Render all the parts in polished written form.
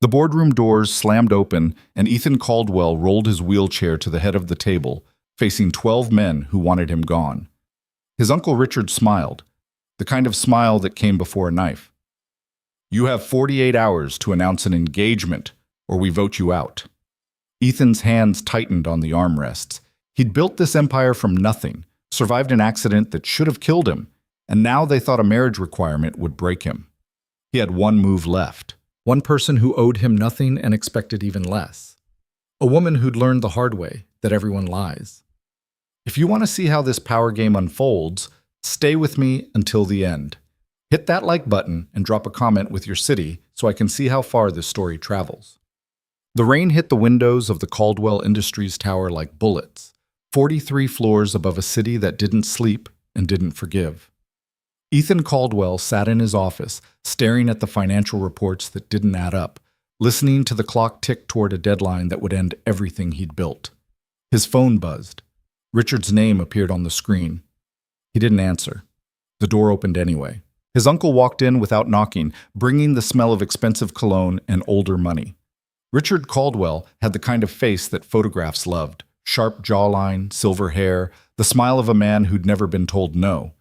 The boardroom doors slammed open, and Ethan Caldwell rolled his wheelchair to the head of the table, facing 12 men who wanted him gone. His Uncle Richard smiled, the kind of smile that came before a knife. "You have 48 hours to announce an engagement, or we vote you out." Ethan's hands tightened on the armrests. He'd built this empire from nothing, survived an accident that should have killed him, and now they thought a marriage requirement would break him. He had one move left. One person who owed him nothing and expected even less. A woman who'd learned the hard way that everyone lies. If you want to see how this power game unfolds, stay with me until the end. Hit that like button and drop a comment with your city so I can see how far this story travels. The rain hit the windows of the Caldwell Industries Tower like bullets, 43 floors above a city that didn't sleep and didn't forgive. Ethan Caldwell sat in his office, staring at the financial reports that didn't add up, listening to the clock tick toward a deadline that would end everything he'd built. His phone buzzed. Richard's name appeared on the screen. He didn't answer. The door opened anyway. His uncle walked in without knocking, bringing the smell of expensive cologne and older money. Richard Caldwell had the kind of face that photographs loved: sharp jawline, silver hair, the smile of a man who'd never been told no.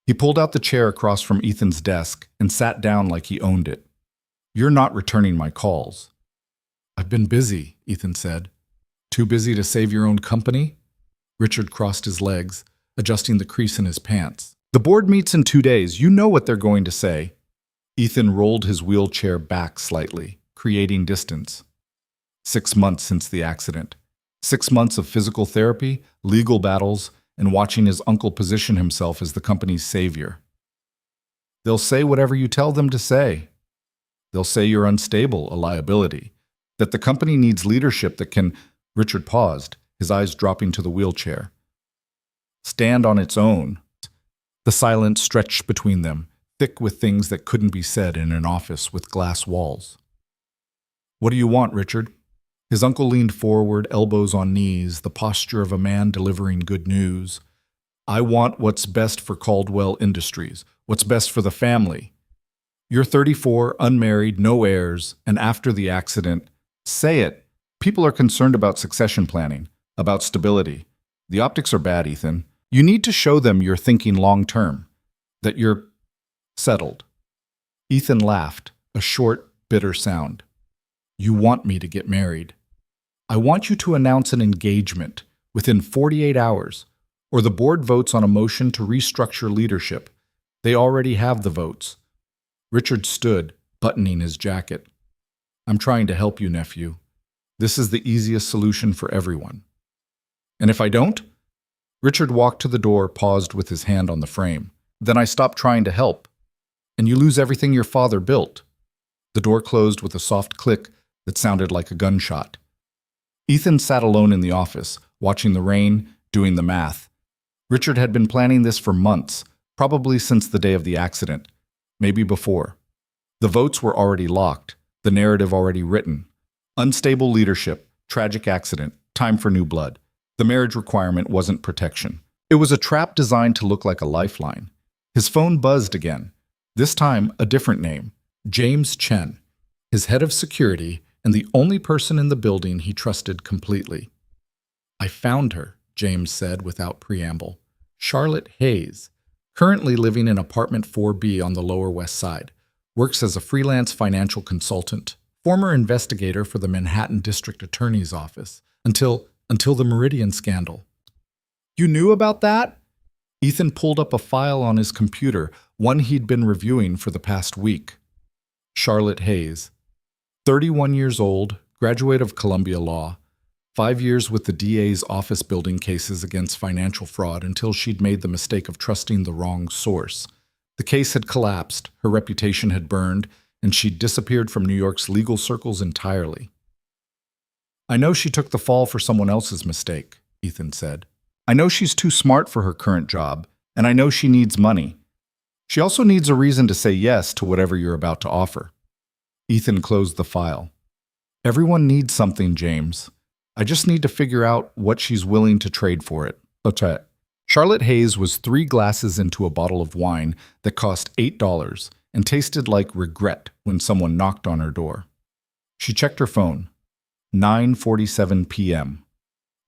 He pulled out the chair across from Ethan's desk and sat down like he owned it. "You're not returning my calls." "I've been busy," Ethan said. "Too busy to save your own company?" Richard crossed his legs, adjusting the crease in his pants. "The board meets in 2 days. You know what they're going to say." Ethan rolled his wheelchair back slightly, creating distance. 6 months since the accident. 6 months of physical therapy, legal battles, and watching his uncle position himself as the company's savior. "They'll say whatever you tell them to say. They'll say you're unstable, a liability, that the company needs leadership that can—" Richard paused, his eyes dropping to the wheelchair. "Stand on its own." The silence stretched between them, thick with things that couldn't be said in an office with glass walls. "What do you want, Richard?" His uncle leaned forward, elbows on knees, the posture of a man delivering good news. "I want what's best for Caldwell Industries, what's best for the family. You're 34, unmarried, no heirs, and after the accident, say it. People are concerned about succession planning, about stability. The optics are bad, Ethan. You need to show them you're thinking long-term, that you're settled." Ethan laughed, a short, bitter sound. "You want me to get married. I want you to announce an engagement within 48 hours, or the board votes on a motion to restructure leadership. They already have the votes." Richard stood, buttoning his jacket. "I'm trying to help you, nephew. This is the easiest solution for everyone." "And if I don't?" Richard walked to the door, paused with his hand on the frame. "Then I stop trying to help, and you lose everything your father built." The door closed with a soft click that sounded like a gunshot. Ethan sat alone in the office, watching the rain, doing the math. Richard had been planning this for months, probably since the day of the accident, maybe before. The votes were already locked, the narrative already written. Unstable leadership, tragic accident, time for new blood. The marriage requirement wasn't protection. It was a trap designed to look like a lifeline. His phone buzzed again, this time a different name, James Chen, his head of security and the only person in the building he trusted completely. "I found her," James said without preamble. "Charlotte Hayes, currently living in apartment 4B on the Lower West Side, works as a freelance financial consultant, former investigator for the Manhattan District Attorney's Office, until the Meridian scandal." "You knew about that?" Ethan pulled up a file on his computer, one he'd been reviewing for the past week. Charlotte Hayes, 31 years old, graduate of Columbia Law, 5 years with the DA's office building cases against financial fraud until she'd made the mistake of trusting the wrong source. The case had collapsed, her reputation had burned, and she'd disappeared from New York's legal circles entirely. "I know she took the fall for someone else's mistake," Ethan said. "I know she's too smart for her current job, and I know she needs money. She also needs a reason to say yes to whatever you're about to offer." Ethan closed the file. "Everyone needs something, James. I just need to figure out what she's willing to trade for it." Okay. Charlotte Hayes was 3 glasses into a bottle of wine that cost $8 and tasted like regret when someone knocked on her door. She checked her phone. 9:47 p.m.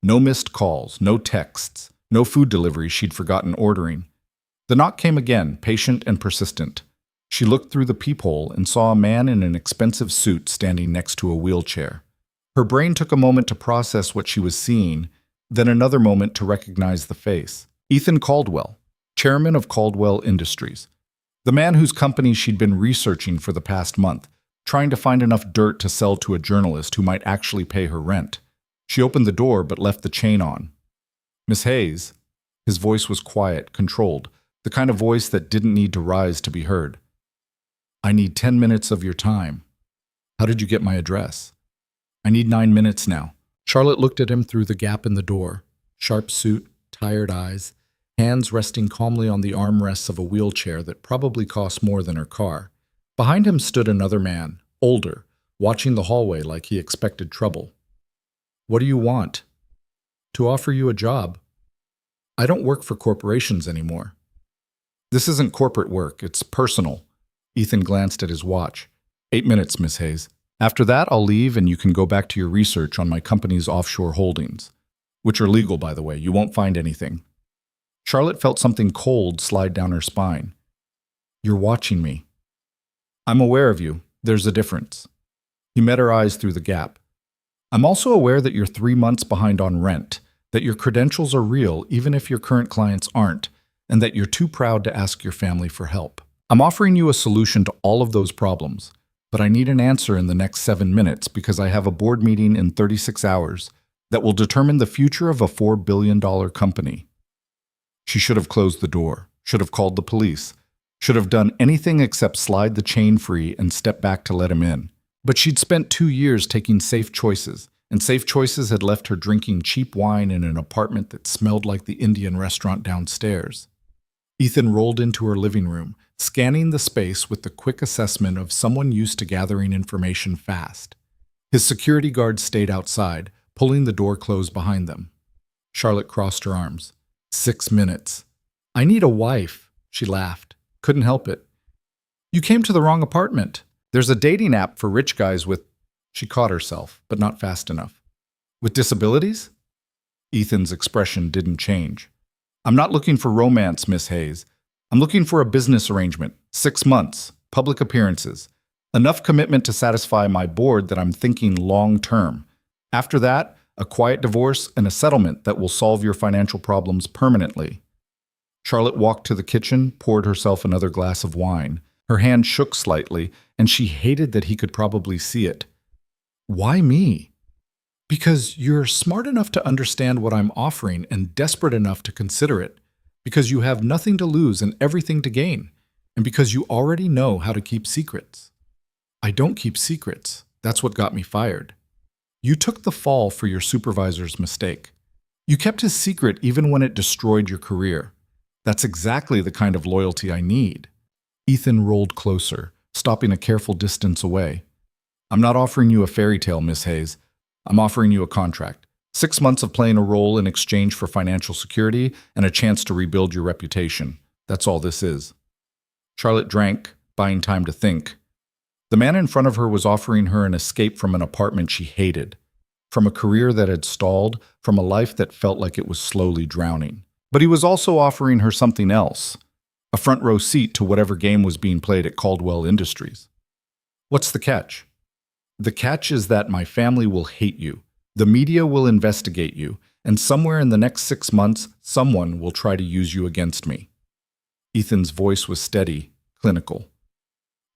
No missed calls, no texts, no food delivery she'd forgotten ordering. The knock came again, patient and persistent. She looked through the peephole and saw a man in an expensive suit standing next to a wheelchair. Her brain took a moment to process what she was seeing, then another moment to recognize the face. Ethan Caldwell, chairman of Caldwell Industries. The man whose company she'd been researching for the past month, trying to find enough dirt to sell to a journalist who might actually pay her rent. She opened the door but left the chain on. "Miss Hayes." His voice was quiet, controlled, the kind of voice that didn't need to rise to be heard. "I need 10 minutes of your time." "How did you get my address?" "I need 9 minutes now." Charlotte looked at him through the gap in the door. Sharp suit, tired eyes, hands resting calmly on the armrests of a wheelchair that probably cost more than her car. Behind him stood another man, older, watching the hallway like he expected trouble. "What do you want?" "To offer you a job." "I don't work for corporations anymore." "This isn't corporate work, it's personal." Ethan glanced at his watch. 8 minutes, Miss Hayes. After that, I'll leave and you can go back to your research on my company's offshore holdings, which are legal, by the way. You won't find anything. Charlotte felt something cold slide down her spine. "You're watching me." "I'm aware of you. There's a difference." He met her eyes through the gap. "I'm also aware that you're 3 months behind on rent, that your credentials are real even if your current clients aren't, and that you're too proud to ask your family for help. I'm offering you a solution to all of those problems, but I need an answer in the next 7 minutes because I have a board meeting in 36 hours that will determine the future of a $4 billion company." She should have closed the door, should have called the police, should have done anything except slide the chain free and step back to let him in. But she'd spent 2 years taking safe choices, and safe choices had left her drinking cheap wine in an apartment that smelled like the Indian restaurant downstairs. Ethan rolled into her living room, scanning the space with the quick assessment of someone used to gathering information fast. His security guards stayed outside, pulling the door closed behind them. Charlotte crossed her arms. 6 minutes. "I need a wife," she laughed. Couldn't help it. "You came to the wrong apartment. There's a dating app for rich guys with—" She caught herself, but not fast enough. "With disabilities?" Ethan's expression didn't change. "I'm not looking for romance, Miss Hayes. I'm looking for a business arrangement. 6 months, public appearances. Enough commitment to satisfy my board that I'm thinking long term. After that, a quiet divorce and a settlement that will solve your financial problems permanently." Charlotte walked to the kitchen, poured herself another glass of wine. Her hand shook slightly, and she hated that he could probably see it. "Why me?" "Because you're smart enough to understand what I'm offering and desperate enough to consider it. Because you have nothing to lose and everything to gain. And because you already know how to keep secrets." "I don't keep secrets. That's what got me fired." "You took the fall for your supervisor's mistake. You kept his secret even when it destroyed your career. That's exactly the kind of loyalty I need." Ethan rolled closer, stopping a careful distance away. "I'm not offering you a fairy tale, Miss Hayes. I'm offering you a contract. 6 months of playing a role in exchange for financial security and a chance to rebuild your reputation. That's all this is." Charlotte drank, buying time to think. The man in front of her was offering her an escape from an apartment she hated, from a career that had stalled, from a life that felt like it was slowly drowning. But he was also offering her something else, a front row seat to whatever game was being played at Caldwell Industries. "What's the catch?" "The catch is that my family will hate you. The media will investigate you, and somewhere in the next 6 months, someone will try to use you against me." Ethan's voice was steady, clinical.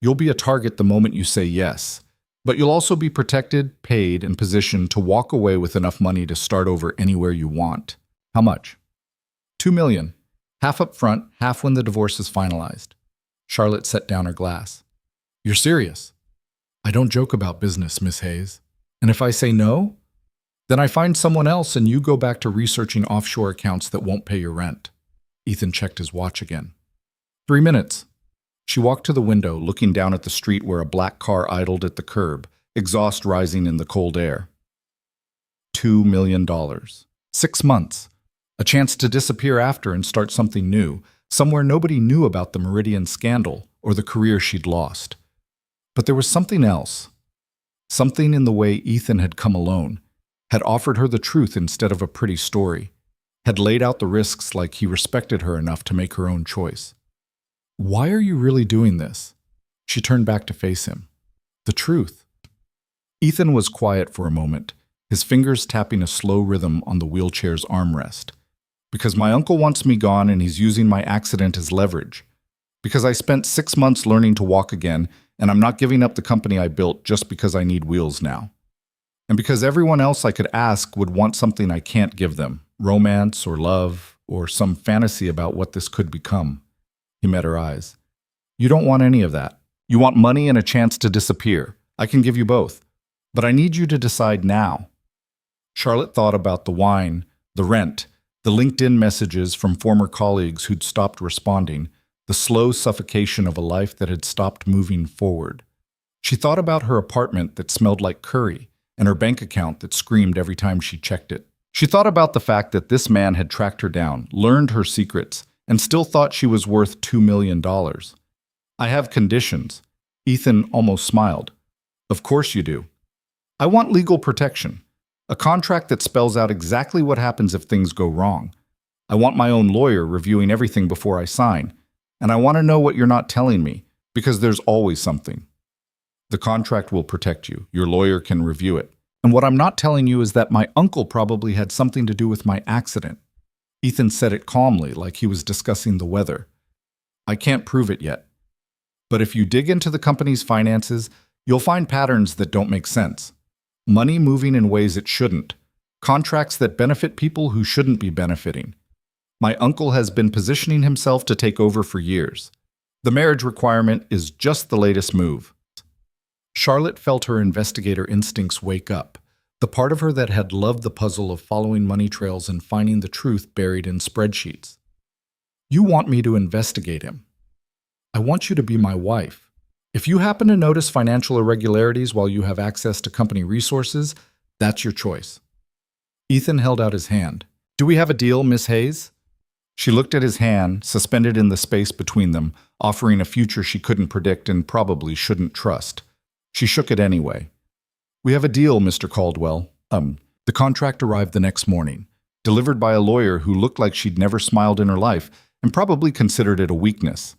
"You'll be a target the moment you say yes, but you'll also be protected, paid, and positioned to walk away with enough money to start over anywhere you want." "How much?" $2 million. Half up front, half when the divorce is finalized. Charlotte set down her glass. "You're serious?" "I don't joke about business, Miss Hayes. And if I say no, then I find someone else and you go back to researching offshore accounts that won't pay your rent." Ethan checked his watch again. 3 minutes. She walked to the window, looking down at the street where a black car idled at the curb, exhaust rising in the cold air. $2 million. 6 months. A chance to disappear after and start something new, somewhere nobody knew about the Meridian scandal or the career she'd lost. But there was something else. Something in the way Ethan had come alone, had offered her the truth instead of a pretty story, had laid out the risks like he respected her enough to make her own choice. "Why are you really doing this?" She turned back to face him. "The truth." Ethan was quiet for a moment, his fingers tapping a slow rhythm on the wheelchair's armrest. "Because my uncle wants me gone and he's using my accident as leverage. Because I spent 6 months learning to walk again, and I'm not giving up the company I built just because I need wheels now. And because everyone else I could ask would want something I can't give them, romance or love or some fantasy about what this could become." He met her eyes. "You don't want any of that. You want money and a chance to disappear. I can give you both. But I need you to decide now." Charlotte thought about the wine, the rent, the LinkedIn messages from former colleagues who'd stopped responding, the slow suffocation of a life that had stopped moving forward. She thought about her apartment that smelled like curry and her bank account that screamed every time she checked it. She thought about the fact that this man had tracked her down, learned her secrets, and still thought she was worth $2 million. "I have conditions." Ethan almost smiled. "Of course you do. I want legal protection. A contract that spells out exactly what happens if things go wrong. I want my own lawyer reviewing everything before I sign. And I want to know what you're not telling me, because there's always something. The contract will protect you. Your lawyer can review it. And what I'm not telling you is that my uncle probably had something to do with my accident." Ethan said it calmly, like he was discussing the weather. "I can't prove it yet. But if you dig into the company's finances, you'll find patterns that don't make sense. Money moving in ways it shouldn't. Contracts that benefit people who shouldn't be benefiting. My uncle has been positioning himself to take over for years. The marriage requirement is just the latest move." Charlotte felt her investigator instincts wake up, the part of her that had loved the puzzle of following money trails and finding the truth buried in spreadsheets. "You want me to investigate him. I want you to be my wife. If you happen to notice financial irregularities while you have access to company resources, that's your choice." Ethan held out his hand. "Do we have a deal, Miss Hayes?" She looked at his hand, suspended in the space between them, offering a future she couldn't predict and probably shouldn't trust. She shook it anyway. "We have a deal, Mr. Caldwell." The contract arrived the next morning, delivered by a lawyer who looked like she'd never smiled in her life and probably considered it a weakness.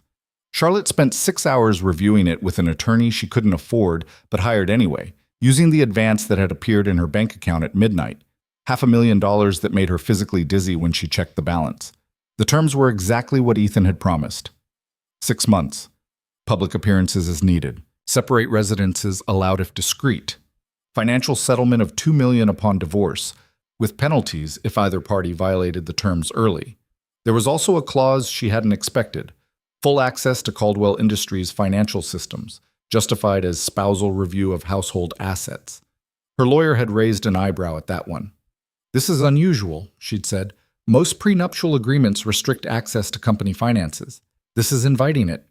Charlotte spent 6 hours reviewing it with an attorney she couldn't afford but hired anyway, using the advance that had appeared in her bank account at midnight, $500,000 that made her physically dizzy when she checked the balance. The terms were exactly what Ethan had promised. 6 months. Public appearances as needed. Separate residences allowed if discreet. Financial settlement of $2 million upon divorce, with penalties if either party violated the terms early. There was also a clause she hadn't expected. Full access to Caldwell Industries' financial systems, justified as spousal review of household assets. Her lawyer had raised an eyebrow at that one. "This is unusual," she'd said. "Most prenuptial agreements restrict access to company finances. This is inviting it."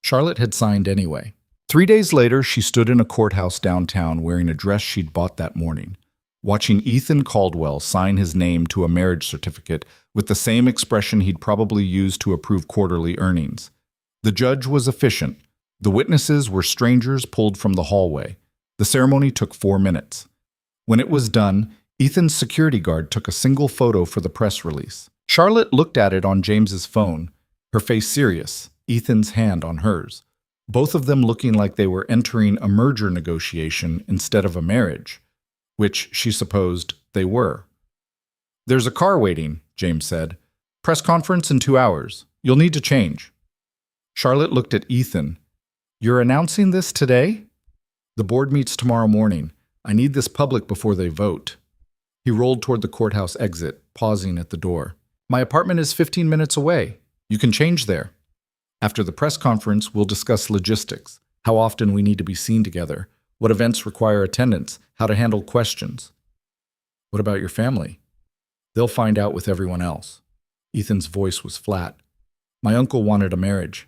Charlotte had signed anyway. 3 days later, she stood in a courthouse downtown wearing a dress she'd bought that morning, watching Ethan Caldwell sign his name to a marriage certificate with the same expression he'd probably used to approve quarterly earnings. The judge was efficient. The witnesses were strangers pulled from the hallway. The ceremony took 4 minutes. When it was done, Ethan's security guard took a single photo for the press release. Charlotte looked at it on James's phone, her face serious, Ethan's hand on hers, both of them looking like they were entering a merger negotiation instead of a marriage, which she supposed they were. "There's a car waiting," James said. "Press conference in 2 hours. You'll need to change." Charlotte looked at Ethan. "You're announcing this today?" "The board meets tomorrow morning. I need this public before they vote." He rolled toward the courthouse exit, pausing at the door. "My apartment is 15 minutes away. You can change there. After the press conference, we'll discuss logistics, how often we need to be seen together, what events require attendance, how to handle questions." "What about your family?" "They'll find out with everyone else." Ethan's voice was flat. "My uncle wanted a marriage.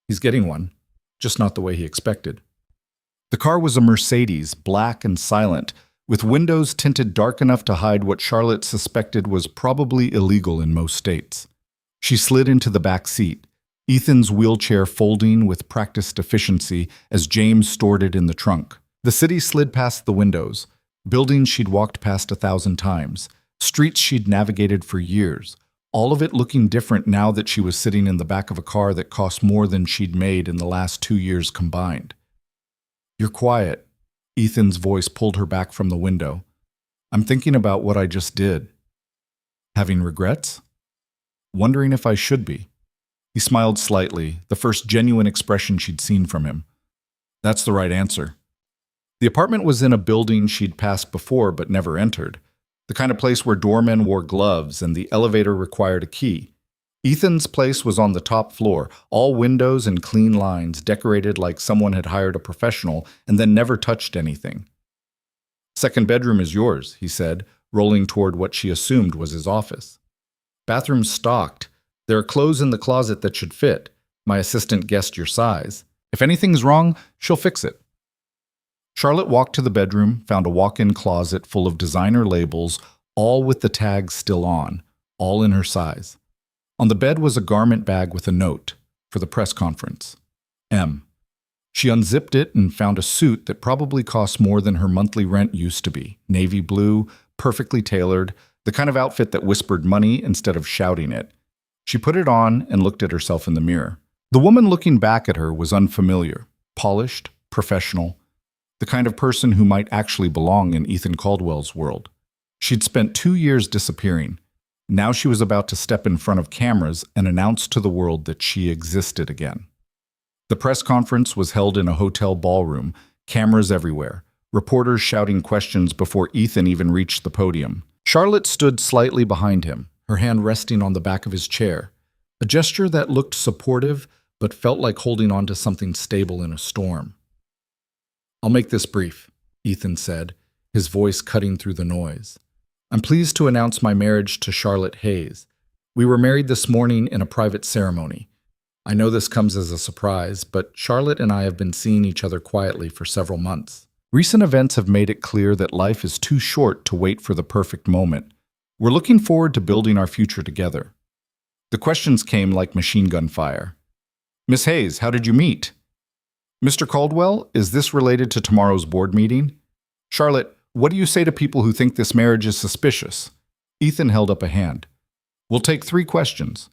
He's getting one, just not the way he expected." The car was a Mercedes, black and silent, with windows tinted dark enough to hide what Charlotte suspected was probably illegal in most states. She slid into the back seat, Ethan's wheelchair folding with practiced efficiency as James stored it in the trunk. The city slid past the windows, buildings she'd walked past 1,000 times, streets she'd navigated for years, all of it looking different now that she was sitting in the back of a car that cost more than she'd made in the last 2 years combined. "You're quiet." Ethan's voice pulled her back from the window. "I'm thinking about what I just did." "Having regrets?" "Wondering if I should be." He smiled slightly, the first genuine expression she'd seen from him. "That's the right answer." The apartment was in a building she'd passed before but never entered, the kind of place where doormen wore gloves and the elevator required a key. Ethan's place was on the top floor, all windows and clean lines, decorated like someone had hired a professional and then never touched anything. "Second bedroom is yours," he said, rolling toward what she assumed was his office. "Bathroom's stocked. There are clothes in the closet that should fit. My assistant guessed your size. If anything's wrong, she'll fix it." Charlotte walked to the bedroom, found a walk-in closet full of designer labels, all with the tags still on, all in her size. On the bed was a garment bag with a note, "For the press conference. M." She unzipped it and found a suit that probably cost more than her monthly rent used to be, navy blue, perfectly tailored, the kind of outfit that whispered money instead of shouting it. She put it on and looked at herself in the mirror. The woman looking back at her was unfamiliar, polished, professional, the kind of person who might actually belong in Ethan Caldwell's world. She'd spent 2 years disappearing. Now she was about to step in front of cameras and announce to the world that she existed again. The press conference was held in a hotel ballroom, cameras everywhere, reporters shouting questions before Ethan even reached the podium. Charlotte stood slightly behind him, her hand resting on the back of his chair, a gesture that looked supportive but felt like holding on to something stable in a storm. "I'll make this brief," Ethan said, his voice cutting through the noise. "I'm pleased to announce my marriage to Charlotte Hayes. We were married this morning in a private ceremony. I know this comes as a surprise, but Charlotte and I have been seeing each other quietly for several months. Recent events have made it clear that life is too short to wait for the perfect moment. We're looking forward to building our future together." The questions came like machine gun fire. "Miss Hayes, how did you meet?" "Mr. Caldwell, is this related to tomorrow's board meeting?" "Charlotte, what do you say to people who think this marriage is suspicious?" Ethan held up a hand. "We'll take 3 questions."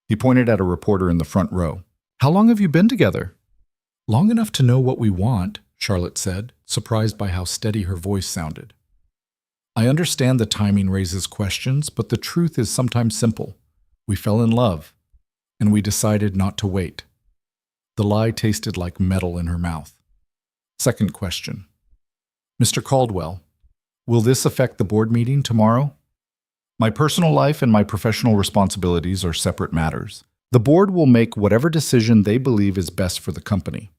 He pointed at a reporter in the front row. "How long have you been together?" "Long enough to know what we want," Charlotte said, surprised by how steady her voice sounded. "I understand the timing raises questions, but the truth is sometimes simple. We fell in love, and we decided not to wait." The lie tasted like metal in her mouth. "Second question. Mr. Caldwell, will this affect the board meeting tomorrow?" "My personal life and my professional responsibilities are separate matters. The board will make whatever decision they believe is best for the company."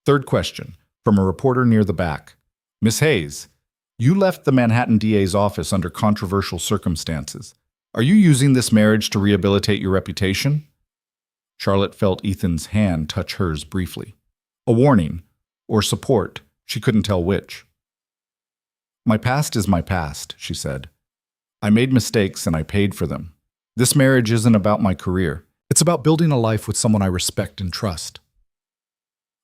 Third question, from a reporter near the back. "Miss Hayes, you left the Manhattan DA's office under controversial circumstances. Are you using this marriage to rehabilitate your reputation?" Charlotte felt Ethan's hand touch hers briefly. A warning, or support, she couldn't tell which. "My past is my past," she said. "I made mistakes and I paid for them. This marriage isn't about my career. It's about building a life with someone I respect and trust."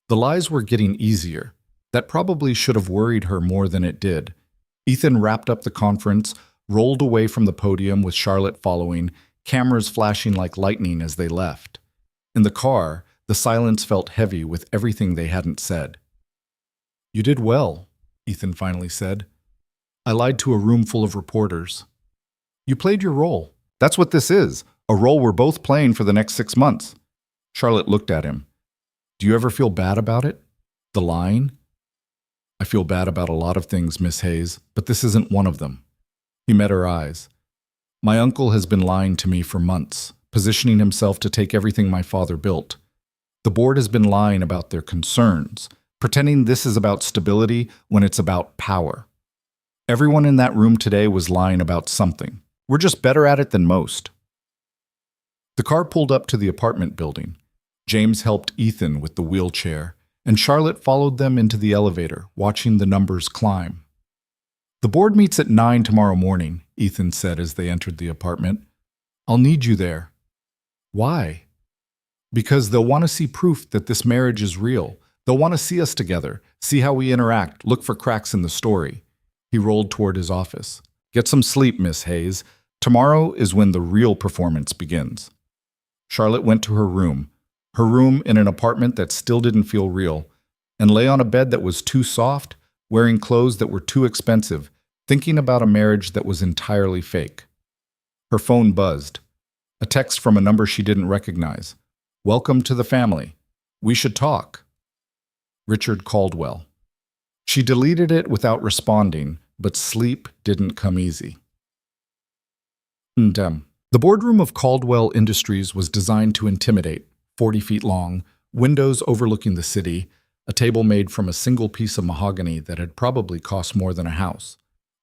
The lies were getting easier. That probably should have worried her more than it did. Ethan wrapped up the conference, rolled away from the podium with Charlotte following, cameras flashing like lightning as they left. In the car, the silence felt heavy with everything they hadn't said. "You did well," Ethan finally said. "I lied to a room full of reporters. You played your role. That's what this is, a role we're both playing for the next 6 months." Charlotte looked at him. "Do you ever feel bad about it? The lying?" "I feel bad about a lot of things, Miss Hayes, but this isn't one of them." He met her eyes. "My uncle has been lying to me for months, positioning himself to take everything my father built. The board has been lying about their concerns, pretending this is about stability when it's about power. Everyone in that room today was lying about something. We're just better at it than most." The car pulled up to the apartment building. James helped Ethan with the wheelchair, and Charlotte followed them into the elevator, watching the numbers climb. "The board meets at 9 tomorrow morning," Ethan said as they entered the apartment. "I'll need you there." "Why?" "Because they'll want to see proof that this marriage is real, They'll want to see us together, see how we interact, look for cracks in the story. He rolled toward his office. Get some sleep, Miss Hayes. Tomorrow is when the real performance begins. Charlotte went to her room in an apartment that still didn't feel real, and lay on a bed that was too soft, wearing clothes that were too expensive, thinking about a marriage that was entirely fake. Her phone buzzed. A text from a number she didn't recognize. Welcome to the family. We should talk. Richard Caldwell. She deleted it without responding, but sleep didn't come easy. The boardroom of Caldwell Industries was designed to intimidate, 40 feet long, windows overlooking the city, a table made from a single piece of mahogany that had probably cost more than a house,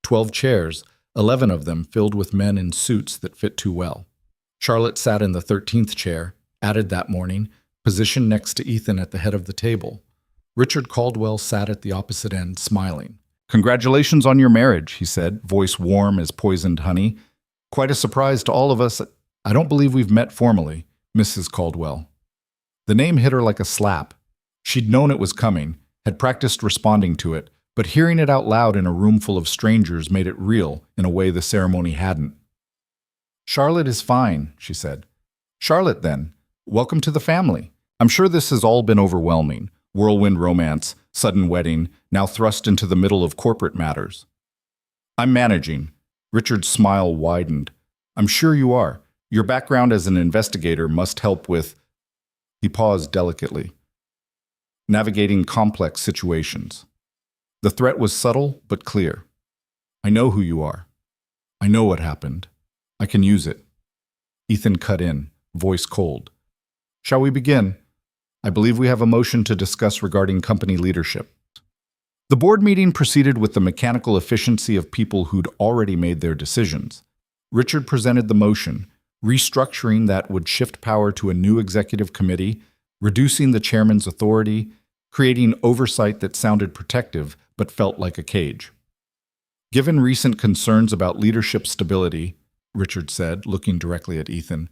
12 chairs, 11 of them filled with men in suits that fit too well. Charlotte sat in the 13th chair, added that morning, positioned next to Ethan at the head of the table. Richard Caldwell sat at the opposite end, smiling. Congratulations on your marriage, he said, voice warm as poisoned honey. Quite a surprise to all of us. I don't believe we've met formally, Mrs. Caldwell. The name hit her like a slap. She'd known it was coming, had practiced responding to it, but hearing it out loud in a room full of strangers made it real in a way the ceremony hadn't. Charlotte is fine, she said. Charlotte, then. Welcome to the family. I'm sure this has all been overwhelming. Whirlwind romance, sudden wedding, now thrust into the middle of corporate matters. I'm managing. Richard's smile widened. I'm sure you are. Your background as an investigator must help with... He paused delicately. Navigating complex situations. The threat was subtle but clear. I know who you are. I know what happened. I can use it. Ethan cut in, voice cold. Shall we begin? I believe we have a motion to discuss regarding company leadership. The board meeting proceeded with the mechanical efficiency of people who'd already made their decisions. Richard presented the motion, restructuring that would shift power to a new executive committee, reducing the chairman's authority, creating oversight that sounded protective but felt like a cage. Given recent concerns about leadership stability, Richard said, looking directly at Ethan,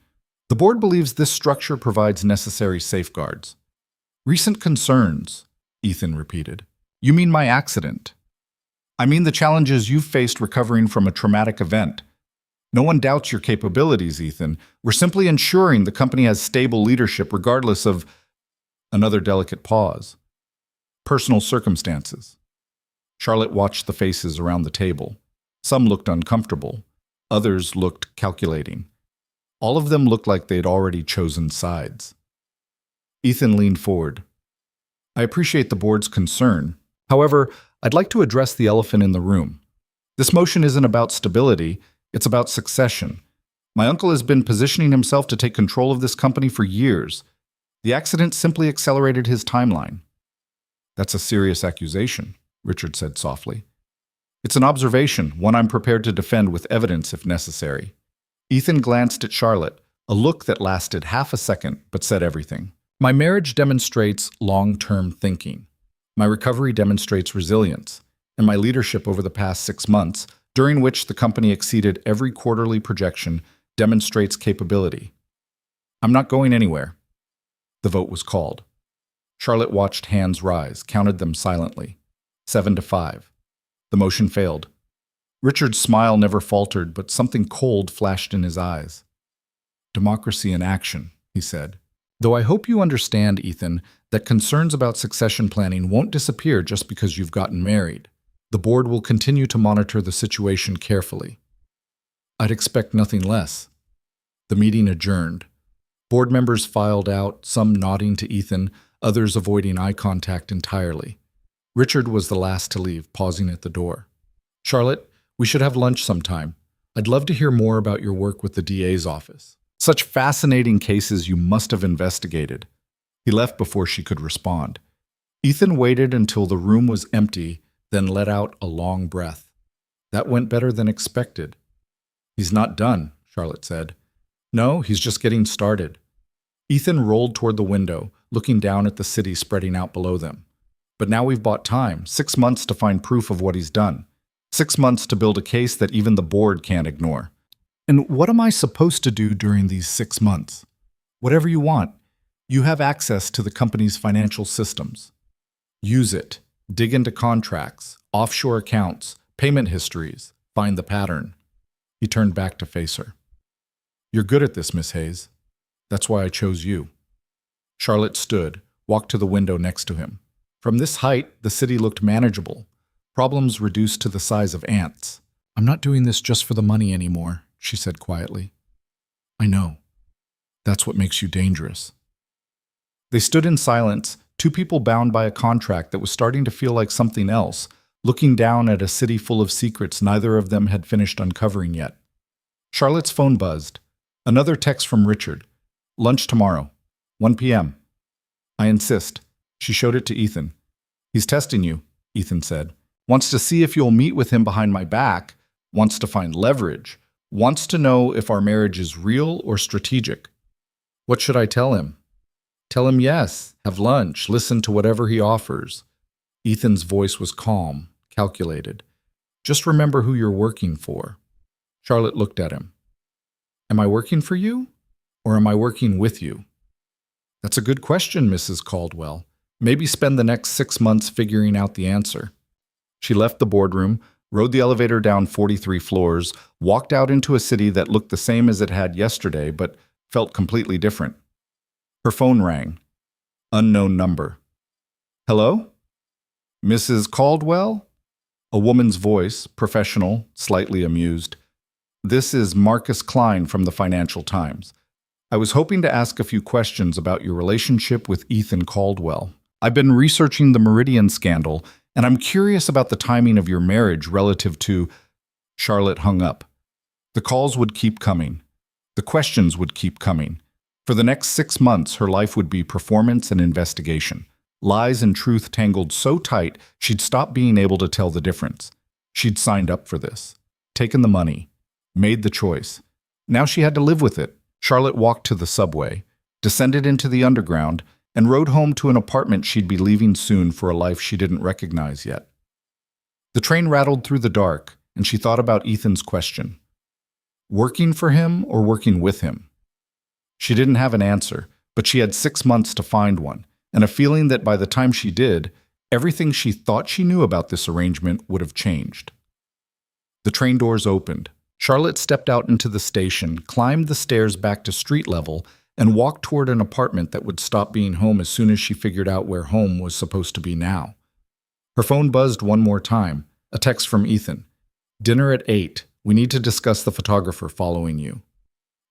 the board believes this structure provides necessary safeguards. Recent concerns, Ethan repeated. You mean my accident? I mean the challenges you've faced recovering from a traumatic event. No one doubts your capabilities, Ethan. We're simply ensuring the company has stable leadership regardless of... Another delicate pause. Personal circumstances. Charlotte watched the faces around the table. Some looked uncomfortable. Others looked calculating. All of them looked like they'd already chosen sides. Ethan leaned forward. I appreciate the board's concern. However, I'd like to address the elephant in the room. This motion isn't about stability, it's about succession. My uncle has been positioning himself to take control of this company for years. The accident simply accelerated his timeline. That's a serious accusation, Richard said softly. It's an observation, one I'm prepared to defend with evidence if necessary. Ethan glanced at Charlotte, a look that lasted half a second but said everything. My marriage demonstrates long-term thinking. My recovery demonstrates resilience, and my leadership over the past 6 months, during which the company exceeded every quarterly projection, demonstrates capability. I'm not going anywhere. The vote was called. Charlotte watched hands rise, counted them silently. 7-5. The motion failed. Richard's smile never faltered, but something cold flashed in his eyes. Democracy in action, he said. Though I hope you understand, Ethan, that concerns about succession planning won't disappear just because you've gotten married. The board will continue to monitor the situation carefully. I'd expect nothing less. The meeting adjourned. Board members filed out, some nodding to Ethan, others avoiding eye contact entirely. Richard was the last to leave, pausing at the door. Charlotte, we should have lunch sometime. I'd love to hear more about your work with the DA's office. Such fascinating cases you must have investigated. He left before she could respond. Ethan waited until the room was empty, then let out a long breath. That went better than expected. He's not done, Charlotte said. No, he's just getting started. Ethan rolled toward the window, looking down at the city spreading out below them. But now we've bought time, 6 months to find proof of what he's done. 6 months to build a case that even the board can't ignore. And what am I supposed to do during these 6 months? Whatever you want. You have access to the company's financial systems. Use it. Dig into contracts, offshore accounts, payment histories. Find the pattern. He turned back to face her. You're good at this, Miss Hayes. That's why I chose you. Charlotte stood, walked to the window next to him. From this height, the city looked manageable. Problems reduced to the size of ants. I'm not doing this just for the money anymore, she said quietly. I know. That's what makes you dangerous. They stood in silence, two people bound by a contract that was starting to feel like something else, looking down at a city full of secrets neither of them had finished uncovering yet. Charlotte's phone buzzed. Another text from Richard. Lunch tomorrow, 1 p.m. I insist. She showed it to Ethan. He's testing you, Ethan said. Wants to see if you'll meet with him behind my back, wants to find leverage, wants to know if our marriage is real or strategic. What should I tell him? Tell him yes, have lunch, listen to whatever he offers. Ethan's voice was calm, calculated. Just remember who you're working for. Charlotte looked at him. Am I working for you, or am I working with you? That's a good question, Mrs. Caldwell. Maybe spend the next 6 months figuring out the answer. She left the boardroom, rode the elevator down 43 floors, walked out into a city that looked the same as it had yesterday, but felt completely different. Her phone rang. Unknown number. Hello? Mrs. Caldwell? A woman's voice, professional, slightly amused. This is Marcus Klein from the Financial Times. I was hoping to ask a few questions about your relationship with Ethan Caldwell. I've been researching the Meridian scandal, and I'm curious about the timing of your marriage relative to... Charlotte hung up. The calls would keep coming. The questions would keep coming. For the next 6 months, her life would be performance and investigation. Lies and truth tangled so tight, she'd stopped being able to tell the difference. She'd signed up for this, taken the money, made the choice. Now she had to live with it. Charlotte walked to the subway, descended into the underground, and rode home to an apartment she'd be leaving soon for a life she didn't recognize yet. The train rattled through the dark, and she thought about Ethan's question. Working for him or working with him? She didn't have an answer, but she had 6 months to find one, and a feeling that by the time she did, everything she thought she knew about this arrangement would have changed. The train doors opened. Charlotte stepped out into the station, climbed the stairs back to street level, and walked toward an apartment that would stop being home as soon as she figured out where home was supposed to be now. Her phone buzzed one more time, a text from Ethan. Dinner at 8. We need to discuss the photographer following you.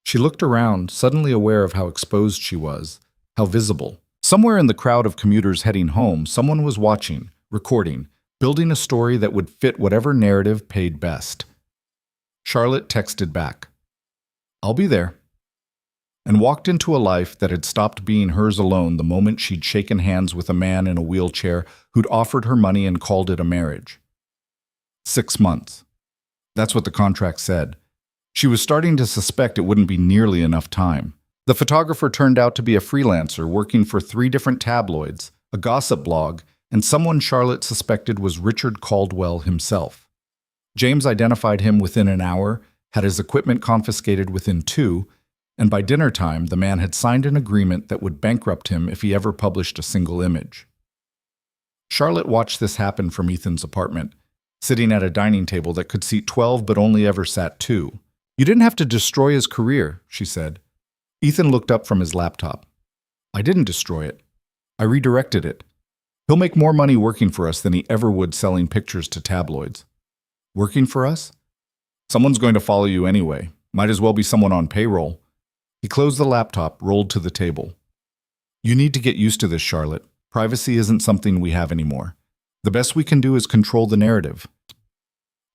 She looked around, suddenly aware of how exposed she was, how visible. Somewhere in the crowd of commuters heading home, someone was watching, recording, building a story that would fit whatever narrative paid best. Charlotte texted back, I'll be there, and walked into a life that had stopped being hers alone the moment she'd shaken hands with a man in a wheelchair who'd offered her money and called it a marriage. 6 months. That's what the contract said. She was starting to suspect it wouldn't be nearly enough time. The photographer turned out to be a freelancer working for 3 different tabloids, a gossip blog, and someone Charlotte suspected was Richard Caldwell himself. James identified him within an hour, had his equipment confiscated within 2, and by dinner time, the man had signed an agreement that would bankrupt him if he ever published a single image. Charlotte watched this happen from Ethan's apartment, sitting at a dining table that could seat 12 but only ever sat 2. You didn't have to destroy his career, she said. Ethan looked up from his laptop. I didn't destroy it. I redirected it. He'll make more money working for us than he ever would selling pictures to tabloids. Working for us? Someone's going to follow you anyway. Might as well be someone on payroll. He closed the laptop, rolled to the table. You need to get used to this, Charlotte. Privacy isn't something we have anymore. The best we can do is control the narrative.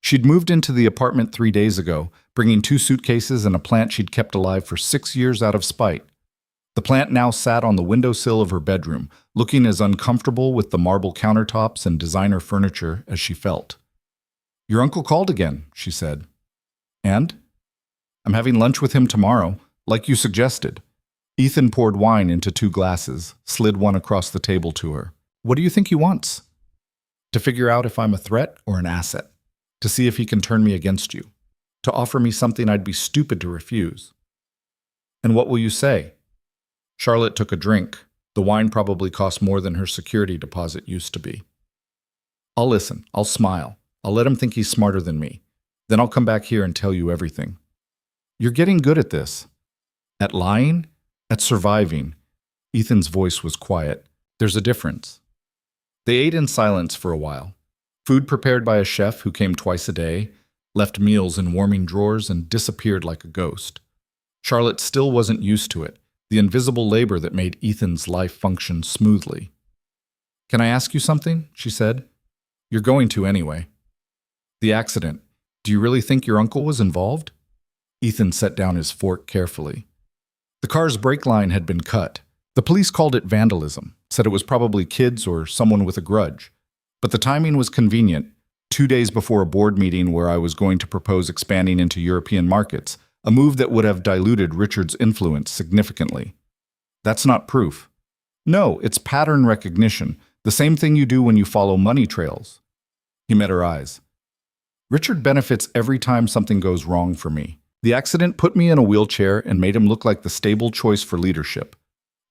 She'd moved into the apartment 3 days ago, bringing 2 suitcases and a plant she'd kept alive for 6 years out of spite. The plant now sat on the windowsill of her bedroom, looking as uncomfortable with the marble countertops and designer furniture as she felt. Your uncle called again, she said. And? I'm having lunch with him tomorrow, like you suggested. Ethan poured wine into 2 glasses, slid one across the table to her. What do you think he wants? To figure out if I'm a threat or an asset. To see if he can turn me against you. To offer me something I'd be stupid to refuse. And what will you say? Charlotte took a drink, The wine probably cost more than her security deposit used to be. I'll listen. I'll smile. I'll let him think he's smarter than me. Then I'll come back here and tell you everything. You're getting good at this. At lying? At surviving. Ethan's voice was quiet. There's a difference. They ate in silence for a while. Food prepared by a chef who came twice a day, left meals in warming drawers, and disappeared like a ghost. Charlotte still wasn't used to it, the invisible labor that made Ethan's life function smoothly. Can I ask you something? She said. You're going to anyway. The accident. Do you really think your uncle was involved? Ethan set down his fork carefully. The car's brake line had been cut. The police called it vandalism, said it was probably kids or someone with a grudge. But the timing was convenient, 2 days before a board meeting where I was going to propose expanding into European markets, a move that would have diluted Richard's influence significantly. That's not proof. No, it's pattern recognition, the same thing you do when you follow money trails. He met her eyes. Richard benefits every time something goes wrong for me. The accident put me in a wheelchair and made him look like the stable choice for leadership.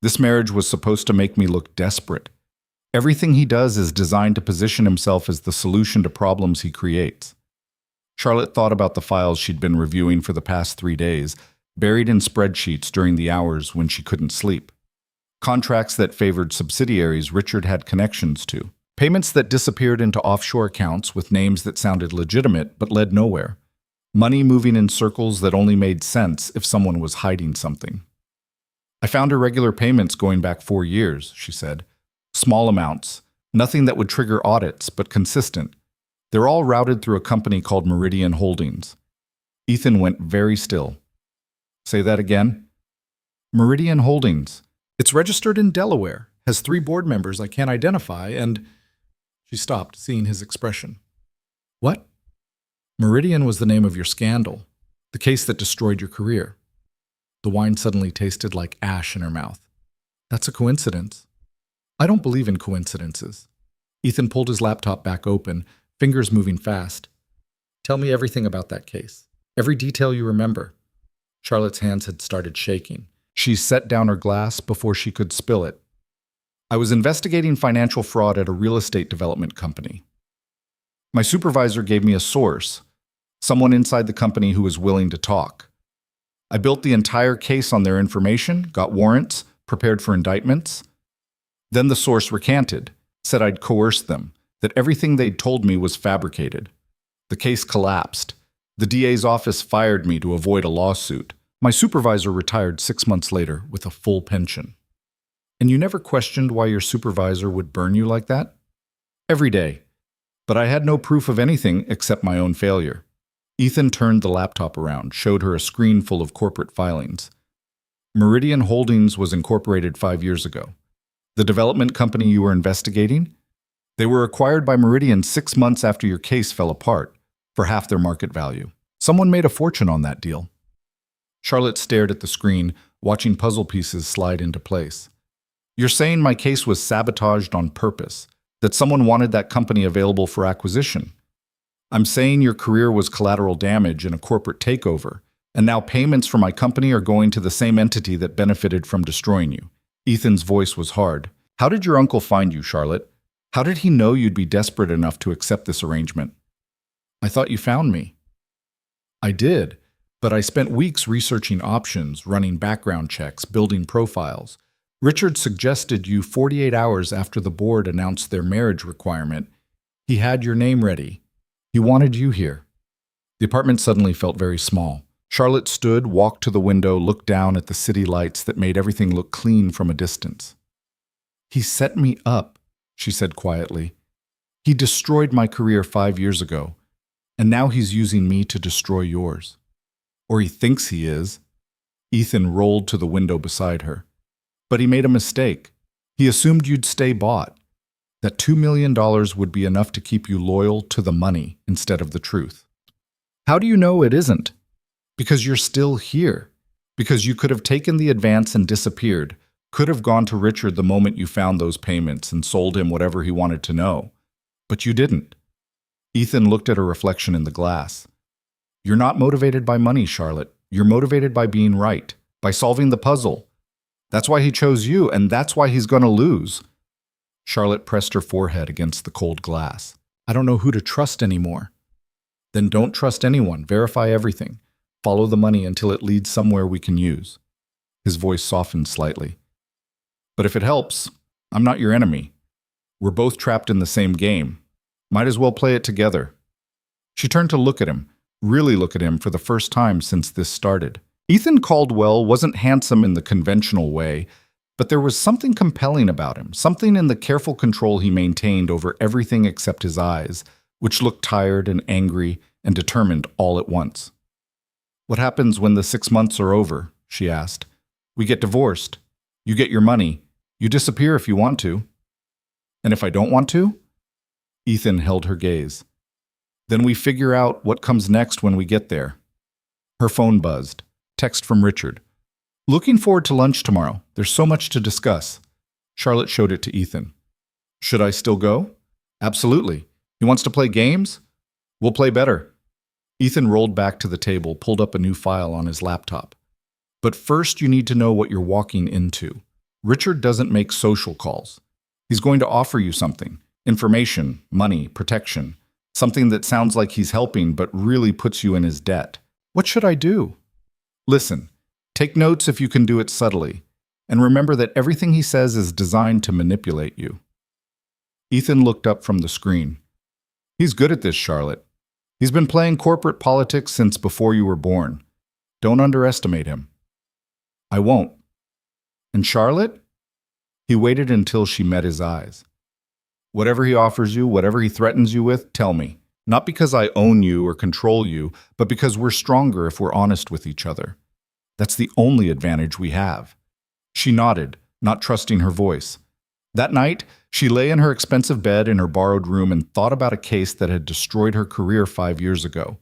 This marriage was supposed to make me look desperate. Everything he does is designed to position himself as the solution to problems he creates. Charlotte thought about the files she'd been reviewing for the past 3 days, buried in spreadsheets during the hours when she couldn't sleep. Contracts that favored subsidiaries Richard had connections to. Payments that disappeared into offshore accounts with names that sounded legitimate but led nowhere. Money moving in circles that only made sense if someone was hiding something. I found irregular payments going back 4 years, she said. Small amounts, nothing that would trigger audits, but consistent. They're all routed through a company called Meridian Holdings. Ethan went very still. Say that again? Meridian Holdings. It's registered in Delaware, has 3 board members I can't identify, and... She stopped, seeing his expression. What? Meridian was the name of your scandal, the case that destroyed your career. The wine suddenly tasted like ash in her mouth. That's a coincidence. I don't believe in coincidences. Ethan pulled his laptop back open, fingers moving fast. Tell me everything about that case. Every detail you remember. Charlotte's hands had started shaking. She set down her glass before she could spill it. I was investigating financial fraud at a real estate development company. My supervisor gave me a source, someone inside the company who was willing to talk. I built the entire case on their information, got warrants, prepared for indictments. Then the source recanted, said I'd coerced them, that everything they'd told me was fabricated. The case collapsed. The DA's office fired me to avoid a lawsuit. My supervisor retired 6 months later with a full pension. And you never questioned why your supervisor would burn you like that? Every day. But I had no proof of anything except my own failure. Ethan turned the laptop around, showed her a screen full of corporate filings. Meridian Holdings was incorporated 5 years ago. The development company you were investigating? They were acquired by Meridian 6 months after your case fell apart, for half their market value. Someone made a fortune on that deal. Charlotte stared at the screen, watching puzzle pieces slide into place. You're saying my case was sabotaged on purpose, that someone wanted that company available for acquisition. I'm saying your career was collateral damage in a corporate takeover, and now payments for my company are going to the same entity that benefited from destroying you. Ethan's voice was hard. How did your uncle find you, Charlotte? How did he know you'd be desperate enough to accept this arrangement? I thought you found me. I did, but I spent weeks researching options, running background checks, building profiles. Richard suggested you 48 hours after the board announced their marriage requirement. He had your name ready. He wanted you here. The apartment suddenly felt very small. Charlotte stood, walked to the window, looked down at the city lights that made everything look clean from a distance. He set me up, she said quietly. He destroyed my career 5 years ago, and now he's using me to destroy yours. Or he thinks he is. Ethan rolled to the window beside her. But he made a mistake. He assumed you'd stay bought, that $2 million would be enough to keep you loyal to the money instead of the truth. How do you know it isn't? Because you're still here. Because you could have taken the advance and disappeared, could have gone to Richard the moment you found those payments and sold him whatever he wanted to know. But you didn't. Ethan looked at her reflection in the glass. You're not motivated by money, Charlotte. You're motivated by being right, by solving the puzzle. That's why he chose you, and that's why he's going to lose. Charlotte pressed her forehead against the cold glass. I don't know who to trust anymore. Then don't trust anyone. Verify everything. Follow the money until it leads somewhere we can use. His voice softened slightly. But if it helps, I'm not your enemy. We're both trapped in the same game. Might as well play it together. She turned to look at him, really look at him for the first time since this started. Ethan Caldwell wasn't handsome in the conventional way, but there was something compelling about him, something in the careful control he maintained over everything except his eyes, which looked tired and angry and determined all at once. What happens when the 6 months are over? She asked. We get divorced. You get your money. You disappear if you want to. And if I don't want to? Ethan held her gaze. Then we figure out what comes next when we get there. Her phone buzzed. Text from Richard. Looking forward to lunch tomorrow. There's so much to discuss. Charlotte showed it to Ethan. Should I still go? Absolutely. He wants to play games? We'll play better. Ethan rolled back to the table, pulled up a new file on his laptop. But first you need to know what you're walking into. Richard doesn't make social calls. He's going to offer you something. Information, money, protection. Something that sounds like he's helping but really puts you in his debt. What should I do? Listen, take notes if you can do it subtly. And remember that everything he says is designed to manipulate you. Ethan looked up from the screen. He's good at this, Charlotte. He's been playing corporate politics since before you were born. Don't underestimate him. I won't. And Charlotte? He waited until she met his eyes. Whatever he offers you, whatever he threatens you with, tell me. Not because I own you or control you, but because we're stronger if we're honest with each other. That's the only advantage we have. She nodded, not trusting her voice. That night, she lay in her expensive bed in her borrowed room and thought about a case that had destroyed her career 5 years ago.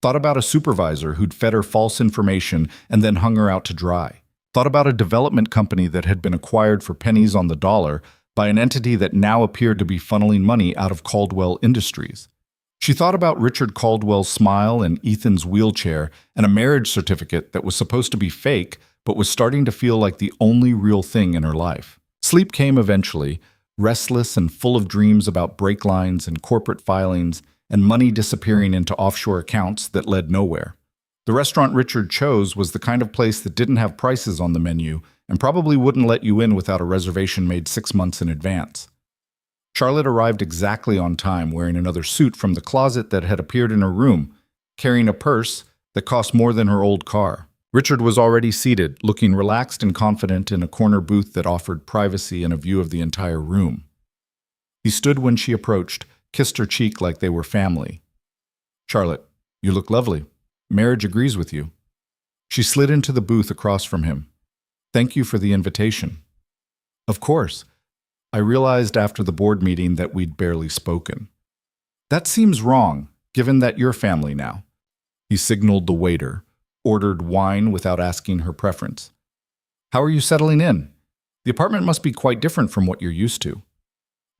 Thought about a supervisor who'd fed her false information and then hung her out to dry. Thought about a development company that had been acquired for pennies on the dollar by an entity that now appeared to be funneling money out of Caldwell Industries. She thought about Richard Caldwell's smile and Ethan's wheelchair and a marriage certificate that was supposed to be fake but was starting to feel like the only real thing in her life. Sleep came eventually, restless and full of dreams about brake lines and corporate filings and money disappearing into offshore accounts that led nowhere. The restaurant Richard chose was the kind of place that didn't have prices on the menu and probably wouldn't let you in without a reservation made 6 months in advance. Charlotte arrived exactly on time, wearing another suit from the closet that had appeared in her room, carrying a purse that cost more than her old car. Richard was already seated, looking relaxed and confident in a corner booth that offered privacy and a view of the entire room. He stood when she approached, kissed her cheek like they were family. Charlotte, you look lovely. Marriage agrees with you. She slid into the booth across from him. Thank you for the invitation. Of course. I realized after the board meeting that we'd barely spoken. That seems wrong, given that you're family now. He signaled the waiter, ordered wine without asking her preference. How are you settling in? The apartment must be quite different from what you're used to.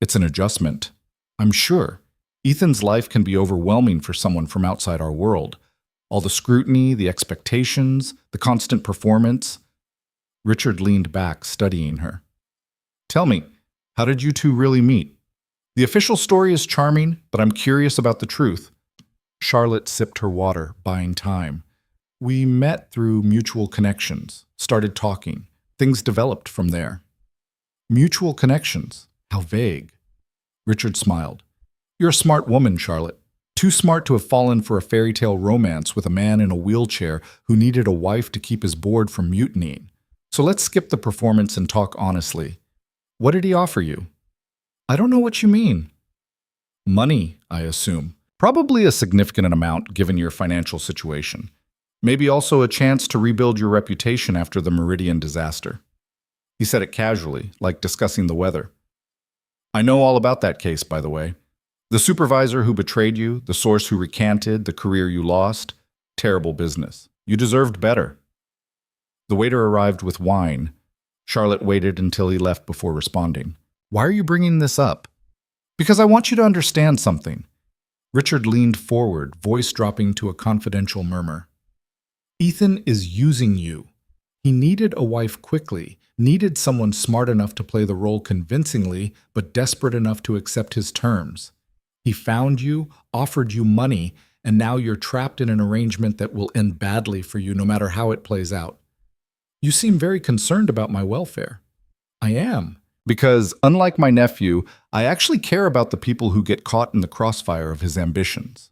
It's an adjustment. I'm sure. Ethan's life can be overwhelming for someone from outside our world. All the scrutiny, the expectations, the constant performance. Richard leaned back, studying her. Tell me, how did you two really meet? The official story is charming, but I'm curious about the truth. Charlotte sipped her water, buying time. We met through mutual connections, started talking. Things developed from there. Mutual connections? How vague. Richard smiled. You're a smart woman, Charlotte. Too smart to have fallen for a fairy tale romance with a man in a wheelchair who needed a wife to keep his board from mutinying. So let's skip the performance and talk honestly. What did he offer you? I don't know what you mean. Money, I assume. Probably a significant amount given your financial situation. Maybe also a chance to rebuild your reputation after the Meridian disaster. He said it casually, like discussing the weather. I know all about that case, by the way. The supervisor who betrayed you, the source who recanted, the career you lost. Terrible business. You deserved better. The waiter arrived with wine. Charlotte waited until he left before responding. Why are you bringing this up? Because I want you to understand something. Richard leaned forward, voice dropping to a confidential murmur. Ethan is using you. He needed a wife quickly, needed someone smart enough to play the role convincingly, but desperate enough to accept his terms. He found you, offered you money, and now you're trapped in an arrangement that will end badly for you no matter how it plays out. You seem very concerned about my welfare. I am. Because, unlike my nephew, I actually care about the people who get caught in the crossfire of his ambitions.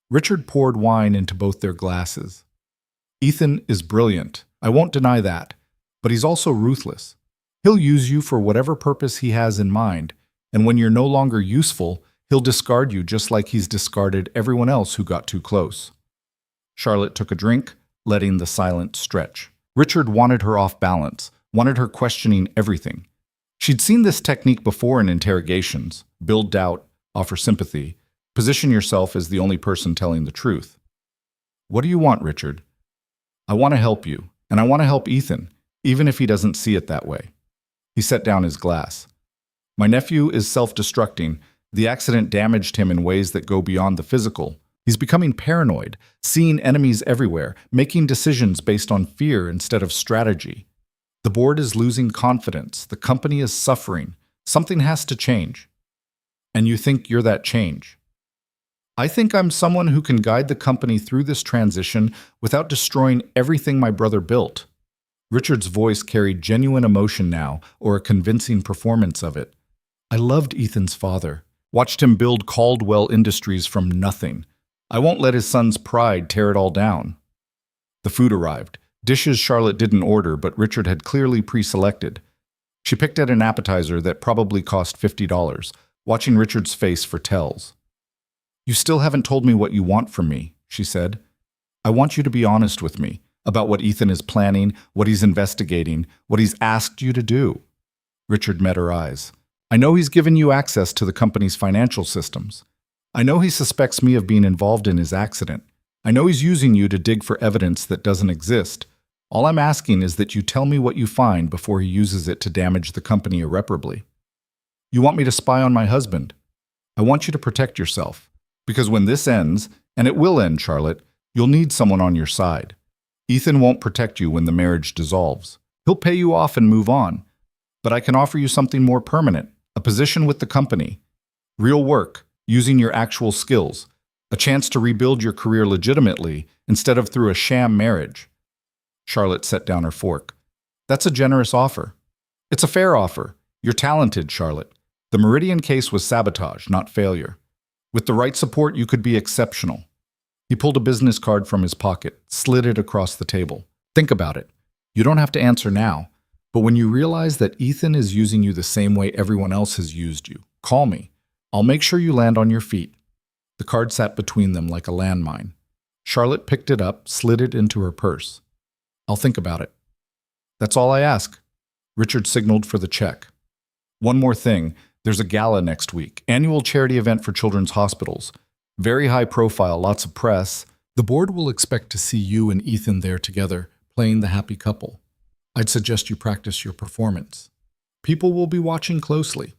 Richard poured wine into both their glasses. Ethan is brilliant, I won't deny that, but he's also ruthless. He'll use you for whatever purpose he has in mind, and when you're no longer useful, he'll discard you just like he's discarded everyone else who got too close. Charlotte took a drink, letting the silence stretch. Richard wanted her off balance, wanted her questioning everything. She'd seen this technique before in interrogations: build doubt, offer sympathy, position yourself as the only person telling the truth. What do you want, Richard? I want to help you, and I want to help Ethan, even if he doesn't see it that way. He set down his glass. My nephew is self-destructing. The accident damaged him in ways that go beyond the physical. He's becoming paranoid, seeing enemies everywhere, making decisions based on fear instead of strategy. The board is losing confidence. The company is suffering. Something has to change. And you think you're that change. I think I'm someone who can guide the company through this transition without destroying everything my brother built. Richard's voice carried genuine emotion now, or a convincing performance of it. I loved Ethan's father, watched him build Caldwell Industries from nothing. I won't let his son's pride tear it all down. The food arrived. Dishes Charlotte didn't order, but Richard had clearly pre-selected. She picked at an appetizer that probably cost $50, watching Richard's face for tells. You still haven't told me what you want from me, she said. I want you to be honest with me about what Ethan is planning, what he's investigating, what he's asked you to do. Richard met her eyes. I know he's given you access to the company's financial systems. I know he suspects me of being involved in his accident. I know he's using you to dig for evidence that doesn't exist. All I'm asking is that you tell me what you find before he uses it to damage the company irreparably. You want me to spy on my husband. I want you to protect yourself. Because when this ends, and it will end, Charlotte, you'll need someone on your side. Ethan won't protect you when the marriage dissolves. He'll pay you off and move on. But I can offer you something more permanent, a position with the company. Real work, using your actual skills. A chance to rebuild your career legitimately instead of through a sham marriage. Charlotte set down her fork. That's a generous offer. It's a fair offer. You're talented, Charlotte. The Meridian case was sabotage, not failure. With the right support, you could be exceptional. He pulled a business card from his pocket, slid it across the table. Think about it. You don't have to answer now, but when you realize that Ethan is using you the same way everyone else has used you, call me. I'll make sure you land on your feet. The card sat between them like a landmine. Charlotte picked it up, slid it into her purse. I'll think about it. That's all I ask. Richard signaled for the check. One more thing. There's a gala next week, annual charity event for children's hospitals. Very high profile, lots of press. The board will expect to see you and Ethan there together, playing the happy couple. I'd suggest you practice your performance. People will be watching closely.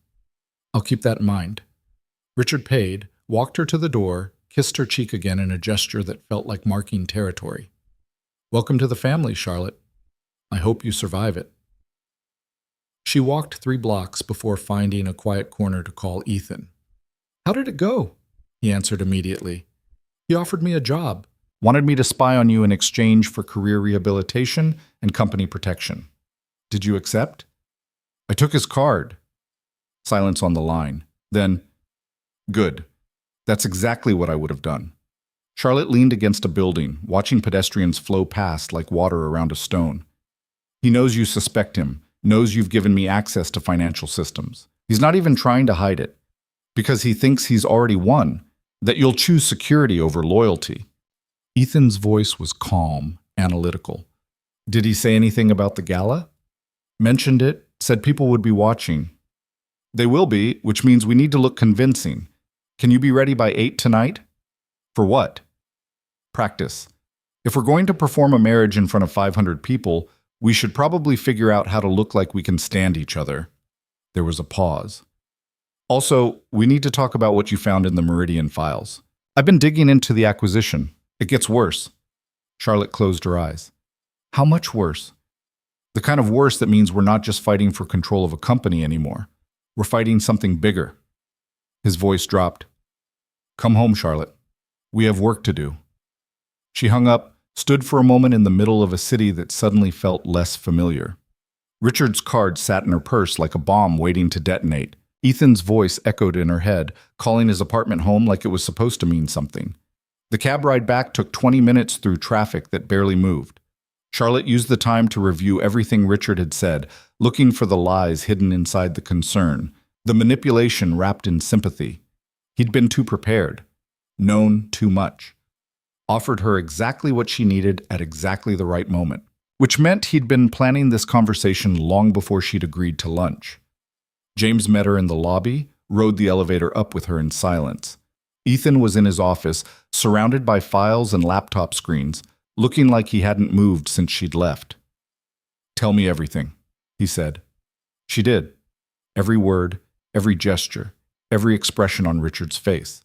I'll keep that in mind. Richard paid, walked her to the door, kissed her cheek again in a gesture that felt like marking territory. Welcome to the family, Charlotte. I hope you survive it. She walked 3 blocks before finding a quiet corner to call Ethan. How did it go? He answered immediately. He offered me a job, wanted me to spy on you in exchange for career rehabilitation and company protection. Did you accept? I took his card. Silence on the line. Then, good. That's exactly what I would have done. Charlotte leaned against a building, watching pedestrians flow past like water around a stone. He knows you suspect him, knows you've given me access to financial systems. He's not even trying to hide it, because he thinks he's already won, that you'll choose security over loyalty. Ethan's voice was calm, analytical. Did he say anything about the gala? Mentioned it, said people would be watching. They will be, which means we need to look convincing. Can you be ready by 8 tonight? For what? Practice. If we're going to perform a marriage in front of 500 people, we should probably figure out how to look like we can stand each other. There was a pause. Also, we need to talk about what you found in the Meridian files. I've been digging into the acquisition. It gets worse. Charlotte closed her eyes. How much worse? The kind of worse that means we're not just fighting for control of a company anymore. We're fighting something bigger. His voice dropped. Come home, Charlotte. We have work to do. She hung up, stood for a moment in the middle of a city that suddenly felt less familiar. Richard's card sat in her purse like a bomb waiting to detonate. Ethan's voice echoed in her head, calling his apartment home like it was supposed to mean something. The cab ride back took 20 minutes through traffic that barely moved. Charlotte used the time to review everything Richard had said, looking for the lies hidden inside the concern, the manipulation wrapped in sympathy. He'd been too prepared, known too much, offered her exactly what she needed at exactly the right moment, which meant he'd been planning this conversation long before she'd agreed to lunch. James met her in the lobby, rode the elevator up with her in silence. Ethan was in his office, surrounded by files and laptop screens, looking like he hadn't moved since she'd left. Tell me everything, he said. She did. Every word, every gesture, every expression on Richard's face.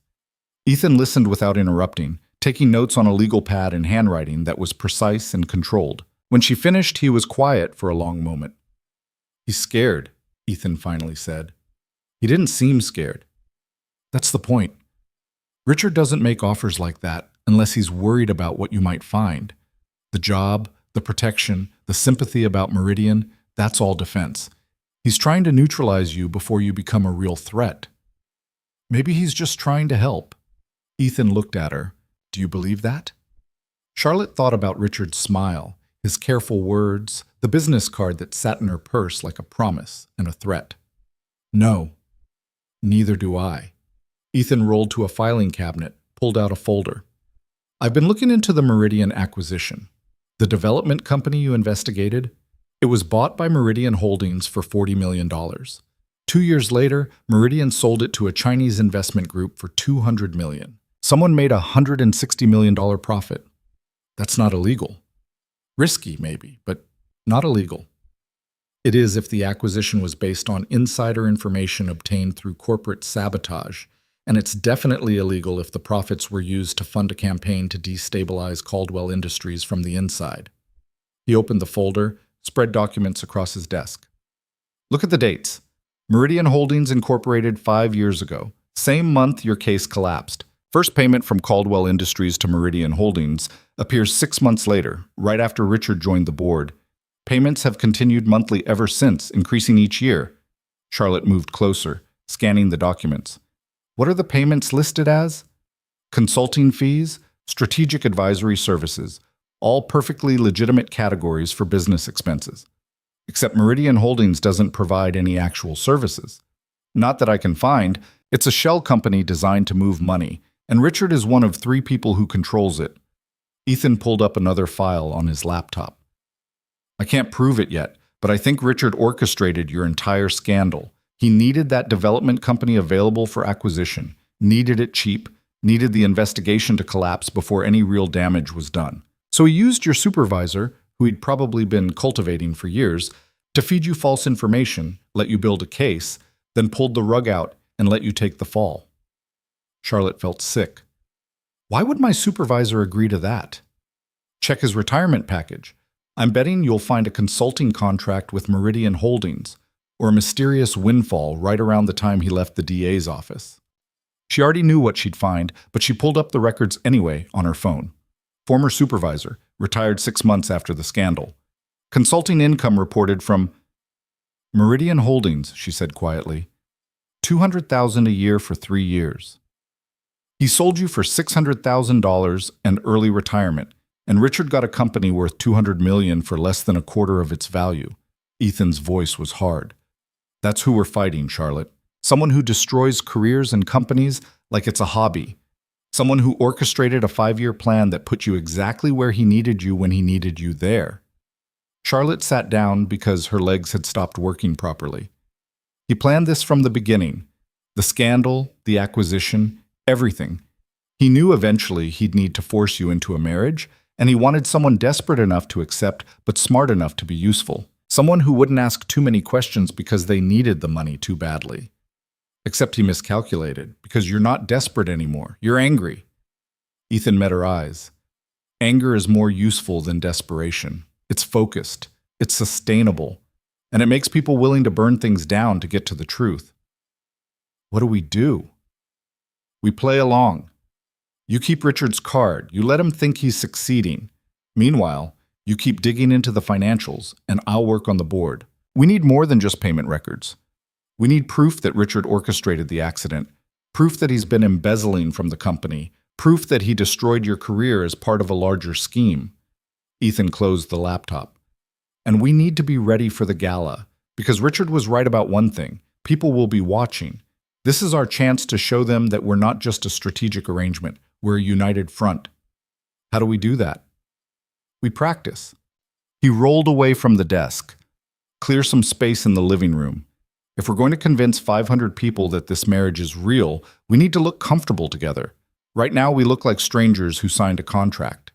Ethan listened without interrupting, taking notes on a legal pad in handwriting that was precise and controlled. When she finished, he was quiet for a long moment. He's scared, Ethan finally said. He didn't seem scared. That's the point. Richard doesn't make offers like that unless he's worried about what you might find. The job, the protection, the sympathy about Meridian, that's all defense. He's trying to neutralize you before you become a real threat. Maybe he's just trying to help. Ethan looked at her. Do you believe that? Charlotte thought about Richard's smile, his careful words, the business card that sat in her purse like a promise and a threat. No, neither do I. Ethan rolled to a filing cabinet, pulled out a folder. I've been looking into the Meridian acquisition. The development company you investigated, it was bought by Meridian Holdings for $40 million. 2 years later, Meridian sold it to a Chinese investment group for $200 million. Someone made a $160 million profit. That's not illegal. Risky, maybe, but not illegal. It is if the acquisition was based on insider information obtained through corporate sabotage, and it's definitely illegal if the profits were used to fund a campaign to destabilize Caldwell Industries from the inside. He opened the folder, spread documents across his desk. Look at the dates. Meridian Holdings Incorporated 5 years ago. Same month your case collapsed. First payment from Caldwell Industries to Meridian Holdings appears 6 months later, right after Richard joined the board. Payments have continued monthly ever since, increasing each year. Charlotte moved closer, scanning the documents. What are the payments listed as? Consulting fees, strategic advisory services, all perfectly legitimate categories for business expenses. Except Meridian Holdings doesn't provide any actual services. Not that I can find. It's a shell company designed to move money, and Richard is one of 3 people who controls it. Ethan pulled up another file on his laptop. I can't prove it yet, but I think Richard orchestrated your entire scandal. He needed that development company available for acquisition, needed it cheap, needed the investigation to collapse before any real damage was done. So he used your supervisor, who he'd probably been cultivating for years, to feed you false information, let you build a case, then pulled the rug out and let you take the fall. Charlotte felt sick. Why would my supervisor agree to that? Check his retirement package. I'm betting you'll find a consulting contract with Meridian Holdings, or a mysterious windfall right around the time he left the DA's office. She already knew what she'd find, but she pulled up the records anyway on her phone. Former supervisor, retired 6 months after the scandal. Consulting income reported from Meridian Holdings, she said quietly. $200,000 a year for 3 years. He sold you for $600,000 and early retirement, and Richard got a company worth $200 million for less than a quarter of its value. Ethan's voice was hard. That's who we're fighting, Charlotte. Someone who destroys careers and companies like it's a hobby. Someone who orchestrated a 5-year plan that put you exactly where he needed you when he needed you there. Charlotte sat down because her legs had stopped working properly. He planned this from the beginning. The scandal, the acquisition, everything. He knew eventually he'd need to force you into a marriage, and he wanted someone desperate enough to accept but smart enough to be useful. Someone who wouldn't ask too many questions because they needed the money too badly. Except he miscalculated, because you're not desperate anymore. You're angry. Ethan met her eyes. Anger is more useful than desperation. It's focused. It's sustainable, and it makes people willing to burn things down to get to the truth. What do? We play along. You keep Richard's card. You let him think he's succeeding. Meanwhile, you keep digging into the financials, and I'll work on the board. We need more than just payment records. We need proof that Richard orchestrated the accident, proof that he's been embezzling from the company, proof that he destroyed your career as part of a larger scheme. Ethan closed the laptop. And we need to be ready for the gala, because Richard was right about one thing. People will be watching. This is our chance to show them that we're not just a strategic arrangement, we're a united front. How do we do that? We practice. He rolled away from the desk. Clear some space in the living room. If we're going to convince 500 people that this marriage is real, we need to look comfortable together. Right now, we look like strangers who signed a contract.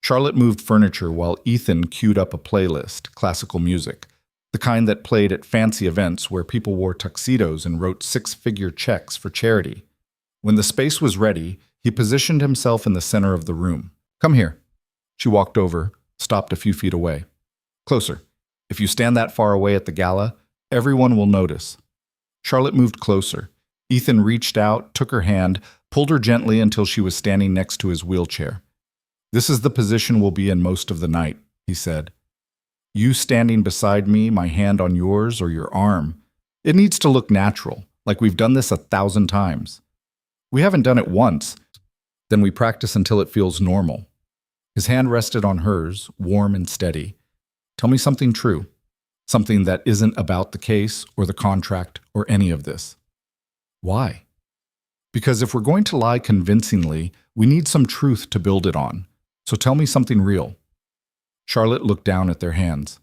Charlotte moved furniture while Ethan queued up a playlist, classical music, the kind that played at fancy events where people wore tuxedos and wrote six-figure checks for charity. When the space was ready, he positioned himself in the center of the room. Come here. She walked over, stopped a few feet away. Closer. If you stand that far away at the gala, everyone will notice. Charlotte moved closer. Ethan reached out, took her hand, pulled her gently until she was standing next to his wheelchair. This is the position we'll be in most of the night, he said. You standing beside me, my hand on yours or your arm. It needs to look natural, like we've done this 1,000 times. We haven't done it once. Then we practice until it feels normal. His hand rested on hers, warm and steady. Tell me something true, something that isn't about the case or the contract or any of this. Why? Because if we're going to lie convincingly, we need some truth to build it on. So tell me something real. Charlotte looked down at their hands.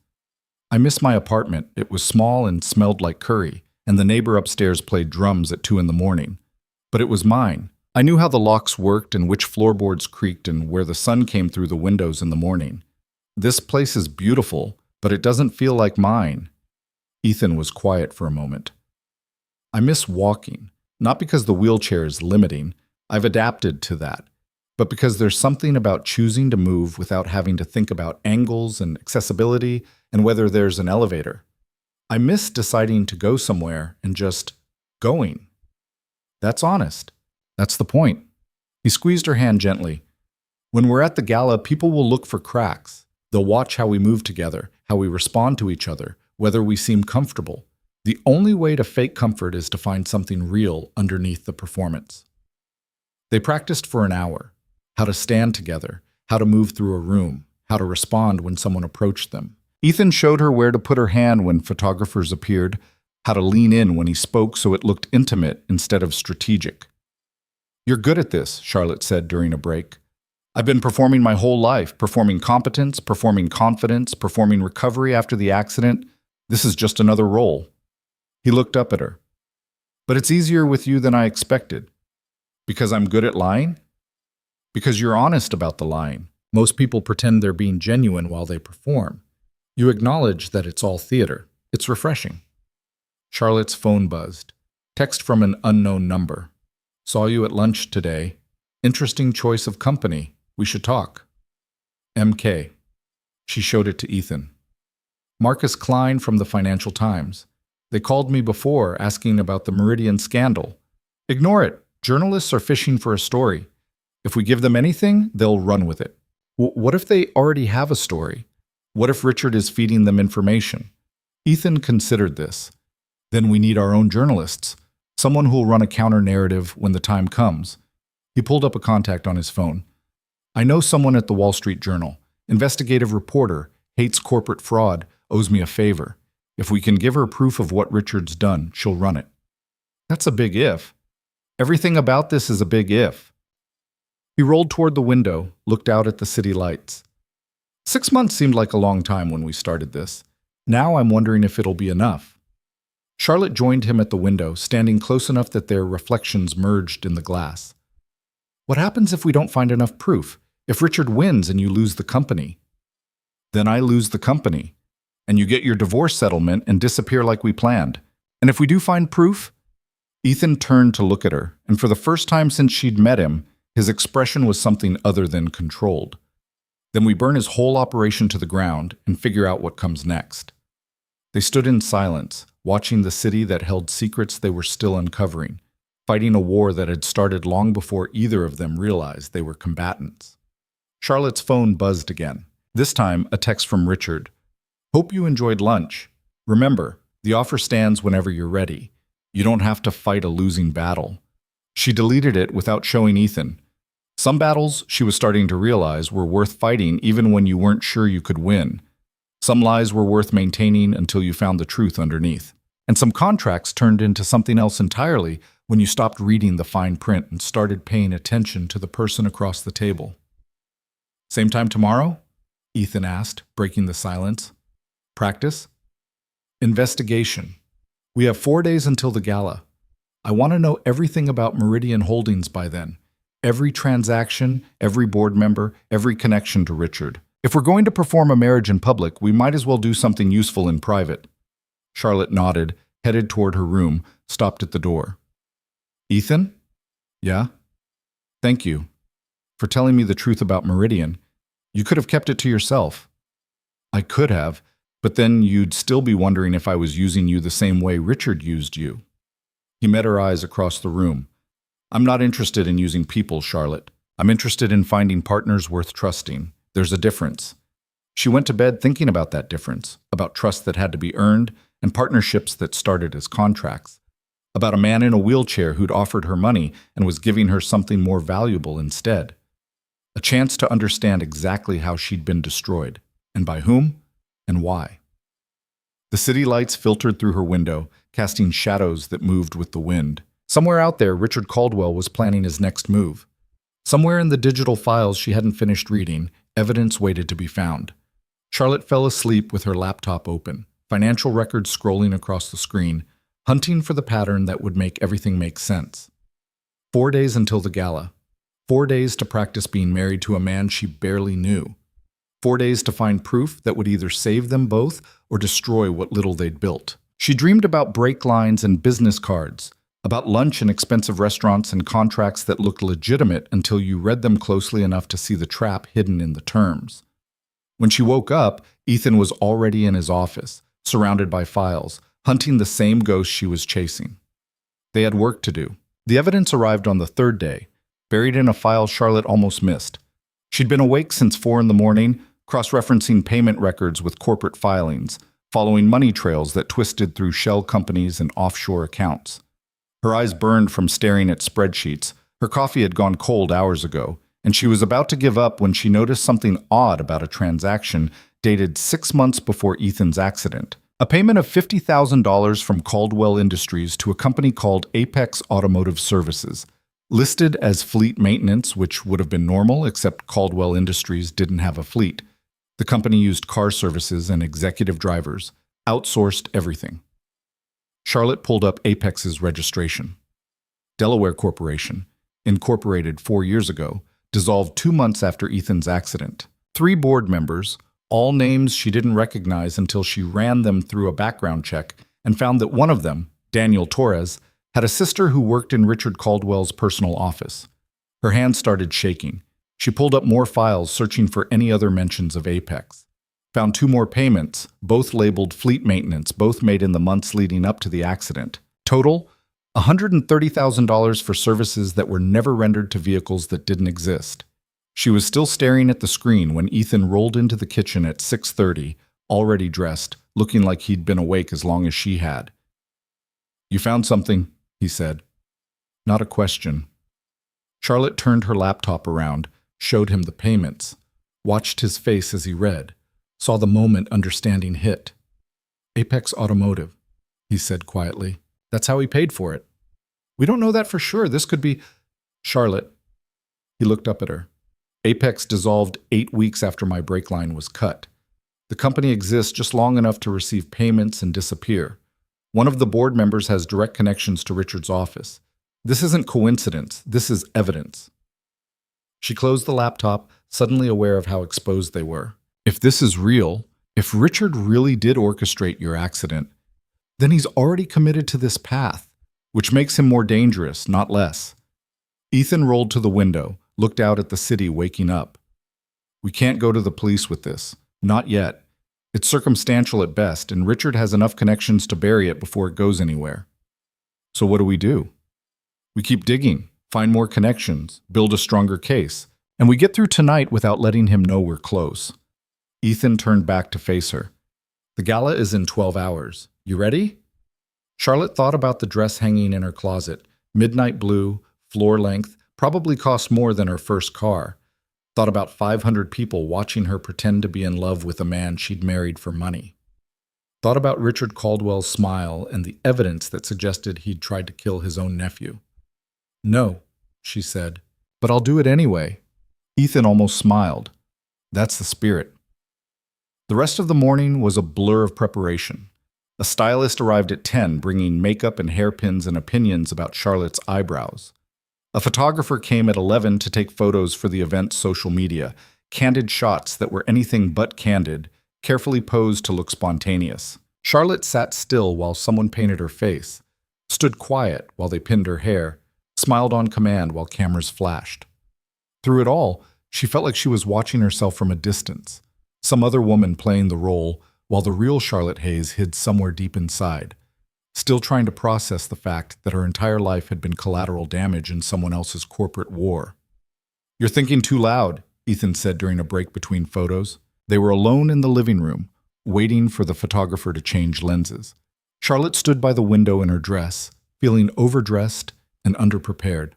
I miss my apartment. It was small and smelled like curry, and the neighbor upstairs played drums at 2 a.m. But it was mine. I knew how the locks worked and which floorboards creaked and where the sun came through the windows in the morning. This place is beautiful, but it doesn't feel like mine. Ethan was quiet for a moment. I miss walking, not because the wheelchair is limiting. I've adapted to that. But because there's something about choosing to move without having to think about angles and accessibility and whether there's an elevator. I miss deciding to go somewhere and just going. That's honest. That's the point. He squeezed her hand gently. When we're at the gala, people will look for cracks. They'll watch how we move together, how we respond to each other, whether we seem comfortable. The only way to fake comfort is to find something real underneath the performance. They practiced for an hour. How to stand together, how to move through a room, how to respond when someone approached them. Ethan showed her where to put her hand when photographers appeared, how to lean in when he spoke so it looked intimate instead of strategic. You're good at this, Charlotte said during a break. I've been performing my whole life, performing competence, performing confidence, performing recovery after the accident. This is just another role. He looked up at her. But it's easier with you than I expected. Because I'm good at lying? Because you're honest about the lying. Most people pretend they're being genuine while they perform. You acknowledge that it's all theater. It's refreshing. Charlotte's phone buzzed. Text from an unknown number. Saw you at lunch today. Interesting choice of company. We should talk. MK. She showed it to Ethan. Marcus Klein from the Financial Times. They called me before asking about the Meridian scandal. Ignore it. Journalists are fishing for a story. If we give them anything, they'll run with it. What if they already have a story? What if Richard is feeding them information? Ethan considered this. Then we need our own journalists, someone who'll run a counter-narrative when the time comes. He pulled up a contact on his phone. I know someone at the Wall Street Journal, investigative reporter, hates corporate fraud, owes me a favor. If we can give her proof of what Richard's done, she'll run it. That's a big if. Everything about this is a big if. He rolled toward the window, looked out at the city lights. 6 months seemed like a long time when we started this. Now I'm wondering if it'll be enough. Charlotte joined him at the window, standing close enough that their reflections merged in the glass. What happens if we don't find enough proof? If Richard wins and you lose the company? Then I lose the company, and you get your divorce settlement and disappear like we planned. And if we do find proof? Ethan turned to look at her, and for the first time since she'd met him, his expression was something other than controlled. Then we burn his whole operation to the ground and figure out what comes next." They stood in silence, watching the city that held secrets they were still uncovering, fighting a war that had started long before either of them realized they were combatants. Charlotte's phone buzzed again. This time, a text from Richard. "Hope you enjoyed lunch. Remember, the offer stands whenever you're ready. You don't have to fight a losing battle." She deleted it without showing Ethan. Some battles, she was starting to realize, were worth fighting even when you weren't sure you could win. Some lies were worth maintaining until you found the truth underneath. And some contracts turned into something else entirely when you stopped reading the fine print and started paying attention to the person across the table. "Same time tomorrow?" Ethan asked, breaking the silence. "Practice?" "Investigation. We have 4 days until the gala. I want to know everything about Meridian Holdings by then. Every transaction, every board member, every connection to Richard. If we're going to perform a marriage in public, we might as well do something useful in private." Charlotte nodded, headed toward her room, stopped at the door. "Ethan?" "Yeah?" "Thank you for telling me the truth about Meridian. You could have kept it to yourself." "I could have, but then you'd still be wondering if I was using you the same way Richard used you." He met her eyes across the room. "I'm not interested in using people, Charlotte. I'm interested in finding partners worth trusting. There's a difference." She went to bed thinking about that difference, about trust that had to be earned and partnerships that started as contracts, about a man in a wheelchair who'd offered her money and was giving her something more valuable instead. A chance to understand exactly how she'd been destroyed, and by whom, and why. The city lights filtered through her window, casting shadows that moved with the wind. Somewhere out there, Richard Caldwell was planning his next move. Somewhere in the digital files she hadn't finished reading, evidence waited to be found. Charlotte fell asleep with her laptop open, financial records scrolling across the screen, hunting for the pattern that would make everything make sense. 4 days until the gala. 4 days to practice being married to a man she barely knew. 4 days to find proof that would either save them both or destroy what little they'd built. She dreamed about break lines and business cards, about lunch in expensive restaurants and contracts that looked legitimate until you read them closely enough to see the trap hidden in the terms. When she woke up, Ethan was already in his office, surrounded by files, hunting the same ghost she was chasing. They had work to do. The evidence arrived on the 3rd day, buried in a file Charlotte almost missed. She'd been awake since 4 in the morning, cross-referencing payment records with corporate filings, following money trails that twisted through shell companies and offshore accounts. Her eyes burned from staring at spreadsheets. Her coffee had gone cold hours ago, and she was about to give up when she noticed something odd about a transaction dated 6 months before Ethan's accident. A payment of $50,000 from Caldwell Industries to a company called Apex Automotive Services, listed as fleet maintenance, which would have been normal, except Caldwell Industries didn't have a fleet. The company used car services and executive drivers, outsourced everything. Charlotte pulled up Apex's registration. Delaware Corporation, incorporated 4 years ago, dissolved 2 months after Ethan's accident. 3 board members, all names she didn't recognize until she ran them through a background check and found that one of them, Daniel Torres, had a sister who worked in Richard Caldwell's personal office. Her hands started shaking. She pulled up more files, searching for any other mentions of Apex. Found 2 more payments, both labeled fleet maintenance, both made in the months leading up to the accident. Total, $130,000 for services that were never rendered to vehicles that didn't exist. She was still staring at the screen when Ethan rolled into the kitchen at 6:30, already dressed, looking like he'd been awake as long as she had. "You found something," he said. Not a question. Charlotte turned her laptop around, showed him the payments, watched his face as he read, saw the moment understanding hit. "Apex Automotive," he said quietly. "That's how he paid for it." "We don't know that for sure. This could be—" "Charlotte." He looked up at her. "Apex dissolved 8 weeks after my brake line was cut. The company exists just long enough to receive payments and disappear. One of the board members has direct connections to Richard's office. This isn't coincidence. This is evidence." She closed the laptop, suddenly aware of how exposed they were. If this is real, if Richard really did orchestrate your accident, then he's already committed to this path, which makes him more dangerous, not less. Ethan rolled to the window, looked out at the city waking up. We can't go to the police with this. Not yet. It's circumstantial at best, and Richard has enough connections to bury it before it goes anywhere. So what do? We keep digging, find more connections, build a stronger case, and we get through tonight without letting him know we're close. Ethan turned back to face her. The gala is in 12 hours. You ready? Charlotte thought about the dress hanging in her closet. Midnight blue, floor length, probably cost more than her first car. Thought about 500 people watching her pretend to be in love with a man she'd married for money. Thought about Richard Caldwell's smile and the evidence that suggested he'd tried to kill his own nephew. No, she said, but I'll do it anyway. Ethan almost smiled. That's the spirit. The rest of the morning was a blur of preparation. A stylist arrived at 10, bringing makeup and hairpins and opinions about Charlotte's eyebrows. A photographer came at 11 to take photos for the event's social media, candid shots that were anything but candid, carefully posed to look spontaneous. Charlotte sat still while someone painted her face, stood quiet while they pinned her hair, smiled on command while cameras flashed. Through it all, she felt like she was watching herself from a distance, some other woman playing the role while the real Charlotte Hayes hid somewhere deep inside, still trying to process the fact that her entire life had been collateral damage in someone else's corporate war. You're thinking too loud, Ethan said during a break between photos. They were alone in the living room, waiting for the photographer to change lenses. Charlotte stood by the window in her dress, feeling overdressed and underprepared.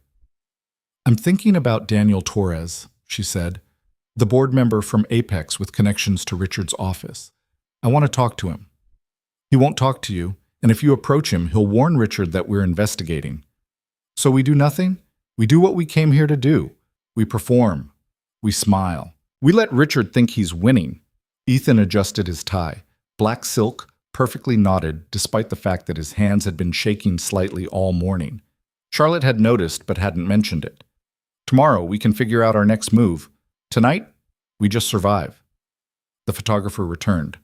I'm thinking about Daniel Torres, she said, the board member from Apex with connections to Richard's office. I want to talk to him. He won't talk to you, and if you approach him, he'll warn Richard that we're investigating. So we do nothing? We do what we came here to do. We perform. We smile. We let Richard think he's winning. Ethan adjusted his tie. Black silk, perfectly knotted, despite the fact that his hands had been shaking slightly all morning. Charlotte had noticed but hadn't mentioned it. Tomorrow, we can figure out our next move. Tonight, we just survive. The photographer returned.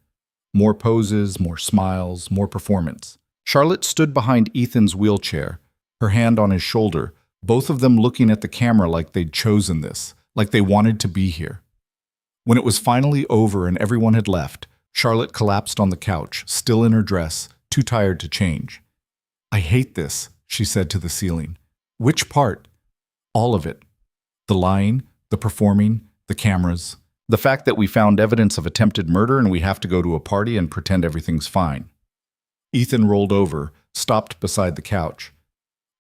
More poses, more smiles, more performance. Charlotte stood behind Ethan's wheelchair, her hand on his shoulder, both of them looking at the camera like they'd chosen this, like they wanted to be here. When it was finally over and everyone had left, Charlotte collapsed on the couch, still in her dress, too tired to change. I hate this, she said to the ceiling. Which part? All of it. The lying, the performing, the cameras. The fact that we found evidence of attempted murder and we have to go to a party and pretend everything's fine. Ethan rolled over, stopped beside the couch.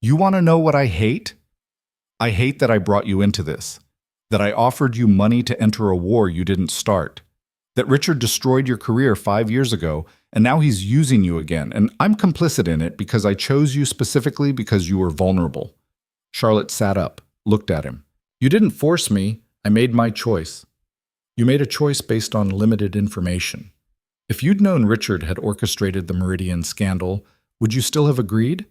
You want to know what I hate? I hate that I brought you into this. That I offered you money to enter a war you didn't start. That Richard destroyed your career 5 years ago, and now he's using you again, and I'm complicit in it because I chose you specifically because you were vulnerable. Charlotte sat up, looked at him. You didn't force me. I made my choice. You made a choice based on limited information. If you'd known Richard had orchestrated the Meridian scandal, would you still have agreed?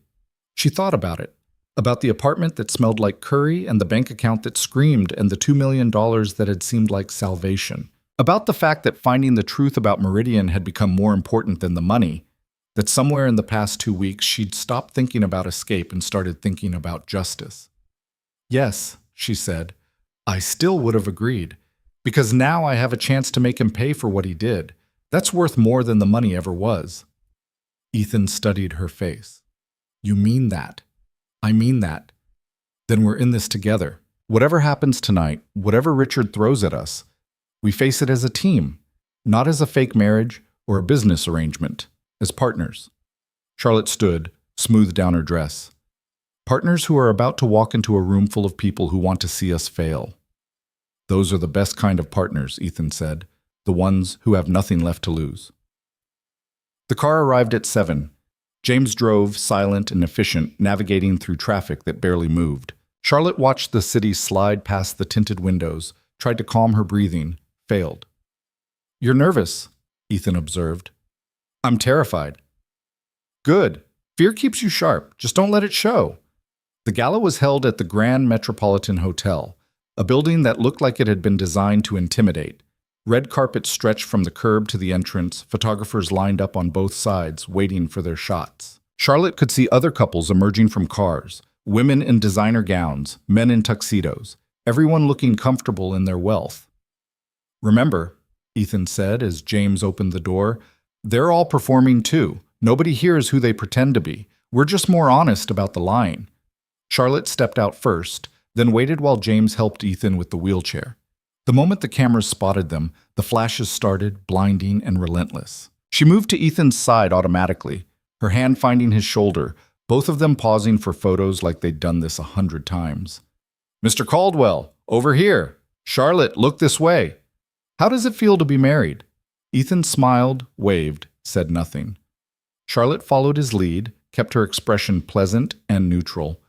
She thought about it. About the apartment that smelled like curry and the bank account that screamed and the $2 million that had seemed like salvation. About the fact that finding the truth about Meridian had become more important than the money. That somewhere in the past 2 weeks she'd stopped thinking about escape and started thinking about justice. Yes, she said, I still would have agreed. Because now I have a chance to make him pay for what he did. That's worth more than the money ever was. Ethan studied her face. You mean that? I mean that. Then we're in this together. Whatever happens tonight, whatever Richard throws at us, we face it as a team, not as a fake marriage or a business arrangement, as partners. Charlotte stood, smoothed down her dress. Partners who are about to walk into a room full of people who want to see us fail. Those are the best kind of partners, Ethan said, the ones who have nothing left to lose. The car arrived at 7. James drove, silent and efficient, navigating through traffic that barely moved. Charlotte watched the city slide past the tinted windows, tried to calm her breathing, failed. You're nervous, Ethan observed. I'm terrified. Good. Fear keeps you sharp. Just don't let it show. The gala was held at the Grand Metropolitan Hotel, a building that looked like it had been designed to intimidate. Red carpet stretched from the curb to the entrance, photographers lined up on both sides, waiting for their shots. Charlotte could see other couples emerging from cars, women in designer gowns, men in tuxedos, everyone looking comfortable in their wealth. Remember, Ethan said as James opened the door, they're all performing too. Nobody here is who they pretend to be. We're just more honest about the lying. Charlotte stepped out first, then waited while James helped Ethan with the wheelchair. The moment the cameras spotted them, the flashes started, blinding and relentless. She moved to Ethan's side automatically, her hand finding his shoulder, both of them pausing for photos like they'd done this 100 times. Mr. Caldwell, over here. Charlotte, look this way. How does it feel to be married? Ethan smiled, waved, said nothing. Charlotte followed his lead, kept her expression pleasant and neutral,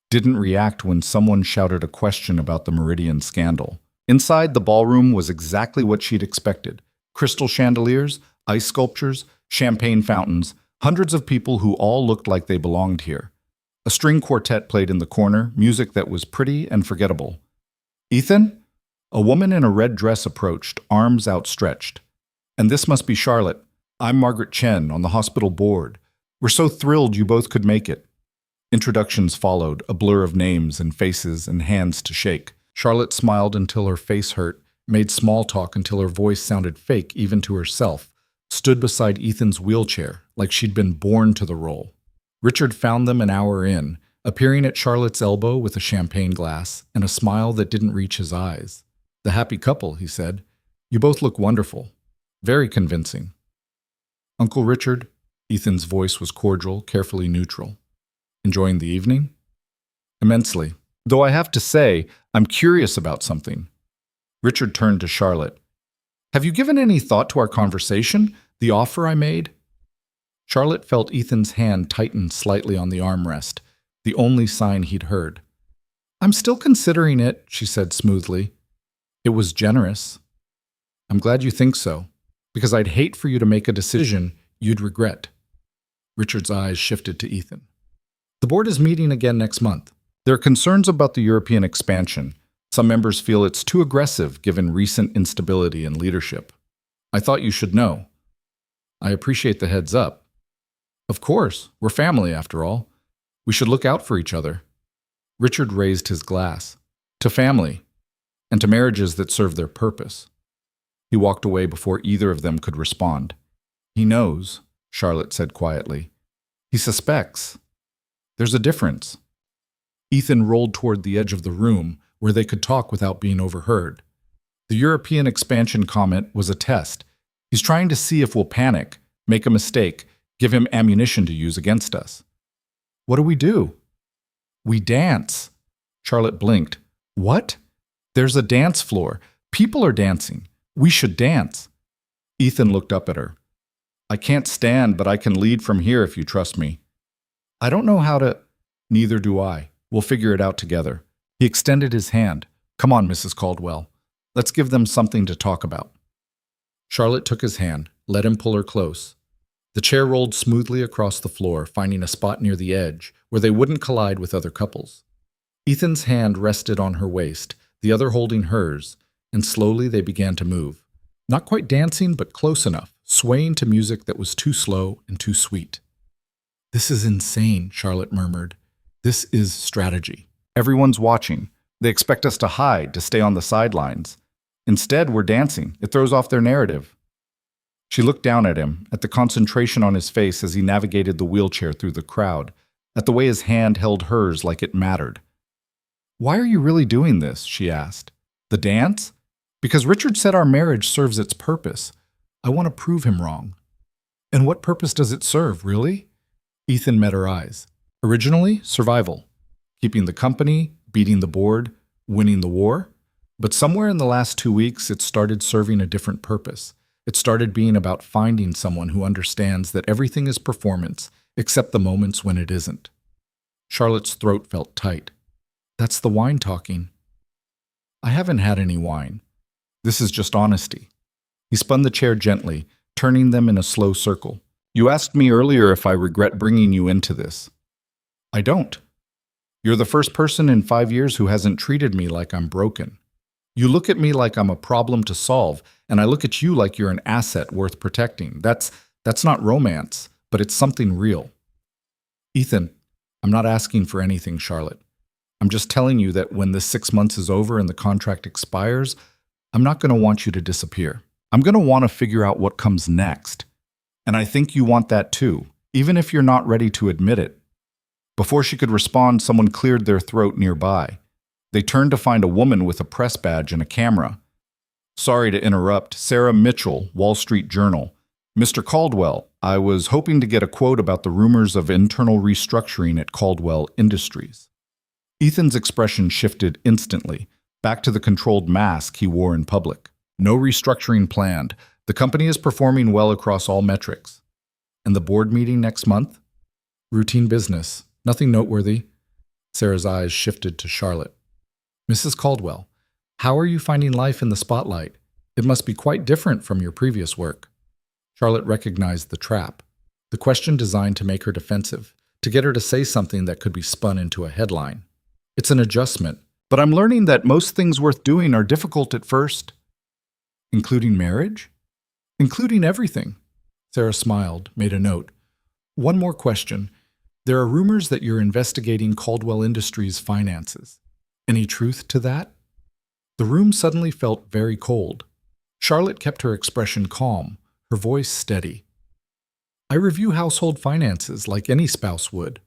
didn't react when someone shouted a question about the Meridian scandal. Inside, the ballroom was exactly what she'd expected. Crystal chandeliers, ice sculptures, champagne fountains, hundreds of people who all looked like they belonged here. A string quartet played in the corner, music that was pretty and forgettable. Ethan? A woman in a red dress approached, arms outstretched. And this must be Charlotte. I'm Margaret Chen on the hospital board. We're so thrilled you both could make it. Introductions followed, a blur of names and faces and hands to shake. Charlotte smiled until her face hurt, made small talk until her voice sounded fake even to herself, stood beside Ethan's wheelchair like she'd been born to the role. Richard found them an hour in, appearing at Charlotte's elbow with a champagne glass and a smile that didn't reach his eyes. The happy couple, he said. You both look wonderful. Very convincing. Uncle Richard, Ethan's voice was cordial, carefully neutral. Enjoying the evening? Immensely. Though I have to say, I'm curious about something. Richard turned to Charlotte. Have you given any thought to our conversation, the offer I made? Charlotte felt Ethan's hand tighten slightly on the armrest, the only sign he'd heard. I'm still considering it, she said smoothly. It was generous. I'm glad you think so, because I'd hate for you to make a decision you'd regret. Richard's eyes shifted to Ethan. The board is meeting again next month. There are concerns about the European expansion. Some members feel it's too aggressive given recent instability in leadership. I thought you should know. I appreciate the heads up. Of course, we're family after all. We should look out for each other. Richard raised his glass. To family, and to marriages that serve their purpose. He walked away before either of them could respond. He knows, Charlotte said quietly. He suspects. There's a difference. Ethan rolled toward the edge of the room where they could talk without being overheard. The European expansion comment was a test. He's trying to see if we'll panic, make a mistake, give him ammunition to use against us. What do? We dance. Charlotte blinked. What? There's a dance floor. People are dancing. We should dance. Ethan looked up at her. I can't stand, but I can lead from here if you trust me. I don't know how to. Neither do I. We'll figure it out together. He extended his hand. Come on, Mrs. Caldwell. Let's give them something to talk about. Charlotte took his hand, let him pull her close. The chair rolled smoothly across the floor, finding a spot near the edge where they wouldn't collide with other couples. Ethan's hand rested on her waist, the other holding hers, and slowly they began to move. Not quite dancing, but close enough, swaying to music that was too slow and too sweet. This is insane, Charlotte murmured. This is strategy. Everyone's watching. They expect us to hide, to stay on the sidelines. Instead, we're dancing. It throws off their narrative. She looked down at him, at the concentration on his face as he navigated the wheelchair through the crowd, at the way his hand held hers like it mattered. Why are you really doing this? She asked. The dance? Because Richard said our marriage serves its purpose. I want to prove him wrong. And what purpose does it serve, really? Ethan met her eyes. Originally, survival. Keeping the company, beating the board, winning the war. But somewhere in the last 2 weeks, it started serving a different purpose. It started being about finding someone who understands that everything is performance, except the moments when it isn't. Charlotte's throat felt tight. That's the wine talking. I haven't had any wine. This is just honesty. He spun the chair gently, turning them in a slow circle. You asked me earlier if I regret bringing you into this. I don't. You're the first person in 5 years who hasn't treated me like I'm broken. You look at me like I'm a problem to solve, and I look at you like you're an asset worth protecting. That's not romance, but it's something real. Ethan, I'm not asking for anything, Charlotte. I'm just telling you that when this 6 months is over and the contract expires, I'm not going to want you to disappear. I'm going to want to figure out what comes next. And I think you want that too, even if you're not ready to admit it. Before she could respond, someone cleared their throat nearby. They turned to find a woman with a press badge and a camera. Sorry to interrupt, Sarah Mitchell, Wall Street Journal. Mr. Caldwell, I was hoping to get a quote about the rumors of internal restructuring at Caldwell Industries. Ethan's expression shifted instantly, back to the controlled mask he wore in public. No restructuring planned. The company is performing well across all metrics. And the board meeting next month? Routine business. Nothing noteworthy. Sarah's eyes shifted to Charlotte. Mrs. Caldwell, how are you finding life in the spotlight? It must be quite different from your previous work. Charlotte recognized the trap. The question designed to make her defensive, to get her to say something that could be spun into a headline. It's an adjustment, but I'm learning that most things worth doing are difficult at first. Including marriage? Including everything. Sarah smiled, made a note. One more question. There are rumors that you're investigating Caldwell Industries' finances. Any truth to that? The room suddenly felt very cold. Charlotte kept her expression calm, her voice steady. I review household finances like any spouse would.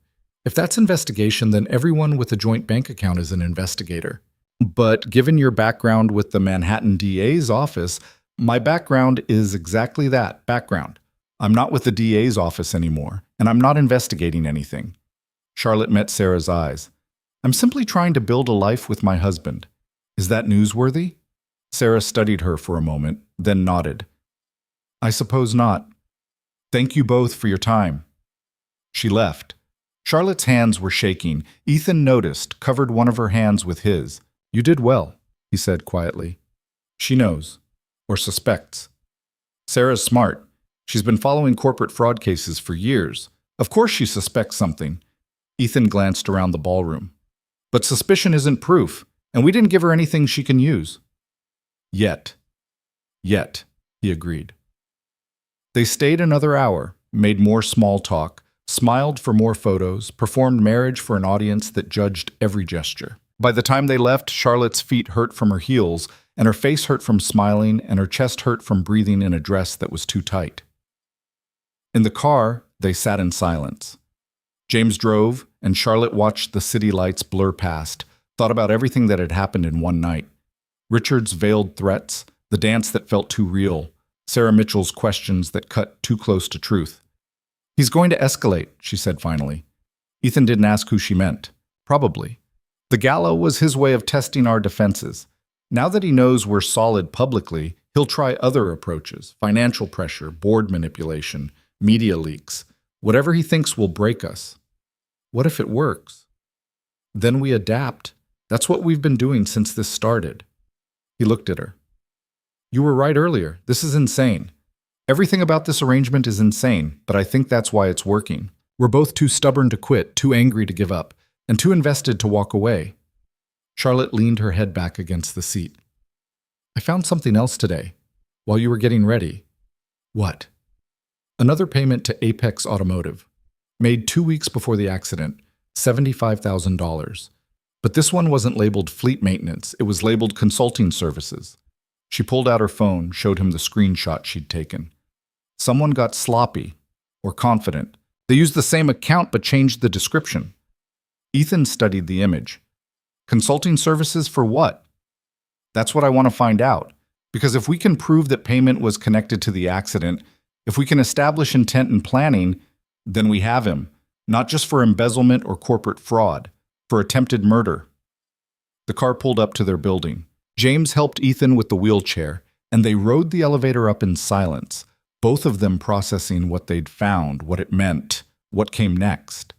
If that's investigation, then everyone with a joint bank account is an investigator. But given your background with the Manhattan DA's office, my background is exactly that, background. I'm not with the DA's office anymore, and I'm not investigating anything. Charlotte met Sarah's eyes. I'm simply trying to build a life with my husband. Is that newsworthy? Sarah studied her for a moment, then nodded. I suppose not. Thank you both for your time. She left. Charlotte's hands were shaking. Ethan noticed, covered one of her hands with his. You did well, he said quietly. She knows, or suspects. Sarah's smart. She's been following corporate fraud cases for years. Of course she suspects something. Ethan glanced around the ballroom. But suspicion isn't proof, and we didn't give her anything she can use. Yet, he agreed. They stayed another hour, made more small talk, smiled for more photos, performed marriage for an audience that judged every gesture. By the time they left, Charlotte's feet hurt from her heels, and her face hurt from smiling, and her chest hurt from breathing in a dress that was too tight. In the car, they sat in silence. James drove, and Charlotte watched the city lights blur past, thought about everything that had happened in one night. Richard's veiled threats, the dance that felt too real, Sarah Mitchell's questions that cut too close to truth. He's going to escalate, she said finally. Ethan didn't ask who she meant. Probably. The gala was his way of testing our defenses. Now that he knows we're solid publicly, he'll try other approaches, financial pressure, board manipulation, media leaks, whatever he thinks will break us. What if it works? Then we adapt. That's what we've been doing since this started. He looked at her. You were right earlier. This is insane. Everything about this arrangement is insane, but I think that's why it's working. We're both too stubborn to quit, too angry to give up, and too invested to walk away. Charlotte leaned her head back against the seat. I found something else today, while you were getting ready. What? Another payment to Apex Automotive. Made 2 weeks before the accident, $75,000. But this one wasn't labeled fleet maintenance, it was labeled consulting services. She pulled out her phone, showed him the screenshot she'd taken. Someone got sloppy, or confident. They used the same account but changed the description. Ethan studied the image. Consulting services for what? That's what I want to find out. Because if we can prove that payment was connected to the accident, if we can establish intent and planning, then we have him, not just for embezzlement or corporate fraud, for attempted murder. The car pulled up to their building. James helped Ethan with the wheelchair, and they rode the elevator up in silence, both of them processing what they'd found, what it meant, what came next.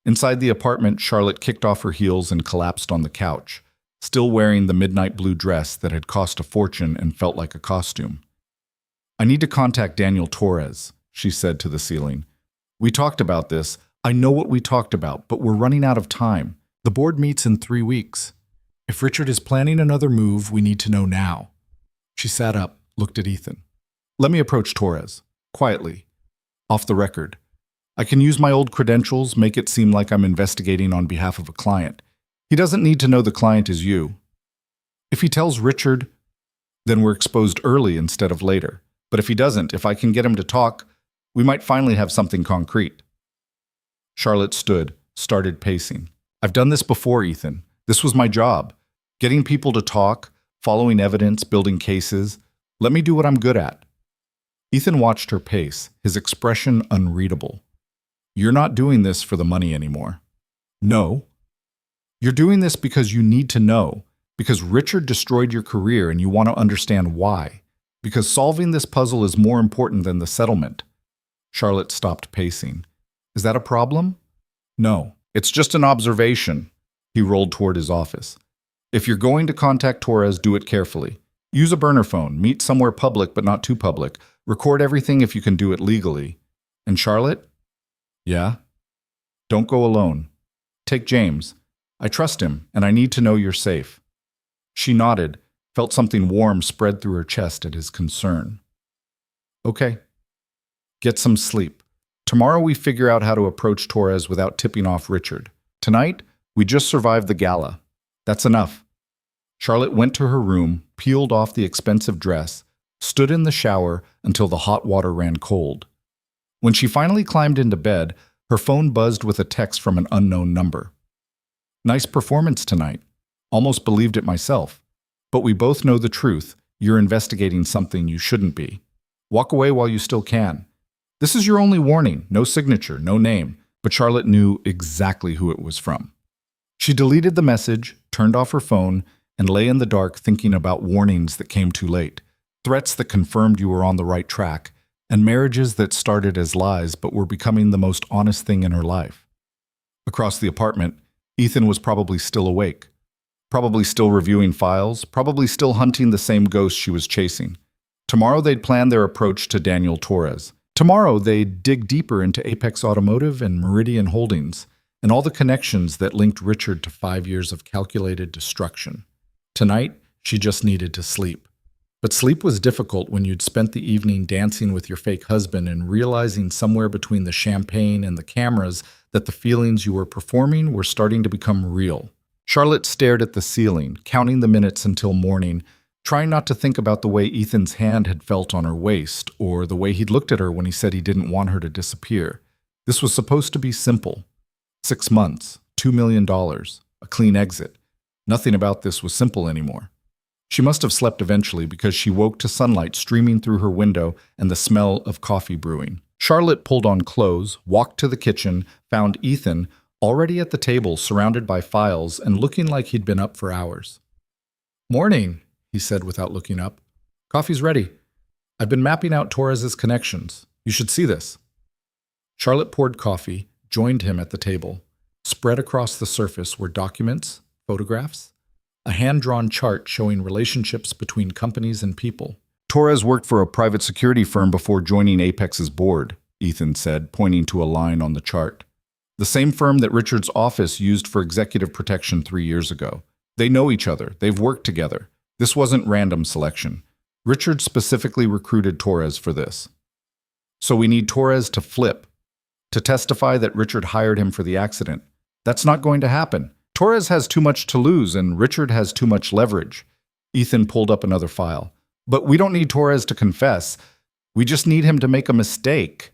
Inside the apartment, Charlotte kicked off her heels and collapsed on the couch, still wearing the midnight blue dress that had cost a fortune and felt like a costume. I need to contact Daniel Torres, she said to the ceiling. We talked about this. I know what we talked about, but we're running out of time. The board meets in 3 weeks. If Richard is planning another move, we need to know now. She sat up, looked at Ethan. Let me approach Torres, quietly, off the record. I can use my old credentials, make it seem like I'm investigating on behalf of a client. He doesn't need to know the client is you. If he tells Richard, Then we're exposed early instead of later. But if he doesn't, if I can get him to talk, we might finally have something concrete. Charlotte stood, started pacing. I've done this before, Ethan. This was my job. Getting people to talk, following evidence, building cases. Let me do what I'm good at. Ethan watched her pace, his expression unreadable. You're not doing this for the money anymore. No. You're doing this because you need to know, because Richard destroyed your career and you want to understand why, because solving this puzzle is more important than the settlement. Charlotte stopped pacing. Is that a problem? No, it's just an observation. He rolled toward his office. If you're going to contact Torres, do it carefully. Use a burner phone, meet somewhere public but not too public. Record everything if you can do it legally. And Charlotte? Yeah? Don't go alone. Take James. I trust him, and I need to know you're safe. She nodded, felt something warm spread through her chest at his concern. Okay. Get some sleep. Tomorrow we figure out how to approach Torres without tipping off Richard. Tonight, we just survived the gala. That's enough. Charlotte went to her room, peeled off the expensive dress, stood in the shower until the hot water ran cold. When she finally climbed into bed, her phone buzzed with a text from an unknown number. Nice performance tonight. Almost believed it myself. But we both know the truth. You're investigating something you shouldn't be. Walk away while you still can. This is your only warning. No signature, no name. But Charlotte knew exactly who it was from. She deleted the message, turned off her phone, and lay in the dark thinking about warnings that came too late, threats that confirmed you were on the right track, and marriages that started as lies but were becoming the most honest thing in her life. Across the apartment, Ethan was probably still awake, probably still reviewing files, probably still hunting the same ghost she was chasing. Tomorrow they'd plan their approach to Daniel Torres. Tomorrow they'd dig deeper into Apex Automotive and Meridian Holdings, and all the connections that linked Richard to 5 years of calculated destruction. Tonight, she just needed to sleep. But sleep was difficult when you'd spent the evening dancing with your fake husband and realizing somewhere between the champagne and the cameras that the feelings you were performing were starting to become real. Charlotte stared at the ceiling, counting the minutes until morning, trying not to think about the way Ethan's hand had felt on her waist or the way he'd looked at her when he said he didn't want her to disappear. This was supposed to be simple. 6 months, $2 million, a clean exit. Nothing about this was simple anymore. She must have slept eventually because she woke to sunlight streaming through her window and the smell of coffee brewing. Charlotte pulled on clothes, walked to the kitchen, found Ethan already at the table surrounded by files and looking like he'd been up for hours. "Morning," he said without looking up. "Coffee's ready. I've been mapping out Torres's connections. You should see this." Charlotte poured coffee, joined him at the table. Spread across the surface were documents, photographs, a hand-drawn chart showing relationships between companies and people. Torres worked for a private security firm before joining Apex's board, Ethan said, pointing to a line on the chart. The same firm that Richard's office used for executive protection 3 years ago. They know each other. They've worked together. This wasn't random selection. Richard specifically recruited Torres for this. So we need Torres to flip, to testify that Richard hired him for the accident. That's not going to happen. Torres has too much to lose, and Richard has too much leverage. Ethan pulled up another file. But we don't need Torres to confess. We just need him to make a mistake,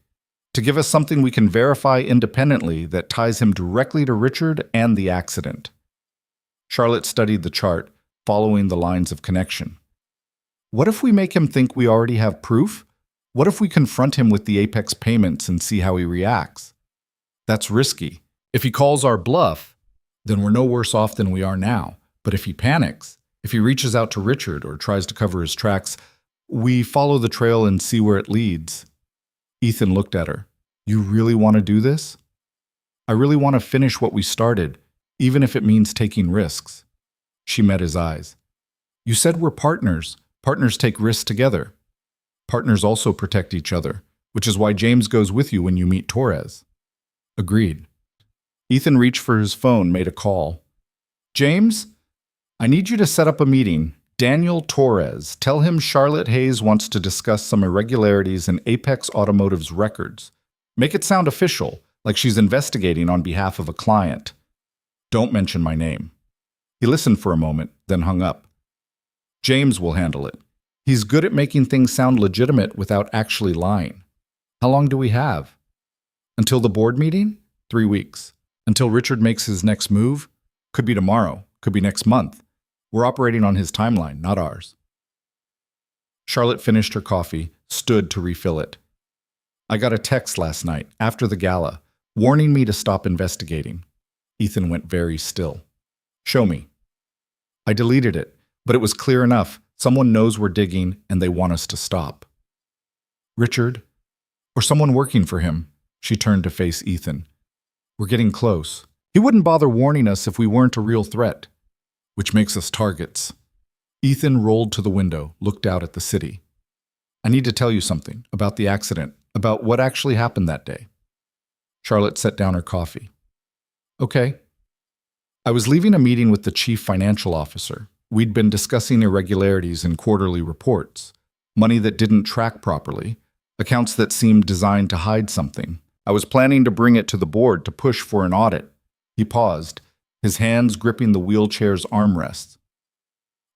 to give us something we can verify independently that ties him directly to Richard and the accident. Charlotte studied the chart, following the lines of connection. What if we make him think we already have proof? What if we confront him with the Apex payments and see how he reacts? That's risky. If he calls our bluff, then we're no worse off than we are now. But if he panics, if he reaches out to Richard or tries to cover his tracks, we follow the trail and see where it leads. Ethan looked at her. You really want to do this? I really want to finish what we started, even if it means taking risks. She met his eyes. You said we're partners. Partners take risks together. Partners also protect each other, which is why James goes with you when you meet Torres. Agreed. Ethan reached for his phone, made a call. James, I need you to set up a meeting. Daniel Torres. Tell him Charlotte Hayes wants to discuss some irregularities in Apex Automotive's records. Make it sound official, like she's investigating on behalf of a client. Don't mention my name. He listened for a moment, then hung up. James will handle it. He's good at making things sound legitimate without actually lying. How long do we have? Until the board meeting? 3 weeks. Until Richard makes his next move? Could be tomorrow, could be next month. We're operating on his timeline, not ours. Charlotte finished her coffee, stood to refill it. I got a text last night, after the gala, warning me to stop investigating. Ethan went very still. Show me. I deleted it, but it was clear enough. Someone knows we're digging and they want us to stop. Richard, or someone working for him. She turned to face Ethan. We're getting close. He wouldn't bother warning us if we weren't a real threat, which makes us targets. Ethan rolled to the window, looked out at the city. I need to tell you something about the accident, about what actually happened that day. Charlotte set down her coffee. Okay. I was leaving a meeting with the chief financial officer. We'd been discussing irregularities in quarterly reports, money that didn't track properly, accounts that seemed designed to hide something. I was planning to bring it to the board to push for an audit. He paused, his hands gripping the wheelchair's armrests.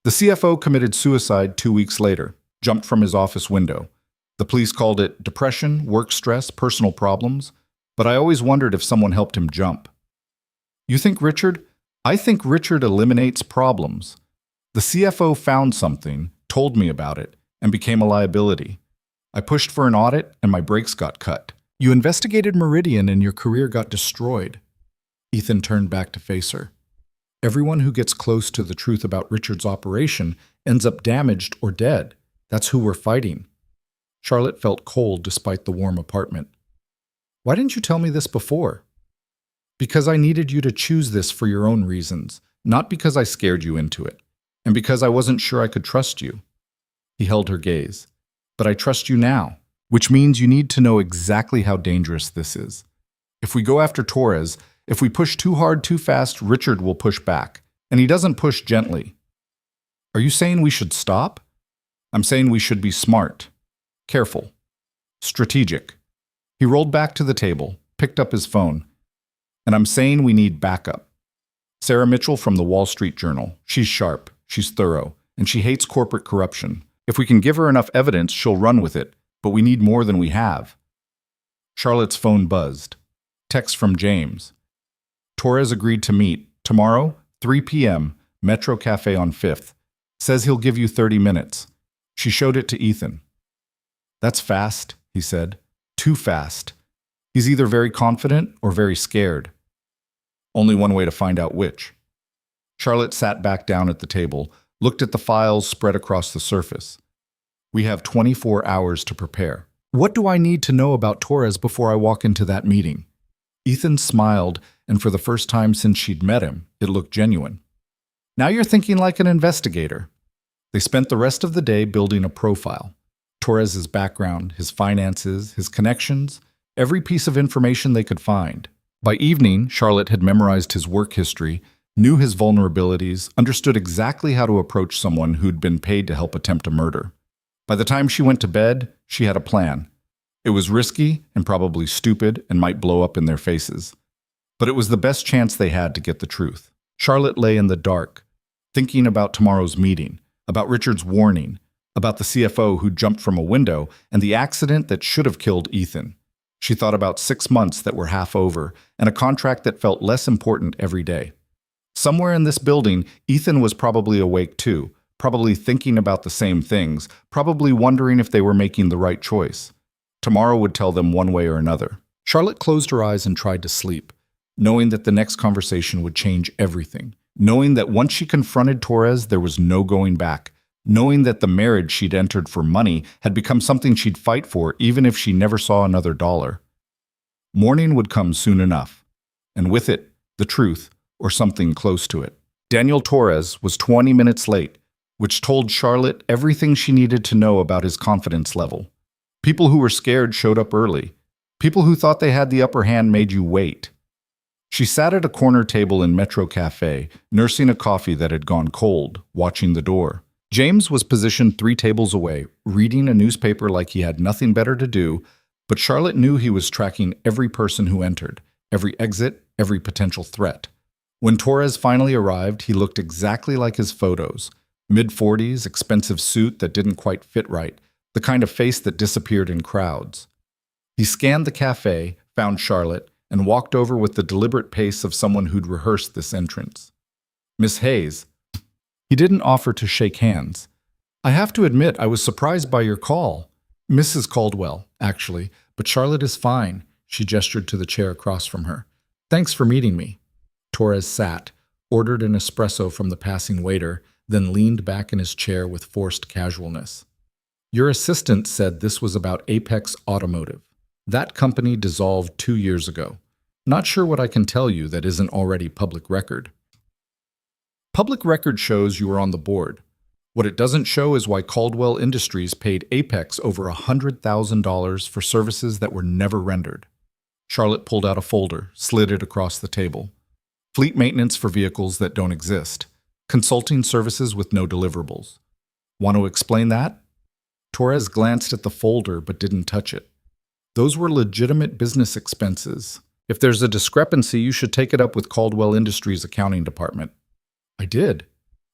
The CFO committed suicide 2 weeks later, jumped from his office window. The police called it depression, work stress, personal problems, but I always wondered if someone helped him jump. You think Richard? I think Richard eliminates problems. The CFO found something, told me about it, and became a liability. I pushed for an audit and my brakes got cut. You investigated Meridian and your career got destroyed. Ethan turned back to face her. Everyone who gets close to the truth about Richard's operation ends up damaged or dead. That's who we're fighting. Charlotte felt cold despite the warm apartment. Why didn't you tell me this before? Because I needed you to choose this for your own reasons, not because I scared you into it, and because I wasn't sure I could trust you. He held her gaze. But I trust you now, which means you need to know exactly how dangerous this is. If we go after Torres, if we push too hard too fast, Richard will push back, and he doesn't push gently. Are you saying we should stop? I'm saying we should be smart, careful, strategic. He rolled back to the table, picked up his phone, and I'm saying we need backup. Sarah Mitchell from the Wall Street Journal. She's sharp, she's thorough, and she hates corporate corruption. If we can give her enough evidence, she'll run with it, but we need more than we have. Charlotte's phone buzzed. Text from James. Torres agreed to meet tomorrow, 3 p.m., Metro Cafe on 5th. Says he'll give you 30 minutes. She showed it to Ethan. That's fast, he said. Too fast. He's either very confident or very scared. Only one way to find out which. Charlotte sat back down at the table, looked at the files spread across the surface. We have 24 hours to prepare. What do I need to know about Torres before I walk into that meeting? Ethan smiled, and for the first time since she'd met him, it looked genuine. Now you're thinking like an investigator. They spent the rest of the day building a profile. Torres's background, his finances, his connections, every piece of information they could find. By evening, Charlotte had memorized his work history, knew his vulnerabilities, understood exactly how to approach someone who'd been paid to help attempt a murder. By the time she went to bed, she had a plan. It was risky and probably stupid and might blow up in their faces. But it was the best chance they had to get the truth. Charlotte lay in the dark, thinking about tomorrow's meeting, about Richard's warning, about the CFO who jumped from a window, and the accident that should have killed Ethan. She thought about 6 months that were half over, and a contract that felt less important every day. Somewhere in this building, Ethan was probably awake too, probably thinking about the same things, probably wondering if they were making the right choice. Tomorrow would tell them one way or another. Charlotte closed her eyes and tried to sleep, knowing that the next conversation would change everything, knowing that once she confronted Torres, there was no going back, knowing that the marriage she'd entered for money had become something she'd fight for even if she never saw another dollar. Morning would come soon enough, and with it, the truth, or something close to it. Daniel Torres was 20 minutes late, which told Charlotte everything she needed to know about his confidence level. People who were scared showed up early. People who thought they had the upper hand made you wait. She sat at a corner table in Metro Cafe, nursing a coffee that had gone cold, watching the door. James was positioned 3 tables away, reading a newspaper like he had nothing better to do, but Charlotte knew he was tracking every person who entered, every exit, every potential threat. When Torres finally arrived, he looked exactly like his photos. Mid-40s, expensive suit that didn't quite fit right, the kind of face that disappeared in crowds. He scanned the cafe, found Charlotte, and walked over with the deliberate pace of someone who'd rehearsed this entrance. Miss Hayes. He didn't offer to shake hands. I have to admit, I was surprised by your call. Mrs. Caldwell, actually, but Charlotte is fine. She gestured to the chair across from her. Thanks for meeting me. Torres sat, ordered an espresso from the passing waiter, then leaned back in his chair with forced casualness. Your assistant said this was about Apex Automotive. That company dissolved 2 years ago. Not sure what I can tell you that isn't already public record. Public record shows you were on the board. What it doesn't show is why Caldwell Industries paid Apex over $100,000 for services that were never rendered. Charlotte pulled out a folder, slid it across the table. Fleet maintenance for vehicles that don't exist. Consulting services with no deliverables. Want to explain that? Torres glanced at the folder but didn't touch it. Those were legitimate business expenses. If there's a discrepancy, you should take it up with Caldwell Industries' accounting department. I did.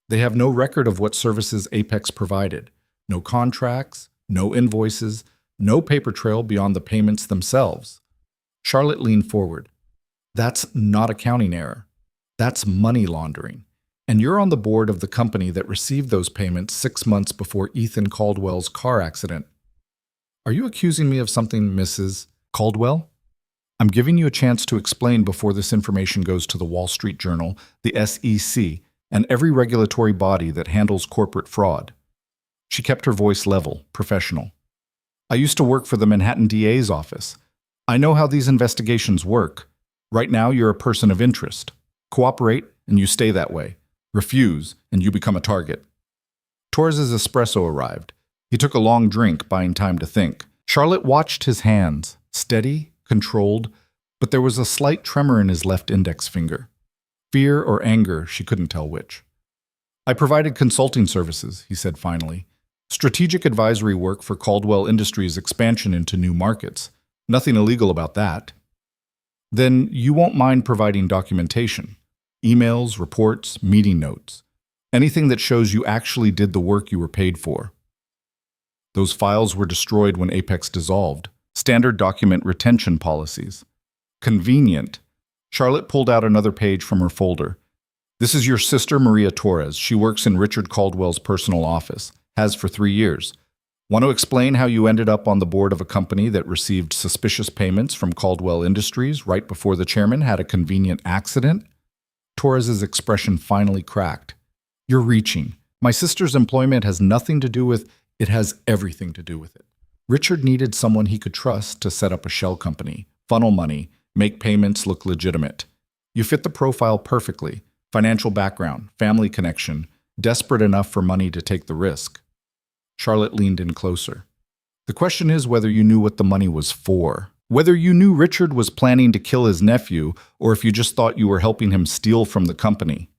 They have no record of what services Apex provided. No contracts, no invoices, no paper trail beyond the payments themselves. Charlotte leaned forward. That's not accounting error. That's money laundering. And you're on the board of the company that received those payments 6 months before Ethan Caldwell's car accident. Are you accusing me of something, Mrs. Caldwell? I'm giving you a chance to explain before this information goes to the Wall Street Journal, the SEC, and every regulatory body that handles corporate fraud. She kept her voice level, professional. I used to work for the Manhattan DA's office. I know how these investigations work. Right now, you're a person of interest. Cooperate, and you stay that way. Refuse, and you become a target. Torres's espresso arrived. He took a long drink, buying time to think. Charlotte watched his hands, steady, controlled, but there was a slight tremor in his left index finger. Fear or anger, she couldn't tell which. I provided consulting services, he said finally. Strategic advisory work for Caldwell Industries' expansion into new markets. Nothing illegal about that. Then you won't mind providing documentation. Emails, reports, meeting notes. Anything that shows you actually did the work you were paid for. Those files were destroyed when Apex dissolved. Standard document retention policies. Convenient. Charlotte pulled out another page from her folder. This is your sister, Maria Torres. She works in Richard Caldwell's personal office. Has for 3 years. Want to explain how you ended up on the board of a company that received suspicious payments from Caldwell Industries right before the chairman had a convenient accident? Torres's expression finally cracked. You're reaching. My sister's employment has nothing to do with it has everything to do with it. Richard needed someone he could trust to set up a shell company, funnel money, make payments look legitimate. You fit the profile perfectly. Financial background, family connection, desperate enough for money to take the risk. Charlotte leaned in closer. The question is whether you knew what the money was for. Whether you knew Richard was planning to kill his nephew, or if you just thought you were helping him steal from the company.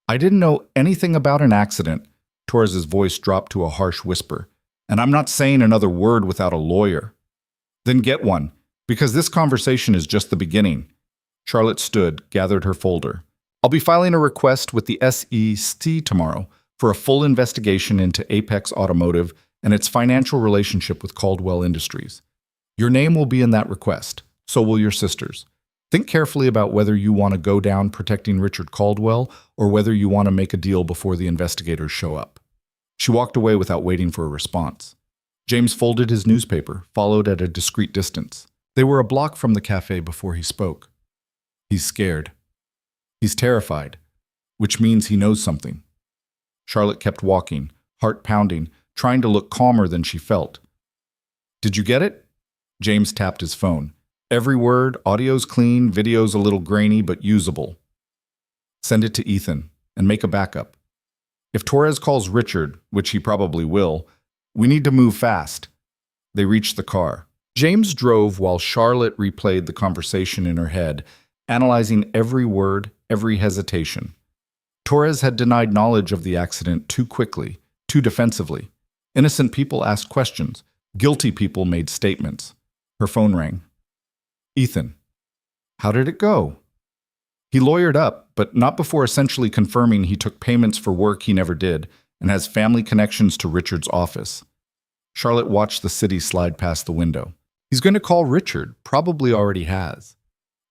I didn't know anything about an accident. Torres's voice dropped to a harsh whisper. And I'm not saying another word without a lawyer. Then get one, because this conversation is just the beginning. Charlotte stood, gathered her folder. I'll be filing a request with the SEC tomorrow for a full investigation into Apex Automotive and its financial relationship with Caldwell Industries. Your name will be in that request. So will your sister's. Think carefully about whether you want to go down protecting Richard Caldwell or whether you want to make a deal before the investigators show up. She walked away without waiting for a response. James folded his newspaper, followed at a discreet distance. They were a block from the cafe before he spoke. He's scared. He's terrified, which means he knows something. Charlotte kept walking, heart pounding, trying to look calmer than she felt. Did you get it? James tapped his phone. Every word, audio's clean, video's a little grainy, but usable. Send it to Ethan, and make a backup. If Torres calls Richard, which he probably will, we need to move fast. They reached the car. James drove while Charlotte replayed the conversation in her head, analyzing every word, every hesitation. Torres had denied knowledge of the accident too quickly, too defensively. Innocent people asked questions. Guilty people made statements. Her phone rang. Ethan. How did it go? He lawyered up, but not before essentially confirming he took payments for work he never did and has family connections to Richard's office. Charlotte watched the city slide past the window. He's going to call Richard, probably already has.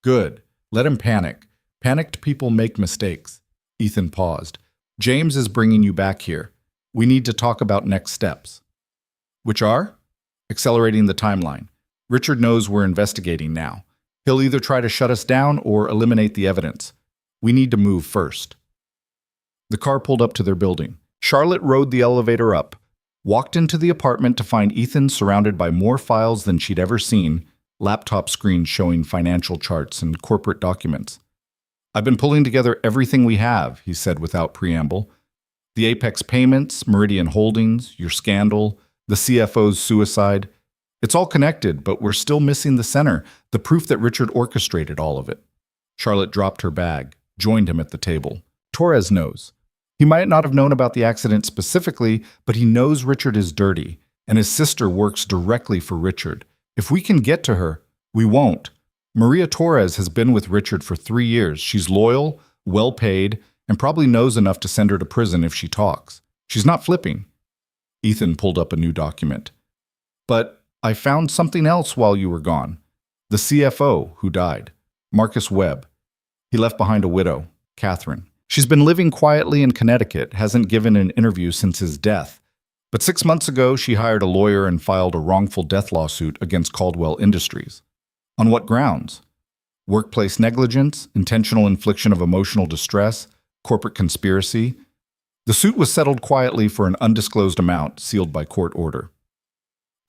Good. Let him panic. Panicked people make mistakes. Ethan paused. James is bringing you back here. We need to talk about next steps. Which are? Accelerating the timeline. Richard knows we're investigating now. He'll either try to shut us down or eliminate the evidence. We need to move first. The car pulled up to their building. Charlotte rode the elevator up, walked into the apartment to find Ethan surrounded by more files than she'd ever seen, laptop screens showing financial charts and corporate documents. I've been pulling together everything we have, he said without preamble. The Apex payments, Meridian Holdings, your scandal, the CFO's suicide. It's all connected, but we're still missing the center, the proof that Richard orchestrated all of it. Charlotte dropped her bag, joined him at the table. Torres knows. He might not have known about the accident specifically, but he knows Richard is dirty, and his sister works directly for Richard. If we can get to her, we won't. Maria Torres has been with Richard for 3 years. She's loyal, well-paid, and probably knows enough to send her to prison if she talks. She's not flipping. Ethan pulled up a new document. But I found something else while you were gone. The CFO who died, Marcus Webb. He left behind a widow, Catherine. She's been living quietly in Connecticut, hasn't given an interview since his death. But 6 months ago, she hired a lawyer and filed a wrongful death lawsuit against Caldwell Industries. On what grounds? Workplace negligence, intentional infliction of emotional distress, corporate conspiracy. The suit was settled quietly for an undisclosed amount, sealed by court order.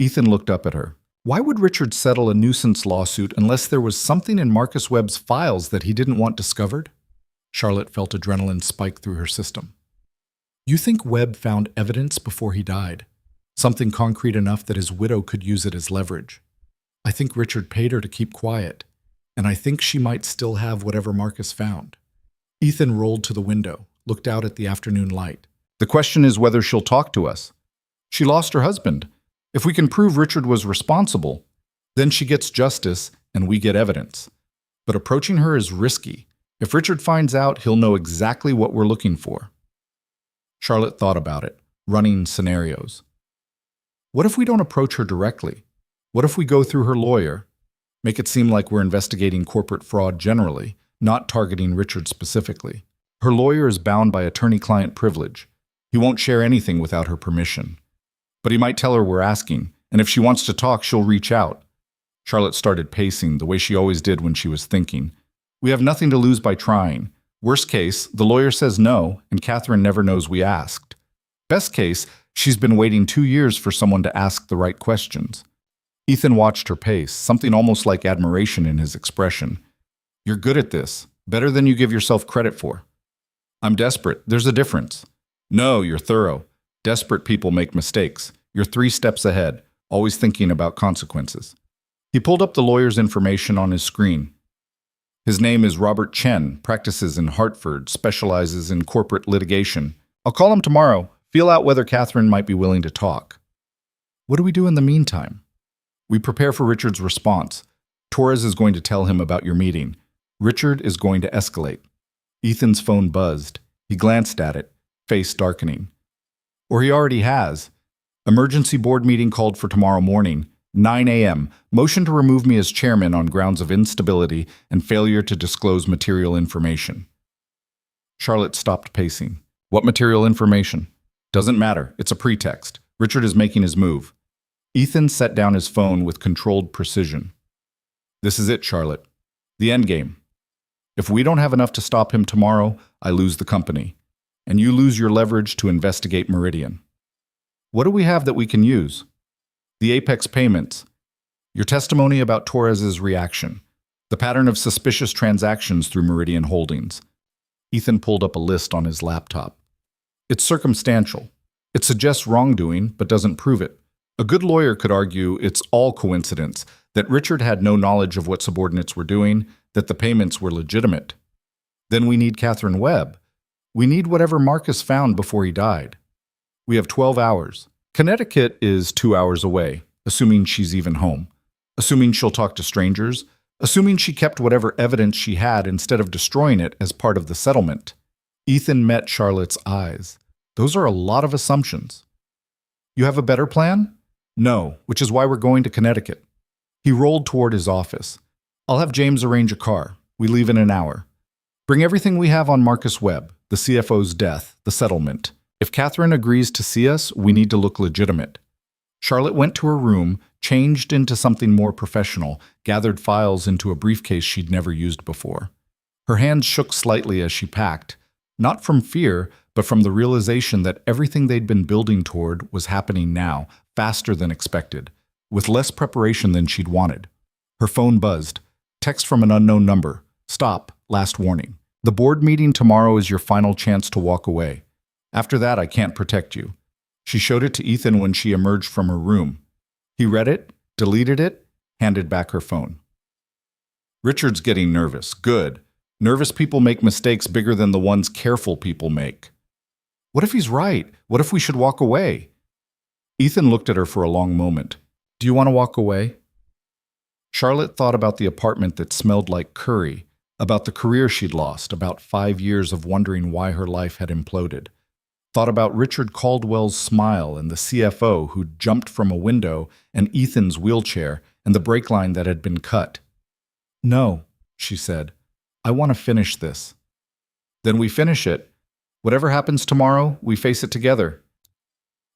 Ethan looked up at her. Why would Richard settle a nuisance lawsuit unless there was something in Marcus Webb's files that he didn't want discovered? Charlotte felt adrenaline spike through her system. You think Webb found evidence before he died? Something concrete enough that his widow could use it as leverage. I think Richard paid her to keep quiet, and I think she might still have whatever Marcus found. Ethan rolled to the window, looked out at the afternoon light. The question is whether she'll talk to us. She lost her husband. If we can prove Richard was responsible, then she gets justice and we get evidence. But approaching her is risky. If Richard finds out, he'll know exactly what we're looking for. Charlotte thought about it, running scenarios. What if we don't approach her directly? What if we go through her lawyer? Make it seem like we're investigating corporate fraud generally, not targeting Richard specifically. Her lawyer is bound by attorney-client privilege. He won't share anything without her permission. But he might tell her we're asking, and if she wants to talk, she'll reach out. Charlotte started pacing, the way she always did when she was thinking. We have nothing to lose by trying. Worst case, the lawyer says no, and Catherine never knows we asked. Best case, she's been waiting 2 years for someone to ask the right questions. Ethan watched her pace, something almost like admiration in his expression. You're good at this, better than you give yourself credit for. I'm desperate. There's a difference. No, you're thorough. Desperate people make mistakes. You're 3 steps ahead, always thinking about consequences. He pulled up the lawyer's information on his screen. His name is Robert Chen, practices in Hartford, specializes in corporate litigation. I'll call him tomorrow, feel out whether Catherine might be willing to talk. What do we do in the meantime? We prepare for Richard's response. Torres is going to tell him about your meeting. Richard is going to escalate. Ethan's phone buzzed. He glanced at it, face darkening. Or he already has. Emergency board meeting called for tomorrow morning, 9 a.m. Motion to remove me as chairman on grounds of instability and failure to disclose material information. Charlotte stopped pacing. What material information? Doesn't matter. It's a pretext. Richard is making his move. Ethan set down his phone with controlled precision. This is it, Charlotte. The endgame. If we don't have enough to stop him tomorrow, I lose the company. And you lose your leverage to investigate Meridian. What do we have that we can use? The Apex payments. Your testimony about Torres's reaction. The pattern of suspicious transactions through Meridian Holdings. Ethan pulled up a list on his laptop. It's circumstantial. It suggests wrongdoing, but doesn't prove it. A good lawyer could argue it's all coincidence, that Richard had no knowledge of what subordinates were doing, that the payments were legitimate. Then we need Catherine Webb. We need whatever Marcus found before he died. We have 12 hours. Connecticut is 2 hours away, assuming she's even home. Assuming she'll talk to strangers. assuming she kept whatever evidence she had instead of destroying it as part of the settlement. Ethan met Charlotte's eyes. Those are a lot of assumptions. You have a better plan? No, which is why we're going to Connecticut. He rolled toward his office. I'll have James arrange a car. We leave in an hour. Bring everything we have on Marcus Webb, the CFO's death, the settlement. If Catherine agrees to see us, we need to look legitimate. Charlotte went to her room, changed into something more professional, gathered files into a briefcase she'd never used before. Her hands shook slightly as she packed, not from fear, but from the realization that everything they'd been building toward was happening now, faster than expected, with less preparation than she'd wanted. Her phone buzzed. Text from an unknown number. Stop. Last warning. The board meeting tomorrow is your final chance to walk away. After that, I can't protect you. She showed it to Ethan when she emerged from her room. He read it, deleted it, handed back her phone. Richard's getting nervous. Good. Nervous people make mistakes bigger than the ones careful people make. What if he's right? What if we should walk away? Ethan looked at her for a long moment. Do you want to walk away? Charlotte thought about the apartment that smelled like curry, about the career she'd lost, about 5 years of wondering why her life had imploded. Thought about Richard Caldwell's smile and the CFO who'd jumped from a window and Ethan's wheelchair and the brake line that had been cut. No, she said. I want to finish this. Then we finish it. Whatever happens tomorrow, we face it together.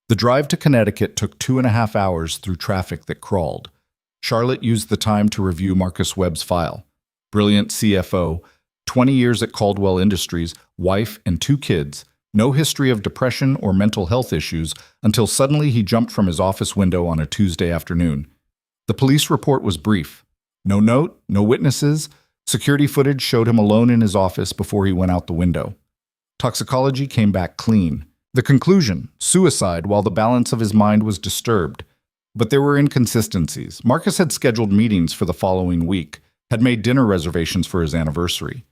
The drive to Connecticut took 2.5 hours through traffic that crawled. Charlotte used the time to review Marcus Webb's file. Brilliant CFO, 20 years at Caldwell Industries, wife and 2 kids, no history of depression or mental health issues until suddenly he jumped from his office window on a Tuesday afternoon. The police report was brief. No note, no witnesses. Security footage showed him alone in his office before he went out the window. Toxicology came back clean. The conclusion, suicide while the balance of his mind was disturbed. But there were inconsistencies. Marcus had scheduled meetings for the following week, had made dinner reservations for his anniversary,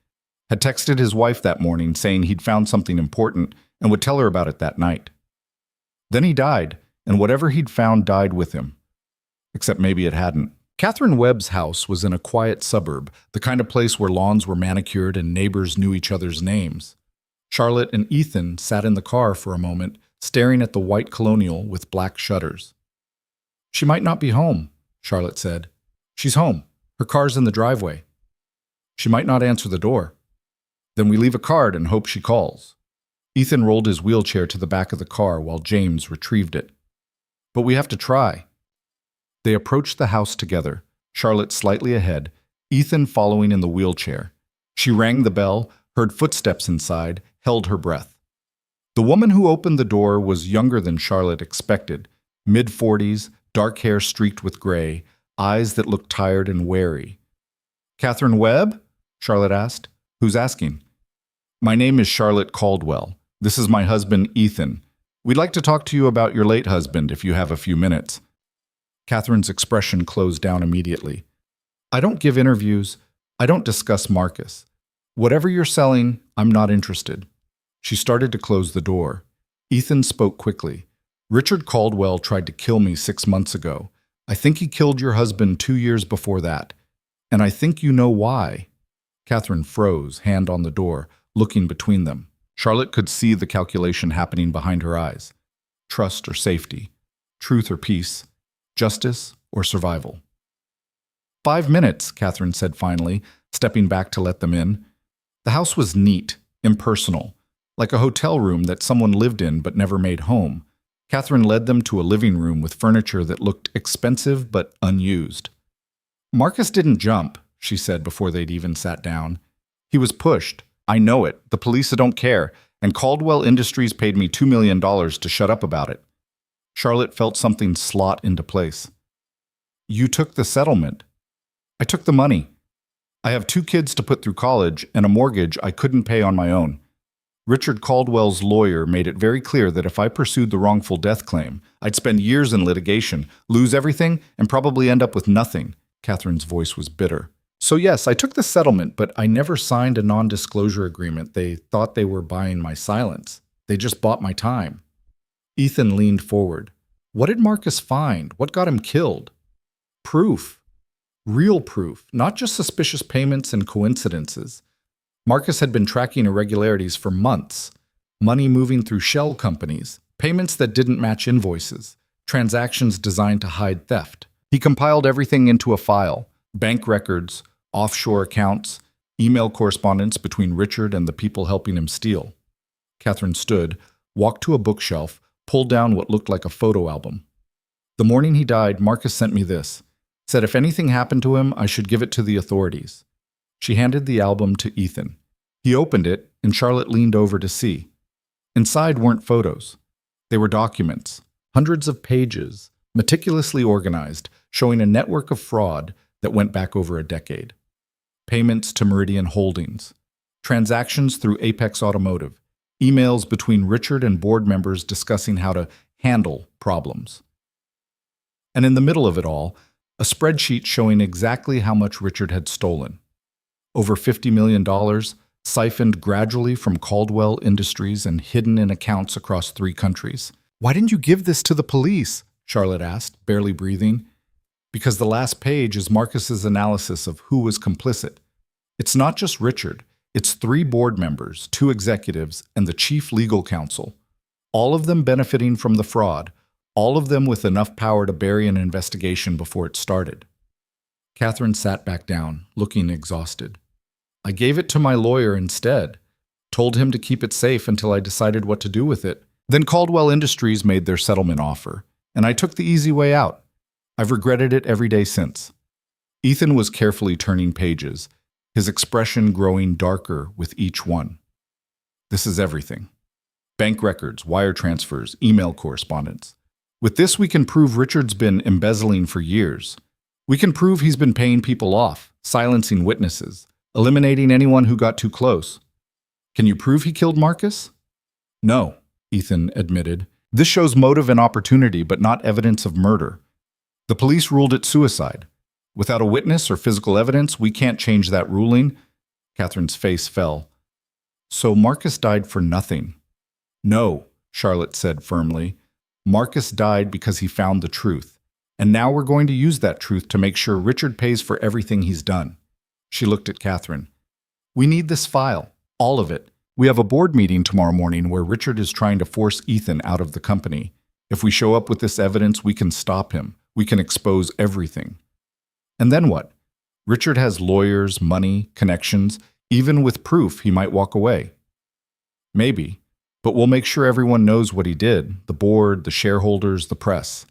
had texted his wife that morning saying he'd found something important and would tell her about it that night. Then he died, and whatever he'd found died with him. Except maybe it hadn't. Catherine Webb's house was in a quiet suburb, the kind of place where lawns were manicured and neighbors knew each other's names. Charlotte and Ethan sat in the car for a moment, staring at the white colonial with black shutters. She might not be home, Charlotte said. She's home. Her car's in the driveway. She might not answer the door. Then we leave a card and hope she calls. Ethan rolled his wheelchair to the back of the car while James retrieved it. But we have to try. They approached the house together, Charlotte slightly ahead, Ethan following in the wheelchair. She rang the bell, heard footsteps inside, held her breath. The woman who opened the door was younger than Charlotte expected, mid-40s, dark hair streaked with gray, eyes that looked tired and wary. Catherine Webb? Charlotte asked. Who's asking? My name is Charlotte Caldwell. This is my husband, Ethan. We'd like to talk to you about your late husband if you have a few minutes. Catherine's expression closed down immediately. I don't give interviews. I don't discuss Marcus. Whatever you're selling, I'm not interested. She started to close the door. Ethan spoke quickly. Richard Caldwell tried to kill me 6 months ago. I think he killed your husband 2 years before that. And I think you know why. Catherine froze, hand on the door, looking between them. Charlotte could see the calculation happening behind her eyes. Trust or safety. Truth or peace. Justice or survival. 5 minutes, Catherine said finally, stepping back to let them in. The house was neat, impersonal, like a hotel room that someone lived in but never made home. Catherine led them to a living room with furniture that looked expensive but unused. Marcus didn't jump, she said before they'd even sat down. He was pushed. I know it. The police don't care, and Caldwell Industries paid me $2 million to shut up about it. Charlotte felt something slot into place. You took the settlement. I took the money. I have 2 kids to put through college and a mortgage I couldn't pay on my own. Richard Caldwell's lawyer made it very clear that if I pursued the wrongful death claim, I'd spend years in litigation, lose everything, and probably end up with nothing. Catherine's voice was bitter. So yes, I took the settlement, but I never signed a non-disclosure agreement. They thought they were buying my silence. They just bought my time. Ethan leaned forward. What did Marcus find? What got him killed? Proof. Real proof, not just suspicious payments and coincidences. Marcus had been tracking irregularities for months. Money moving through shell companies, payments that didn't match invoices, transactions designed to hide theft. He compiled everything into a file: bank records, offshore accounts, email correspondence between Richard and the people helping him steal. Catherine stood, walked to a bookshelf, pulled down what looked like a photo album. The morning he died, Marcus sent me this. Said if anything happened to him, I should give it to the authorities. She handed the album to Ethan. He opened it, and Charlotte leaned over to see. Inside weren't photos. They were documents, hundreds of pages, meticulously organized, showing a network of fraud that went back over a decade. Payments to Meridian Holdings, transactions through Apex Automotive, emails between Richard and board members discussing how to handle problems. And in the middle of it all, a spreadsheet showing exactly how much Richard had stolen. Over $50 million, siphoned gradually from Caldwell Industries and hidden in accounts across 3 countries. "Why didn't you give this to the police?" Charlotte asked, barely breathing. Because the last page is Marcus's analysis of who was complicit. It's not just Richard, it's 3 board members, 2 executives, and the chief legal counsel. All of them benefiting from the fraud, all of them with enough power to bury an investigation before it started. Catherine sat back down, looking exhausted. "I gave it to my lawyer instead. Told him to keep it safe until I decided what to do with it. Then Caldwell Industries made their settlement offer, and I took the easy way out. I've regretted it every day since." Ethan was carefully turning pages, his expression growing darker with each one. "This is everything. Bank records, wire transfers, email correspondence. With this, we can prove Richard's been embezzling for years. We can prove he's been paying people off, silencing witnesses, eliminating anyone who got too close. Can you prove he killed Marcus?" "No," Ethan admitted. "This shows motive and opportunity, but not evidence of murder. The police ruled it suicide. Without a witness or physical evidence, we can't change that ruling." Catherine's face fell. "So Marcus died for nothing?" "No," Charlotte said firmly. "Marcus died because he found the truth. And now we're going to use that truth to make sure Richard pays for everything he's done." She looked at Catherine. "We need this file, all of it. We have a board meeting tomorrow morning where Richard is trying to force Ethan out of the company. If we show up with this evidence, we can stop him. We can expose everything." "And then what? Richard has lawyers, money, connections. Even with proof, he might walk away." "Maybe. But we'll make sure everyone knows what he did, the board, the shareholders, the press.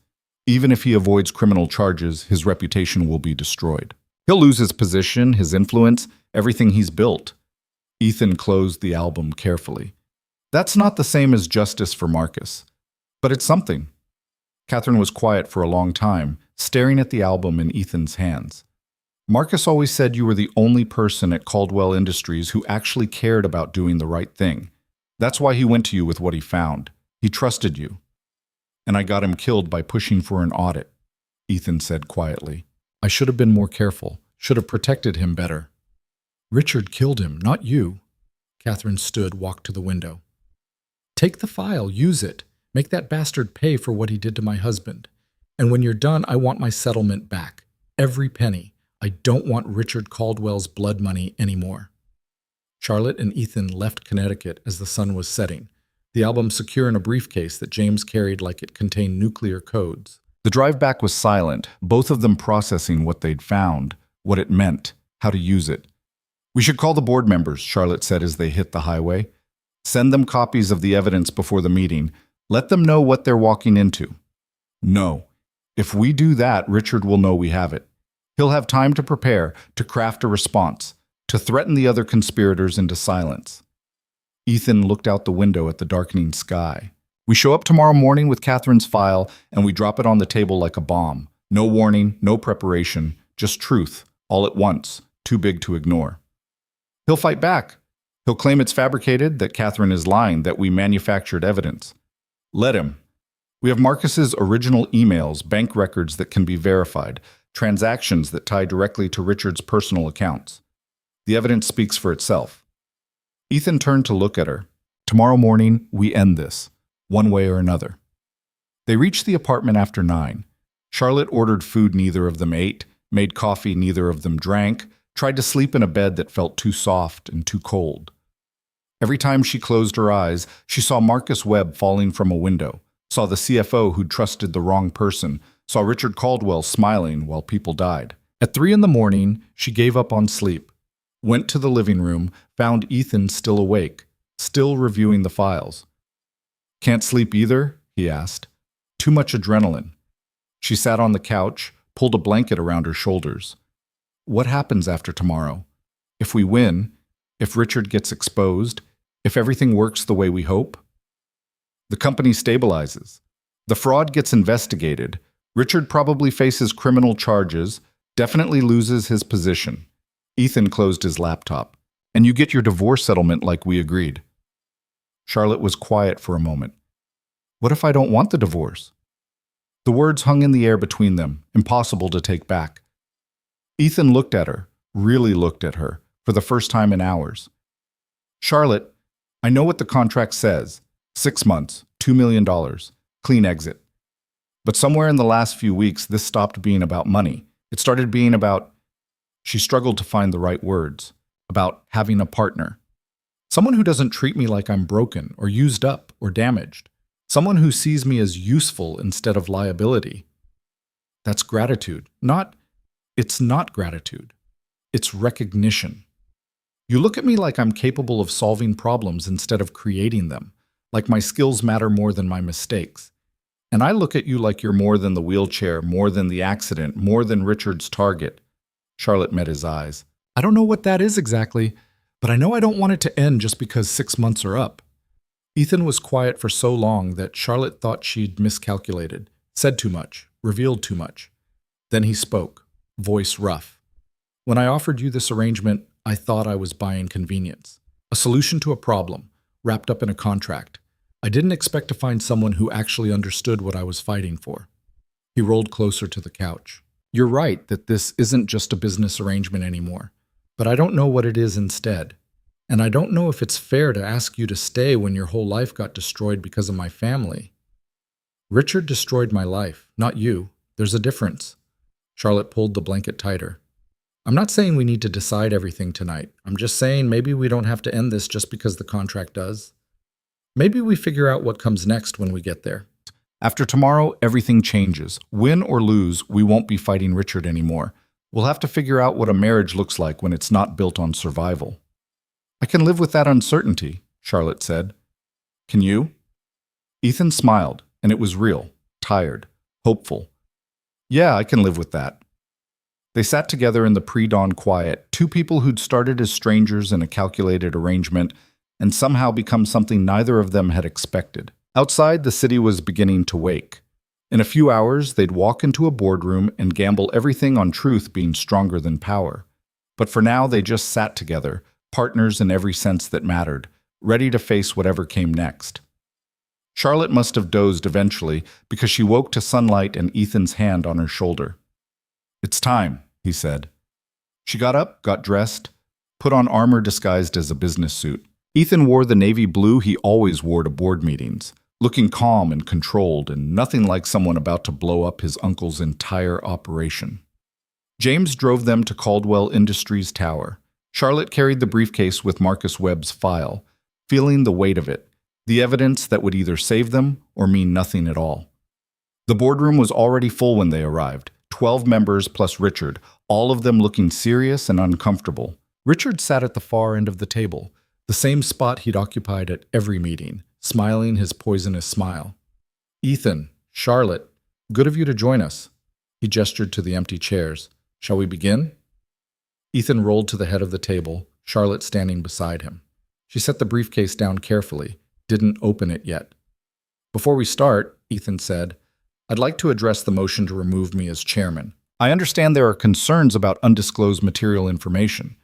Even if he avoids criminal charges, his reputation will be destroyed. He'll lose his position, his influence, everything he's built." Ethan closed the album carefully. "That's not the same as justice for Marcus. But it's something." Catherine was quiet for a long time, staring at the album in Ethan's hands. "Marcus always said you were the only person at Caldwell Industries who actually cared about doing the right thing. That's why he went to you with what he found. He trusted you." "And I got him killed by pushing for an audit," Ethan said quietly. "I should have been more careful, should have protected him better." "Richard killed him, not you." Catherine stood, walked to the window. "Take the file, use it. Make that bastard pay for what he did to my husband. And when you're done, I want my settlement back. Every penny. I don't want Richard Caldwell's blood money anymore." Charlotte and Ethan left Connecticut as the sun was setting, the album secure in a briefcase that James carried like it contained nuclear codes. The drive back was silent, both of them processing what they'd found, what it meant, how to use it. "We should call the board members," Charlotte said as they hit the highway. "Send them copies of the evidence before the meeting. Let them know what they're walking into." "No. If we do that, Richard will know we have it. He'll have time to prepare, to craft a response, to threaten the other conspirators into silence." Ethan looked out the window at the darkening sky. "We show up tomorrow morning with Catherine's file, and we drop it on the table like a bomb. No warning, no preparation, just truth, all at once, too big to ignore." "He'll fight back. He'll claim it's fabricated, that Catherine is lying, that we manufactured evidence. Let him. We have Marcus's original emails, bank records that can be verified, transactions that tie directly to Richard's personal accounts. The evidence speaks for itself." Ethan turned to look at her. "Tomorrow morning, we end this, one way or another." They reached the apartment after 9. Charlotte ordered food neither of them ate, made coffee neither of them drank, tried to sleep in a bed that felt too soft and too cold. Every time she closed her eyes, she saw Marcus Webb falling from a window, saw the CFO who'd trusted the wrong person, saw Richard Caldwell smiling while people died. At 3 in the morning, she gave up on sleep, went to the living room, found Ethan still awake, still reviewing the files. "Can't sleep either?" he asked. "Too much adrenaline." She sat on the couch, pulled a blanket around her shoulders. "What happens after tomorrow? If we win, if Richard gets exposed, if everything works the way we hope?" "The company stabilizes. The fraud gets investigated. Richard probably faces criminal charges, definitely loses his position." Ethan closed his laptop. "And you get your divorce settlement like we agreed." Charlotte was quiet for a moment. "What if I don't want the divorce?" The words hung in the air between them, impossible to take back. Ethan looked at her, really looked at her, for the first time in hours. "Charlotte, I know what the contract says. 6 months, $2 million, clean exit. But somewhere in the last few weeks, this stopped being about money. It started being about," she struggled to find the right words, "about having a partner. Someone who doesn't treat me like I'm broken or used up or damaged. Someone who sees me as useful instead of liability. That's gratitude. It's not gratitude. It's recognition. You look at me like I'm capable of solving problems instead of creating them, like my skills matter more than my mistakes. And I look at you like you're more than the wheelchair, more than the accident, more than Richard's target." Charlotte met his eyes. "I don't know what that is exactly, but I know I don't want it to end just because 6 months are up." Ethan was quiet for so long that Charlotte thought she'd miscalculated, said too much, revealed too much. Then he spoke, voice rough. "When I offered you this arrangement, I thought I was buying convenience. A solution to a problem, wrapped up in a contract. I didn't expect to find someone who actually understood what I was fighting for." He rolled closer to the couch. "You're right that this isn't just a business arrangement anymore, but I don't know what it is instead. And I don't know if it's fair to ask you to stay when your whole life got destroyed because of my family. Richard destroyed my life, not you. There's a difference." Charlotte pulled the blanket tighter. "I'm not saying we need to decide everything tonight. I'm just saying maybe we don't have to end this just because the contract does. Maybe we figure out what comes next when we get there. After tomorrow, everything changes. Win or lose, we won't be fighting Richard anymore. We'll have to figure out what a marriage looks like when it's not built on survival." "I can live with that uncertainty," Charlotte said. "Can you?" Ethan smiled, and it was real, tired, hopeful. "Yeah, I can live with that." They sat together in the pre-dawn quiet, two people who'd started as strangers in a calculated arrangement and somehow become something neither of them had expected. Outside, the city was beginning to wake. In a few hours, they'd walk into a boardroom and gamble everything on truth being stronger than power. But for now, they just sat together, partners in every sense that mattered, ready to face whatever came next. Charlotte must have dozed eventually because she woke to sunlight and Ethan's hand on her shoulder. "It's time," he said. She got up, got dressed, put on armor disguised as a business suit. Ethan wore the navy blue he always wore to board meetings, looking calm and controlled and nothing like someone about to blow up his uncle's entire operation. James drove them to Caldwell Industries Tower. Charlotte carried the briefcase with Marcus Webb's file, feeling the weight of it, the evidence that would either save them or mean nothing at all. The boardroom was already full when they arrived, 12 members plus Richard, all of them looking serious and uncomfortable. Richard sat at the far end of the table, the same spot he'd occupied at every meeting, smiling his poisonous smile. "Ethan, Charlotte, good of you to join us." He gestured to the empty chairs. "Shall we begin?" Ethan rolled to the head of the table, Charlotte standing beside him. She set the briefcase down carefully, didn't open it yet. "Before we start," Ethan said, "I'd like to address the motion to remove me as chairman. I understand there are concerns about undisclosed material information.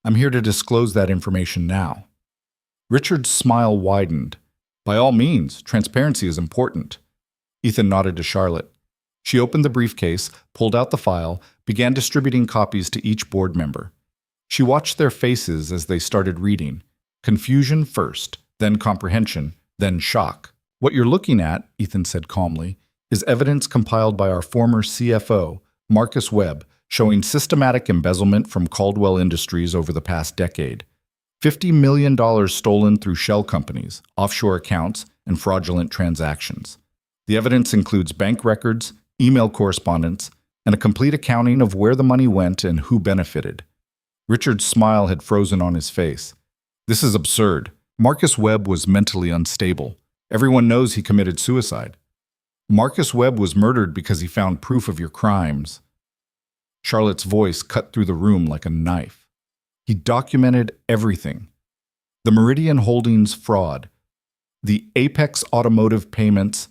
I'm here to disclose that information now." Richard's smile widened. "By all means, transparency is important." Ethan nodded to Charlotte. She opened the briefcase, pulled out the file, began distributing copies to each board member. She watched their faces as they started reading. Confusion first, then comprehension, then shock. "What you're looking at," Ethan said calmly, "is evidence compiled by our former CFO, Marcus Webb, showing systematic embezzlement from Caldwell Industries over the past decade. $50 million stolen through shell companies, offshore accounts, and fraudulent transactions. The evidence includes bank records, email correspondence, and a complete accounting of where the money went and who benefited. Richard's smile had frozen on his face. This is absurd. Marcus Webb was mentally unstable. Everyone knows he committed suicide. Marcus Webb was murdered because he found proof of your crimes. Charlotte's voice cut through the room like a knife. He documented everything. The Meridian Holdings fraud, the Apex Automotive payments,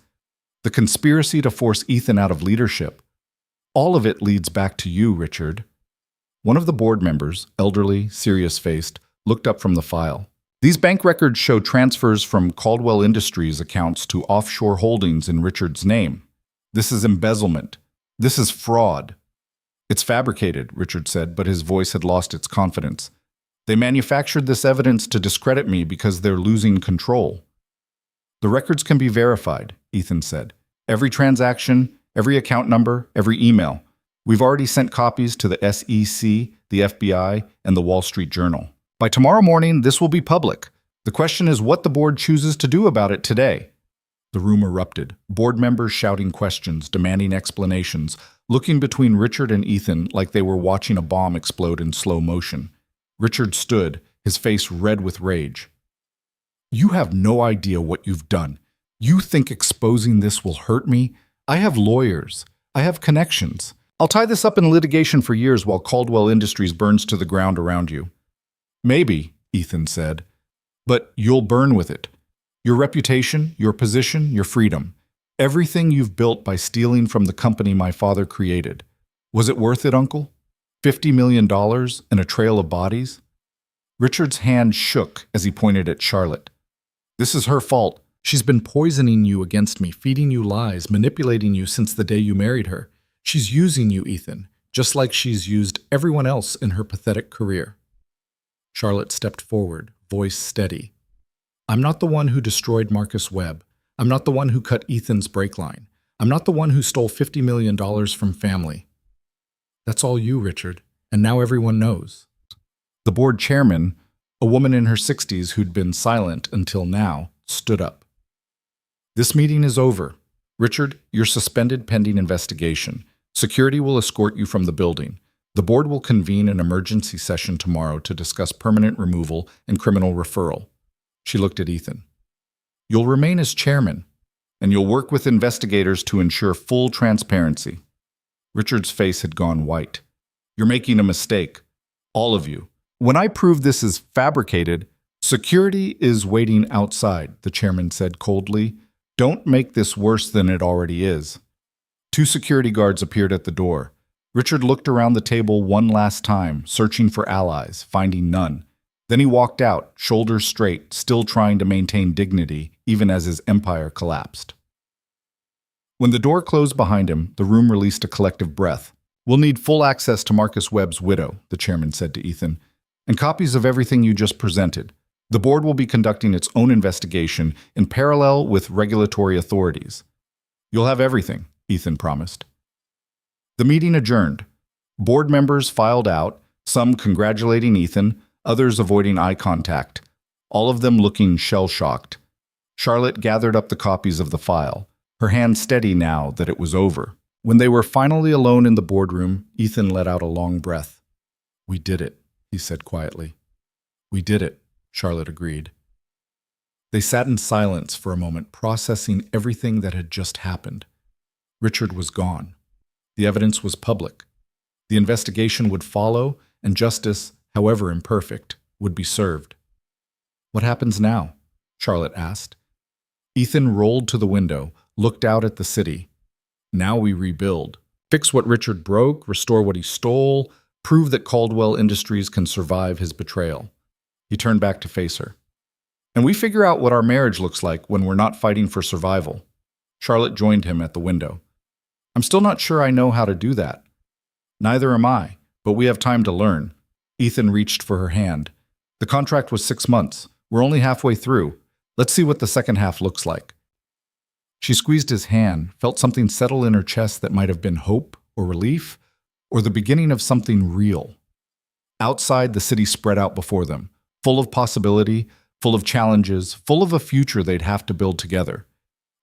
the conspiracy to force Ethan out of leadership. All of it leads back to you, Richard. One of the board members, elderly, serious-faced, looked up from the file. These bank records show transfers from Caldwell Industries accounts to offshore holdings in Richard's name. This is embezzlement. This is fraud. It's fabricated, Richard said, but his voice had lost its confidence. They manufactured this evidence to discredit me because they're losing control. The records can be verified, Ethan said. Every transaction, every account number, every email. We've already sent copies to the SEC, the FBI, and the Wall Street Journal. By tomorrow morning, this will be public. The question is what the board chooses to do about it today. The room erupted, board members shouting questions, demanding explanations, looking between Richard and Ethan like they were watching a bomb explode in slow motion. Richard stood, his face red with rage. You have no idea what you've done. You think exposing this will hurt me? I have lawyers. I have connections. I'll tie this up in litigation for years while Caldwell Industries burns to the ground around you. Maybe, Ethan said, but you'll burn with it. Your reputation, your position, your freedom. Everything you've built by stealing from the company my father created. Was it worth it, Uncle? $50 million and a trail of bodies? Richard's hand shook as he pointed at Charlotte. This is her fault. She's been poisoning you against me, feeding you lies, manipulating you since the day you married her. She's using you, Ethan, just like she's used everyone else in her pathetic career. Charlotte stepped forward, voice steady. I'm not the one who destroyed Marcus Webb. I'm not the one who cut Ethan's brake line. I'm not the one who stole $50 million from family. That's all you, Richard, and now everyone knows. The board chairman, a woman in her 60s who'd been silent until now, stood up. This meeting is over. Richard, you're suspended pending investigation. Security will escort you from the building. The board will convene an emergency session tomorrow to discuss permanent removal and criminal referral. She looked at Ethan. You'll remain as chairman, and you'll work with investigators to ensure full transparency. Richard's face had gone white. You're making a mistake. All of you. When I prove this is fabricated, security is waiting outside, the chairman said coldly. Don't make this worse than it already is. 2 security guards appeared at the door. Richard looked around the table one last time, searching for allies, finding none. Then he walked out, shoulders straight, still trying to maintain dignity, even as his empire collapsed. When the door closed behind him, the room released a collective breath. We'll need full access to Marcus Webb's widow, the chairman said to Ethan, and copies of everything you just presented. The board will be conducting its own investigation in parallel with regulatory authorities. You'll have everything, Ethan promised. The meeting adjourned. Board members filed out, some congratulating Ethan, others avoiding eye contact, all of them looking shell-shocked. Charlotte gathered up the copies of the file, her hand steady now that it was over. When they were finally alone in the boardroom, Ethan let out a long breath. We did it, he said quietly. We did it, Charlotte agreed. They sat in silence for a moment, processing everything that had just happened. Richard was gone. The evidence was public. The investigation would follow, and justice, however imperfect, would be served. What happens now? Charlotte asked. Ethan rolled to the window, looked out at the city. Now we rebuild. Fix what Richard broke, restore what he stole, prove that Caldwell Industries can survive his betrayal. He turned back to face her. And we figure out what our marriage looks like when we're not fighting for survival. Charlotte joined him at the window. I'm still not sure I know how to do that. Neither am I, but we have time to learn. Ethan reached for her hand. The contract was 6 months. We're only halfway through. Let's see what the second half looks like. She squeezed his hand, felt something settle in her chest that might have been hope or relief, or the beginning of something real. Outside, the city spread out before them, full of possibility, full of challenges, full of a future they'd have to build together.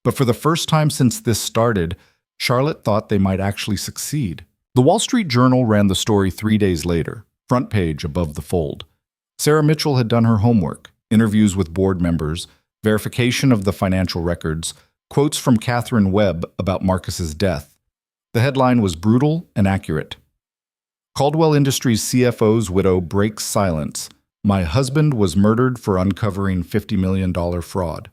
But for the first time since this started, Charlotte thought they might actually succeed. The Wall Street Journal ran the story 3 days later, front page above the fold. Sarah Mitchell had done her homework, interviews with board members, verification of the financial records, quotes from Catherine Webb about Marcus's death. The headline was brutal and accurate. Caldwell Industries CFO's widow breaks silence. My husband was murdered for uncovering $50 million fraud.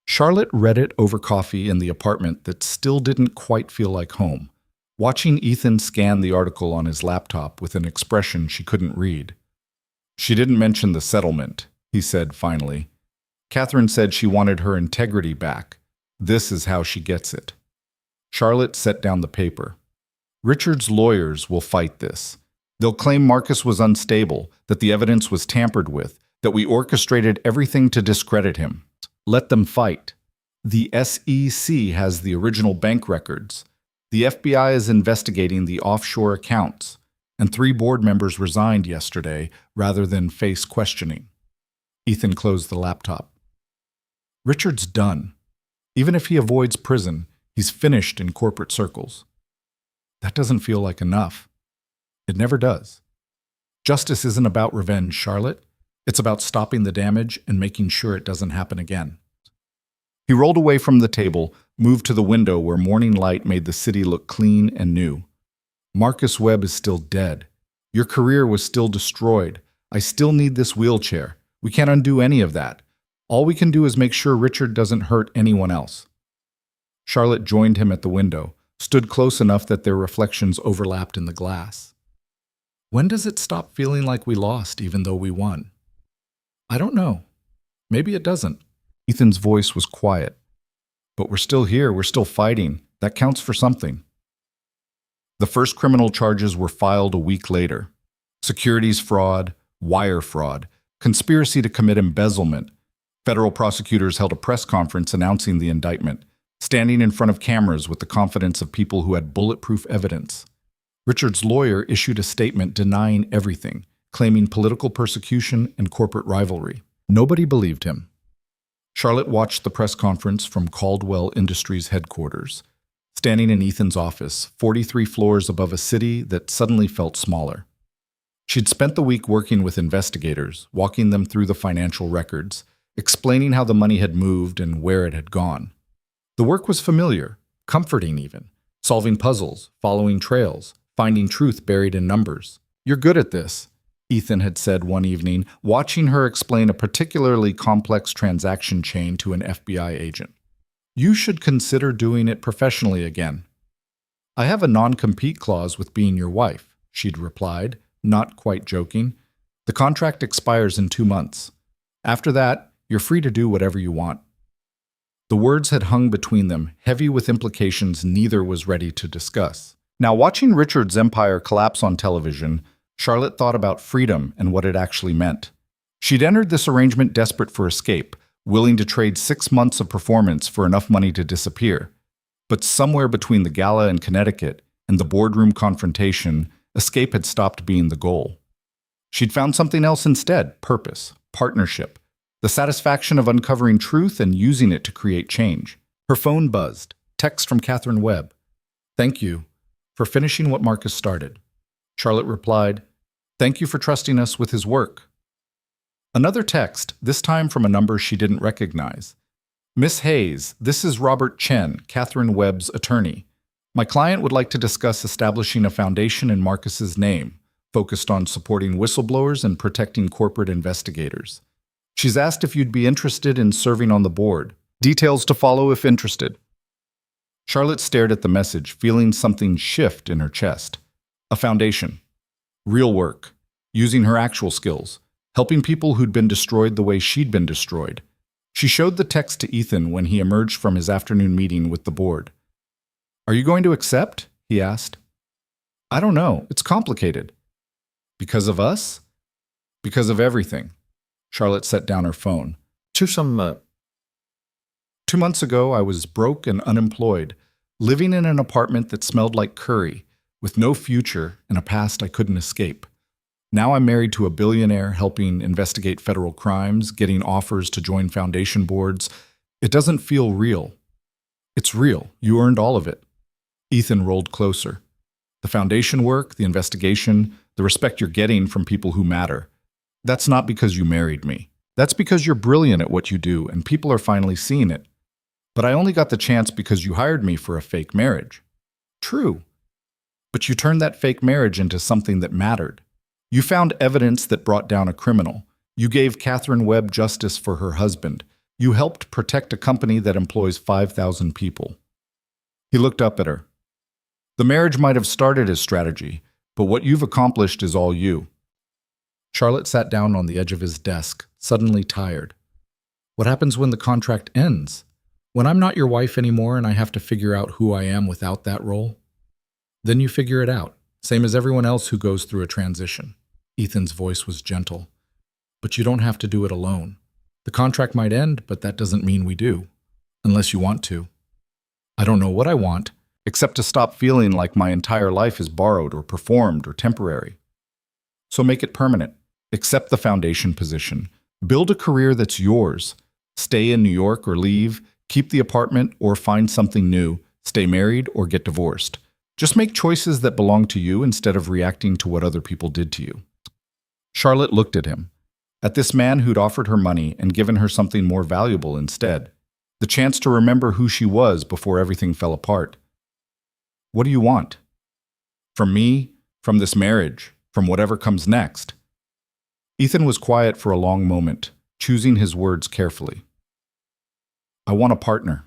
Charlotte read it over coffee in the apartment that still didn't quite feel like home, watching Ethan scan the article on his laptop with an expression she couldn't read. She didn't mention the settlement, he said finally. Catherine said she wanted her integrity back. This is how she gets it. Charlotte set down the paper. Richard's lawyers will fight this. They'll claim Marcus was unstable, that the evidence was tampered with, that we orchestrated everything to discredit him. Let them fight. The SEC has the original bank records. The FBI is investigating the offshore accounts, and 3 board members resigned yesterday rather than face questioning. Ethan closed the laptop. Richard's done. Even if he avoids prison, he's finished in corporate circles. That doesn't feel like enough. It never does. Justice isn't about revenge, Charlotte. It's about stopping the damage and making sure it doesn't happen again. He rolled away from the table, moved to the window where morning light made the city look clean and new. Marcus Webb is still dead. Your career was still destroyed. I still need this wheelchair. We can't undo any of that. All we can do is make sure Richard doesn't hurt anyone else. Charlotte joined him at the window, stood close enough that their reflections overlapped in the glass. When does it stop feeling like we lost even though we won? I don't know. Maybe it doesn't. Ethan's voice was quiet. But we're still here, we're still fighting. That counts for something. The first criminal charges were filed a week later. Securities fraud, wire fraud, conspiracy to commit embezzlement. Federal prosecutors held a press conference announcing the indictment, standing in front of cameras with the confidence of people who had bulletproof evidence. Richard's lawyer issued a statement denying everything, claiming political persecution and corporate rivalry. Nobody believed him. Charlotte watched the press conference from Caldwell Industries headquarters, standing in Ethan's office, 43 floors above a city that suddenly felt smaller. She'd spent the week working with investigators, walking them through the financial records, explaining how the money had moved and where it had gone. The work was familiar, comforting even, solving puzzles, following trails, finding truth buried in numbers. You're good at this, Ethan had said one evening, watching her explain a particularly complex transaction chain to an FBI agent. You should consider doing it professionally again. I have a non-compete clause with being your wife, she'd replied, not quite joking. The contract expires in 2 months. After that, you're free to do whatever you want. The words had hung between them, heavy with implications neither was ready to discuss. Now, watching Richard's empire collapse on television, Charlotte thought about freedom and what it actually meant. She'd entered this arrangement desperate for escape, willing to trade 6 months of performance for enough money to disappear. But somewhere between the gala in Connecticut and the boardroom confrontation, escape had stopped being the goal. She'd found something else instead: purpose, partnership, the satisfaction of uncovering truth and using it to create change. Her phone buzzed. Text from Catherine Webb. Thank you for finishing what Marcus started. Charlotte replied, thank you for trusting us with his work. Another text, this time from a number she didn't recognize. Miss Hayes, this is Robert Chen, Catherine Webb's attorney. My client would like to discuss establishing a foundation in Marcus's name, focused on supporting whistleblowers and protecting corporate investigators. She's asked if you'd be interested in serving on the board. Details to follow if interested. Charlotte stared at the message, feeling something shift in her chest. A foundation. Real work. Using her actual skills. Helping people who'd been destroyed the way she'd been destroyed. She showed the text to Ethan when he emerged from his afternoon meeting with the board. Are you going to accept? He asked. I don't know. It's complicated. Because of us? Because of everything. Charlotte set down her phone. 2 months ago, I was broke and unemployed, living in an apartment that smelled like curry, with no future and a past I couldn't escape. Now I'm married to a billionaire, helping investigate federal crimes, getting offers to join foundation boards. It doesn't feel real. It's real. You earned all of it. Ethan rolled closer. The foundation work, the investigation, the respect you're getting from people who matter. That's not because you married me. That's because you're brilliant at what you do, and people are finally seeing it. But I only got the chance because you hired me for a fake marriage. True. But you turned that fake marriage into something that mattered. You found evidence that brought down a criminal. You gave Catherine Webb justice for her husband. You helped protect a company that employs 5,000 people. He looked up at her. The marriage might have started as strategy, but what you've accomplished is all you. Charlotte sat down on the edge of his desk, suddenly tired. What happens when the contract ends? When I'm not your wife anymore and I have to figure out who I am without that role? Then you figure it out, same as everyone else who goes through a transition. Ethan's voice was gentle. But you don't have to do it alone. The contract might end, but that doesn't mean we do. Unless you want to. I don't know what I want, except to stop feeling like my entire life is borrowed or performed or temporary. So make it permanent. Accept the foundation position. Build a career that's yours. Stay in New York or leave. Keep the apartment or find something new. Stay married or get divorced. Just make choices that belong to you instead of reacting to what other people did to you. Charlotte looked at him. At this man who'd offered her money and given her something more valuable instead. The chance to remember who she was before everything fell apart. What do you want? From me? From this marriage? From whatever comes next? Ethan was quiet for a long moment, choosing his words carefully. I want a partner.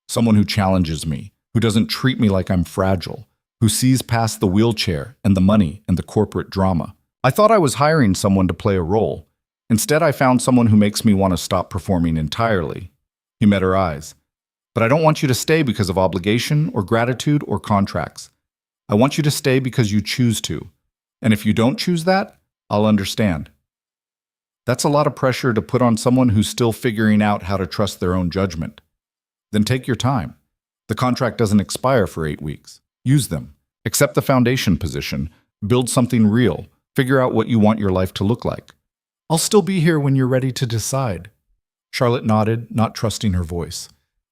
Someone who challenges me, who doesn't treat me like I'm fragile, who sees past the wheelchair and the money and the corporate drama. I thought I was hiring someone to play a role. Instead, I found someone who makes me want to stop performing entirely. He met her eyes. But I don't want you to stay because of obligation or gratitude or contracts. I want you to stay because you choose to. And if you don't choose that, I'll understand. That's a lot of pressure to put on someone who's still figuring out how to trust their own judgment. Then take your time. The contract doesn't expire for 8 weeks. Use them. Accept the foundation position. Build something real. Figure out what you want your life to look like. I'll still be here when you're ready to decide. Charlotte nodded, not trusting her voice.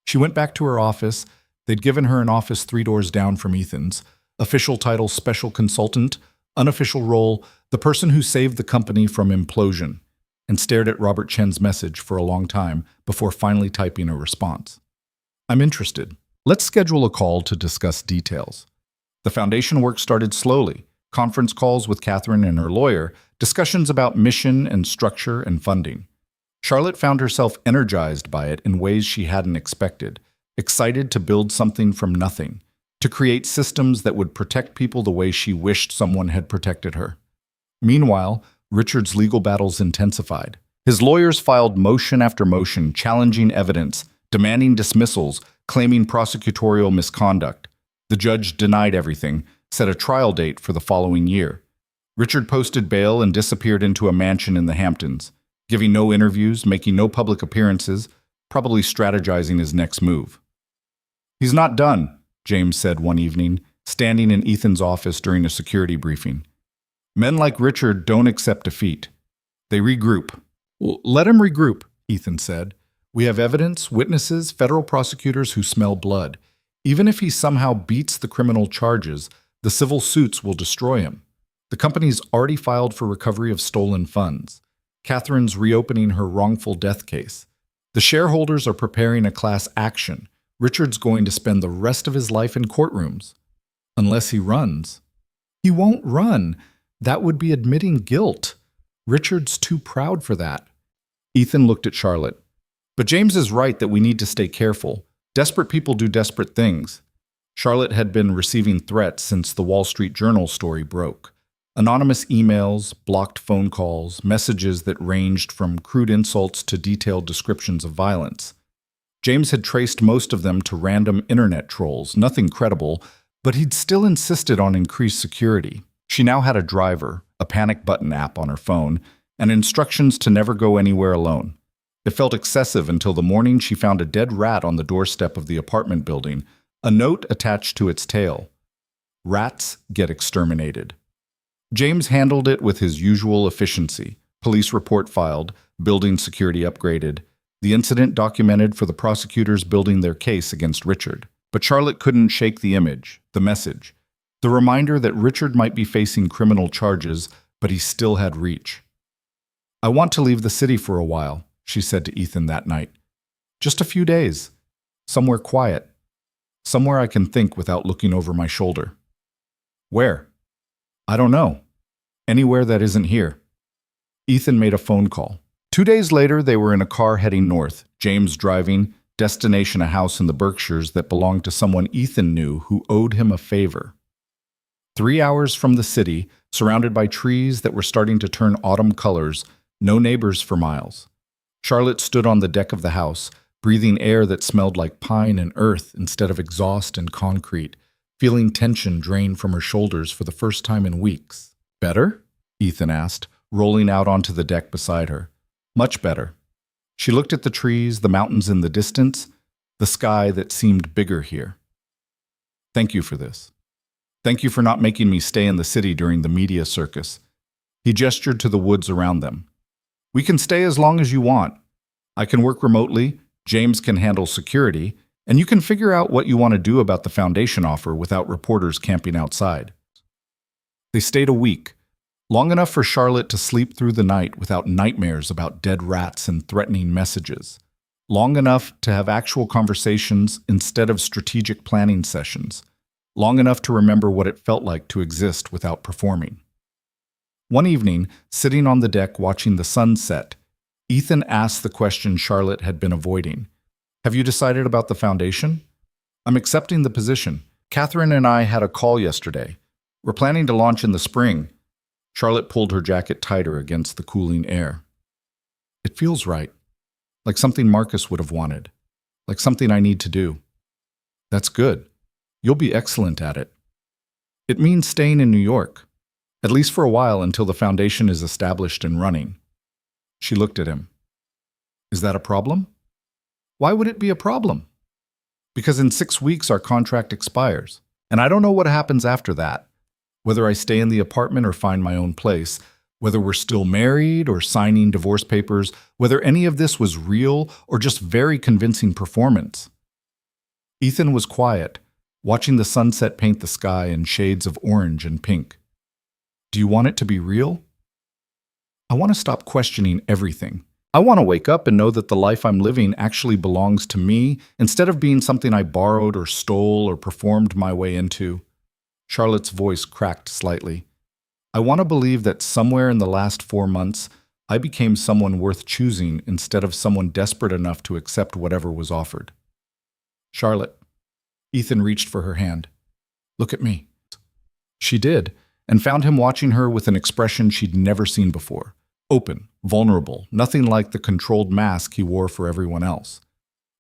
She went back to her office. They'd given her an office 3 doors down from Ethan's. Official title, special consultant. Unofficial role, the person who saved the company from implosion. And stared at Robert Chen's message for a long time before finally typing a response. I'm interested. Let's schedule a call to discuss details. The foundation work started slowly. Conference calls with Catherine and her lawyer, discussions about mission and structure and funding. Charlotte found herself energized by it in ways she hadn't expected, excited to build something from nothing, to create systems that would protect people the way she wished someone had protected her. Meanwhile, Richard's legal battles intensified. His lawyers filed motion after motion, challenging evidence, demanding dismissals, claiming prosecutorial misconduct. The judge denied everything, set a trial date for the following year. Richard posted bail and disappeared into a mansion in the Hamptons, giving no interviews, making no public appearances, probably strategizing his next move. He's not done, James said one evening, standing in Ethan's office during a security briefing. Men like Richard don't accept defeat. They regroup. Let him regroup, Ethan said. We have evidence, witnesses, federal prosecutors who smell blood. Even if he somehow beats the criminal charges, the civil suits will destroy him. The company's already filed for recovery of stolen funds. Catherine's reopening her wrongful death case. The shareholders are preparing a class action. Richard's going to spend the rest of his life in courtrooms. Unless he runs. He won't run. That would be admitting guilt. Richard's too proud for that. Ethan looked at Charlotte. But James is right that we need to stay careful. Desperate people do desperate things. Charlotte had been receiving threats since the Wall Street Journal story broke. Anonymous emails, blocked phone calls, messages that ranged from crude insults to detailed descriptions of violence. James had traced most of them to random internet trolls, nothing credible, but he'd still insisted on increased security. She now had a driver, a panic button app on her phone, and instructions to never go anywhere alone. It felt excessive until the morning she found a dead rat on the doorstep of the apartment building, a note attached to its tail. Rats get exterminated. James handled it with his usual efficiency. Police report filed, building security upgraded, the incident documented for the prosecutors building their case against Richard. But Charlotte couldn't shake the image, the message, the reminder that Richard might be facing criminal charges, but he still had reach. "I want to leave the city for a while," she said to Ethan that night. "Just a few days. Somewhere quiet. Somewhere I can think without looking over my shoulder." "Where?" "I don't know. Anywhere that isn't here." Ethan made a phone call. 2 days later, they were in a car heading north, James driving, destination a house in the Berkshires that belonged to someone Ethan knew who owed him a favor. 3 hours from the city, surrounded by trees that were starting to turn autumn colors, no neighbors for miles. Charlotte stood on the deck of the house, breathing air that smelled like pine and earth instead of exhaust and concrete, feeling tension drain from her shoulders for the first time in weeks. "Better?" Ethan asked, rolling out onto the deck beside her. "Much better." She looked at the trees, the mountains in the distance, the sky that seemed bigger here. "Thank you for this. Thank you for not making me stay in the city during the media circus." He gestured to the woods around them. "We can stay as long as you want. I can work remotely, James can handle security, and you can figure out what you want to do about the foundation offer without reporters camping outside." They stayed a week, long enough for Charlotte to sleep through the night without nightmares about dead rats and threatening messages, long enough to have actual conversations instead of strategic planning sessions, long enough to remember what it felt like to exist without performing. One evening, sitting on the deck watching the sun set, Ethan asked the question Charlotte had been avoiding. "Have you decided about the foundation?" "I'm accepting the position. Catherine and I had a call yesterday. We're planning to launch in the spring." Charlotte pulled her jacket tighter against the cooling air. "It feels right. Like something Marcus would have wanted. Like something I need to do." "That's good. You'll be excellent at it." "It means staying in New York. At least for a while until the foundation is established and running." She looked at him. "Is that a problem?" "Why would it be a problem?" "Because in 6 weeks our contract expires, and I don't know what happens after that. Whether I stay in the apartment or find my own place, whether we're still married or signing divorce papers, whether any of this was real or just very convincing performance." Ethan was quiet, watching the sunset paint the sky in shades of orange and pink. "Do you want it to be real?" "I want to stop questioning everything. I want to wake up and know that the life I'm living actually belongs to me instead of being something I borrowed or stole or performed my way into." Charlotte's voice cracked slightly. "I want to believe that somewhere in the last 4 months, I became someone worth choosing instead of someone desperate enough to accept whatever was offered." "Charlotte." Ethan reached for her hand. "Look at me." She did, and found him watching her with an expression she'd never seen before. Open, vulnerable, nothing like the controlled mask he wore for everyone else.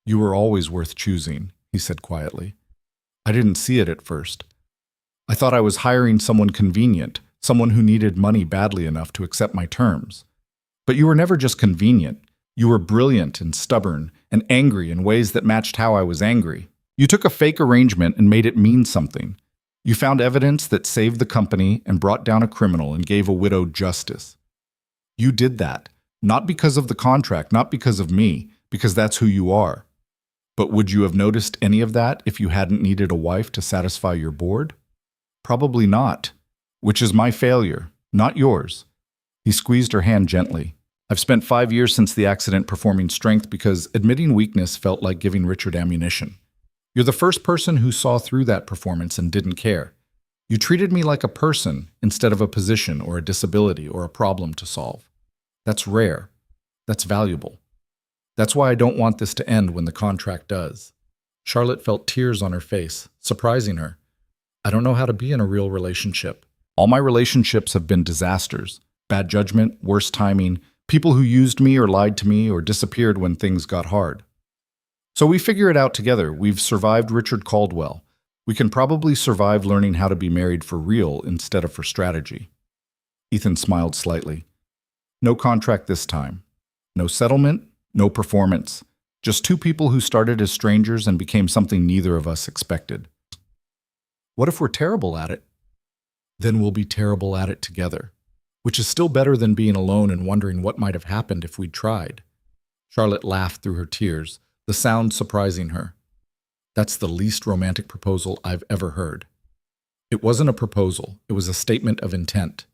"You were always worth choosing," he said quietly. "I didn't see it at first. I thought I was hiring someone convenient, someone who needed money badly enough to accept my terms. But you were never just convenient. You were brilliant and stubborn and angry in ways that matched how I was angry. You took a fake arrangement and made it mean something. You found evidence that saved the company and brought down a criminal and gave a widow justice. You did that, not because of the contract, not because of me, because that's who you are. But would you have noticed any of that if you hadn't needed a wife to satisfy your board? Probably not, which is my failure, not yours." He squeezed her hand gently. "I've spent 5 years since the accident performing strength because admitting weakness felt like giving Richard ammunition. You're the first person who saw through that performance and didn't care. You treated me like a person instead of a position or a disability or a problem to solve. That's rare. That's valuable. That's why I don't want this to end when the contract does." Charlotte felt tears on her face, surprising her. "I don't know how to be in a real relationship. All my relationships have been disasters. Bad judgment, worse timing, people who used me or lied to me or disappeared when things got hard. So we figure it out together. We've survived Richard Caldwell. We can probably survive learning how to be married for real instead of for strategy." Ethan smiled slightly. "No contract this time. No settlement, no performance. Just 2 people who started as strangers and became something neither of us expected." What if we're terrible at it? Then we'll be terrible at it together, which is still better than being alone and wondering what might have happened if we'd tried. Charlotte laughed through her tears, the sound surprising her. That's the least romantic proposal I've ever heard. It wasn't a proposal, it was a statement of intent.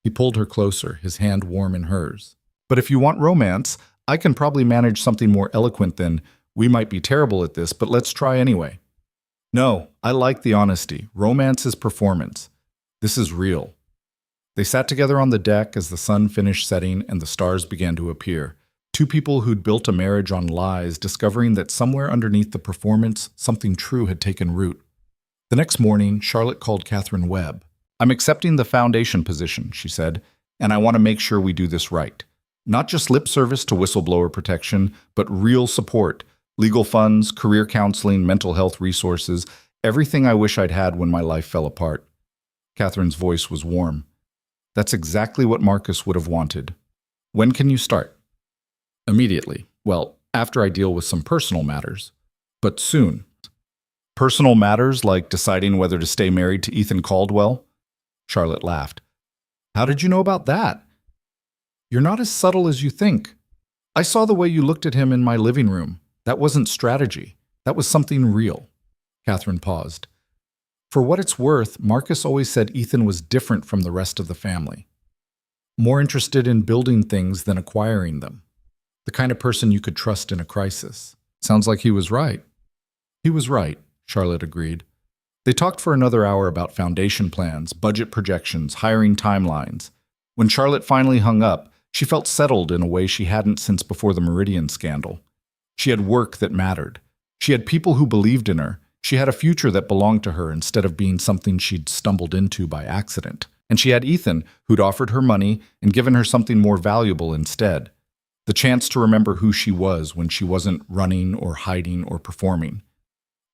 He pulled her closer, his hand warm in hers. But if you want romance, I can probably manage something more eloquent than, we might be terrible at this, but let's try anyway. No, I like the honesty. Romance is performance. This is real. They sat together on the deck as the sun finished setting and the stars began to appear. Two people who'd built a marriage on lies, discovering that somewhere underneath the performance, something true had taken root. The next morning, Charlotte called Catherine Webb. I'm accepting the foundation position, she said, and I want to make sure we do this right. Not just lip service to whistleblower protection, but real support, legal funds, career counseling, mental health resources, everything I wish I'd had when my life fell apart. Catherine's voice was warm. That's exactly what Marcus would have wanted. When can you start? Immediately. Well, after I deal with some personal matters. But soon. Personal matters like deciding whether to stay married to Ethan Caldwell? Charlotte laughed. How did you know about that? You're not as subtle as you think. I saw the way you looked at him in my living room. That wasn't strategy. That was something real. Catherine paused. For what it's worth, Marcus always said Ethan was different from the rest of the family. More interested in building things than acquiring them. The kind of person you could trust in a crisis. Sounds like he was right. He was right, Charlotte agreed. They talked for another hour about foundation plans, budget projections, hiring timelines. When Charlotte finally hung up, she felt settled in a way she hadn't since before the Meridian scandal. She had work that mattered. She had people who believed in her. She had a future that belonged to her instead of being something she'd stumbled into by accident. And she had Ethan, who'd offered her money and given her something more valuable instead. The chance to remember who she was when she wasn't running or hiding or performing.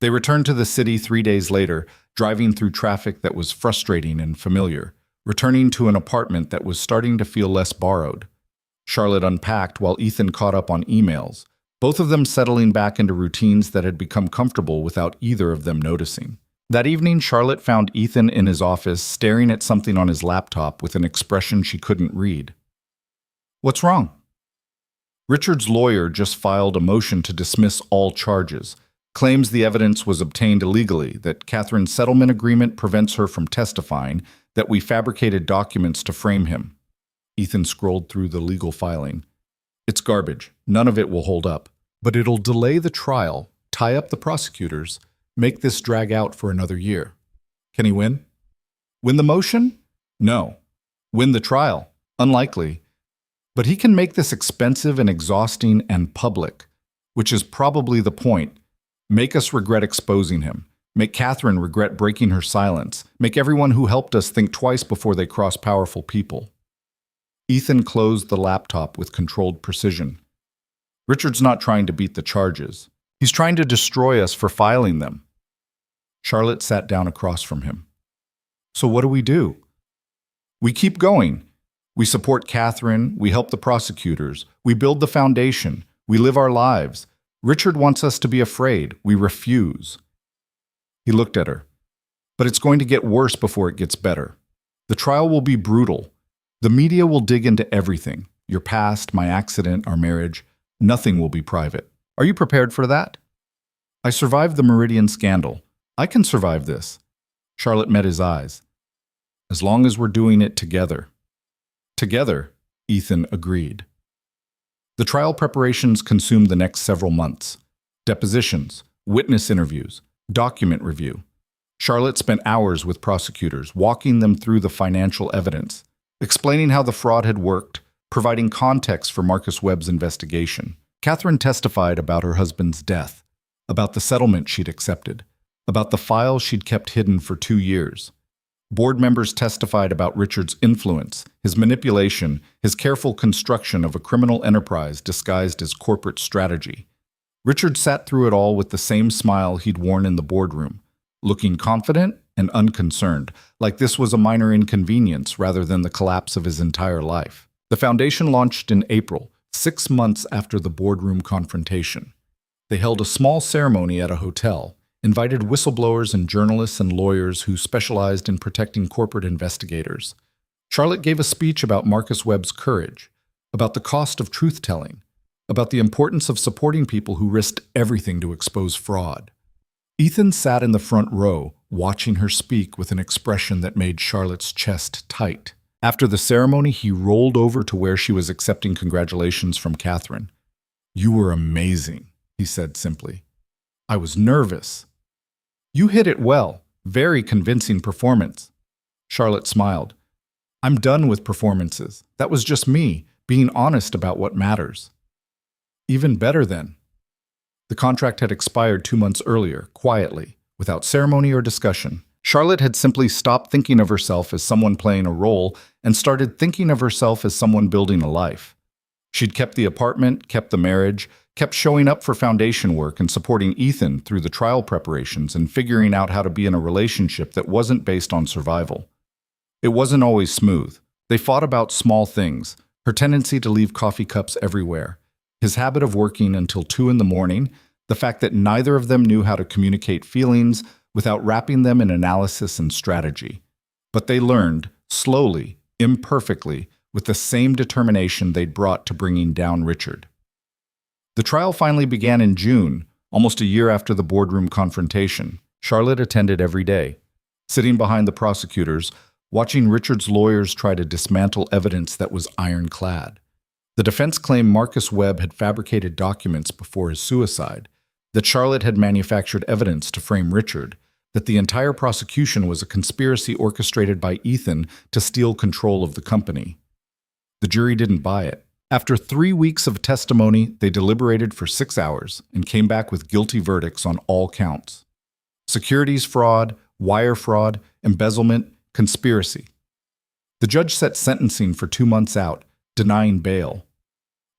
They returned to the city 3 days later, driving through traffic that was frustrating and familiar, returning to an apartment that was starting to feel less borrowed. Charlotte unpacked while Ethan caught up on emails, both of them settling back into routines that had become comfortable without either of them noticing. That evening, Charlotte found Ethan in his office, staring at something on his laptop with an expression she couldn't read. What's wrong? Richard's lawyer just filed a motion to dismiss all charges, claims the evidence was obtained illegally, that Catherine's settlement agreement prevents her from testifying, that we fabricated documents to frame him. Ethan scrolled through the legal filing. It's garbage. None of it will hold up. But it'll delay the trial, tie up the prosecutors, make this drag out for another year. Can he win? Win the motion? No. Win the trial? Unlikely. But he can make this expensive and exhausting and public, which is probably the point. Make us regret exposing him. Make Catherine regret breaking her silence. Make everyone who helped us think twice before they cross powerful people. Ethan closed the laptop with controlled precision. Richard's not trying to beat the charges. He's trying to destroy us for filing them. Charlotte sat down across from him. So what do? We keep going. We support Catherine. We help the prosecutors. We build the foundation. We live our lives. Richard wants us to be afraid. We refuse. He looked at her. But it's going to get worse before it gets better. The trial will be brutal. The media will dig into everything. Your past, my accident, our marriage. Nothing will be private. Are you prepared for that? I survived the Meridian scandal. I can survive this. Charlotte met his eyes. As long as we're doing it together. Together, Ethan agreed. The trial preparations consumed the next several months. Depositions, witness interviews, document review. Charlotte spent hours with prosecutors, walking them through the financial evidence, explaining how the fraud had worked, providing context for Marcus Webb's investigation. Catherine testified about her husband's death, about the settlement she'd accepted, about the files she'd kept hidden for 2 years. Board members testified about Richard's influence, his manipulation, his careful construction of a criminal enterprise disguised as corporate strategy. Richard sat through it all with the same smile he'd worn in the boardroom, looking confident and unconcerned, like this was a minor inconvenience rather than the collapse of his entire life. The foundation launched in April, 6 months after the boardroom confrontation. They held a small ceremony at a hotel, invited whistleblowers and journalists and lawyers who specialized in protecting corporate investigators. Charlotte gave a speech about Marcus Webb's courage, about the cost of truth-telling, about the importance of supporting people who risked everything to expose fraud. Ethan sat in the front row, watching her speak with an expression that made Charlotte's chest tight. After the ceremony, he rolled over to where she was accepting congratulations from Catherine. "You were amazing," he said simply. "I was nervous." "You hit it well. Very convincing performance." Charlotte smiled. "I'm done with performances. That was just me, being honest about what matters." "Even better then." The contract had expired 2 months earlier, quietly, without ceremony or discussion. Charlotte had simply stopped thinking of herself as someone playing a role and started thinking of herself as someone building a life. She'd kept the apartment, kept the marriage, kept showing up for foundation work and supporting Ethan through the trial preparations and figuring out how to be in a relationship that wasn't based on survival. It wasn't always smooth. They fought about small things, her tendency to leave coffee cups everywhere, his habit of working until 2 in the morning, the fact that neither of them knew how to communicate feelings without wrapping them in analysis and strategy. But they learned, slowly, imperfectly, with the same determination they'd brought to bringing down Richard. The trial finally began in June, almost a year after the boardroom confrontation. Charlotte attended every day, sitting behind the prosecutors, watching Richard's lawyers try to dismantle evidence that was ironclad. The defense claimed Marcus Webb had fabricated documents before his suicide, that Charlotte had manufactured evidence to frame Richard, that the entire prosecution was a conspiracy orchestrated by Ethan to steal control of the company. The jury didn't buy it. After 3 weeks of testimony, they deliberated for 6 hours and came back with guilty verdicts on all counts. Securities fraud, wire fraud, embezzlement, conspiracy. The judge set sentencing for 2 months out, denying bail.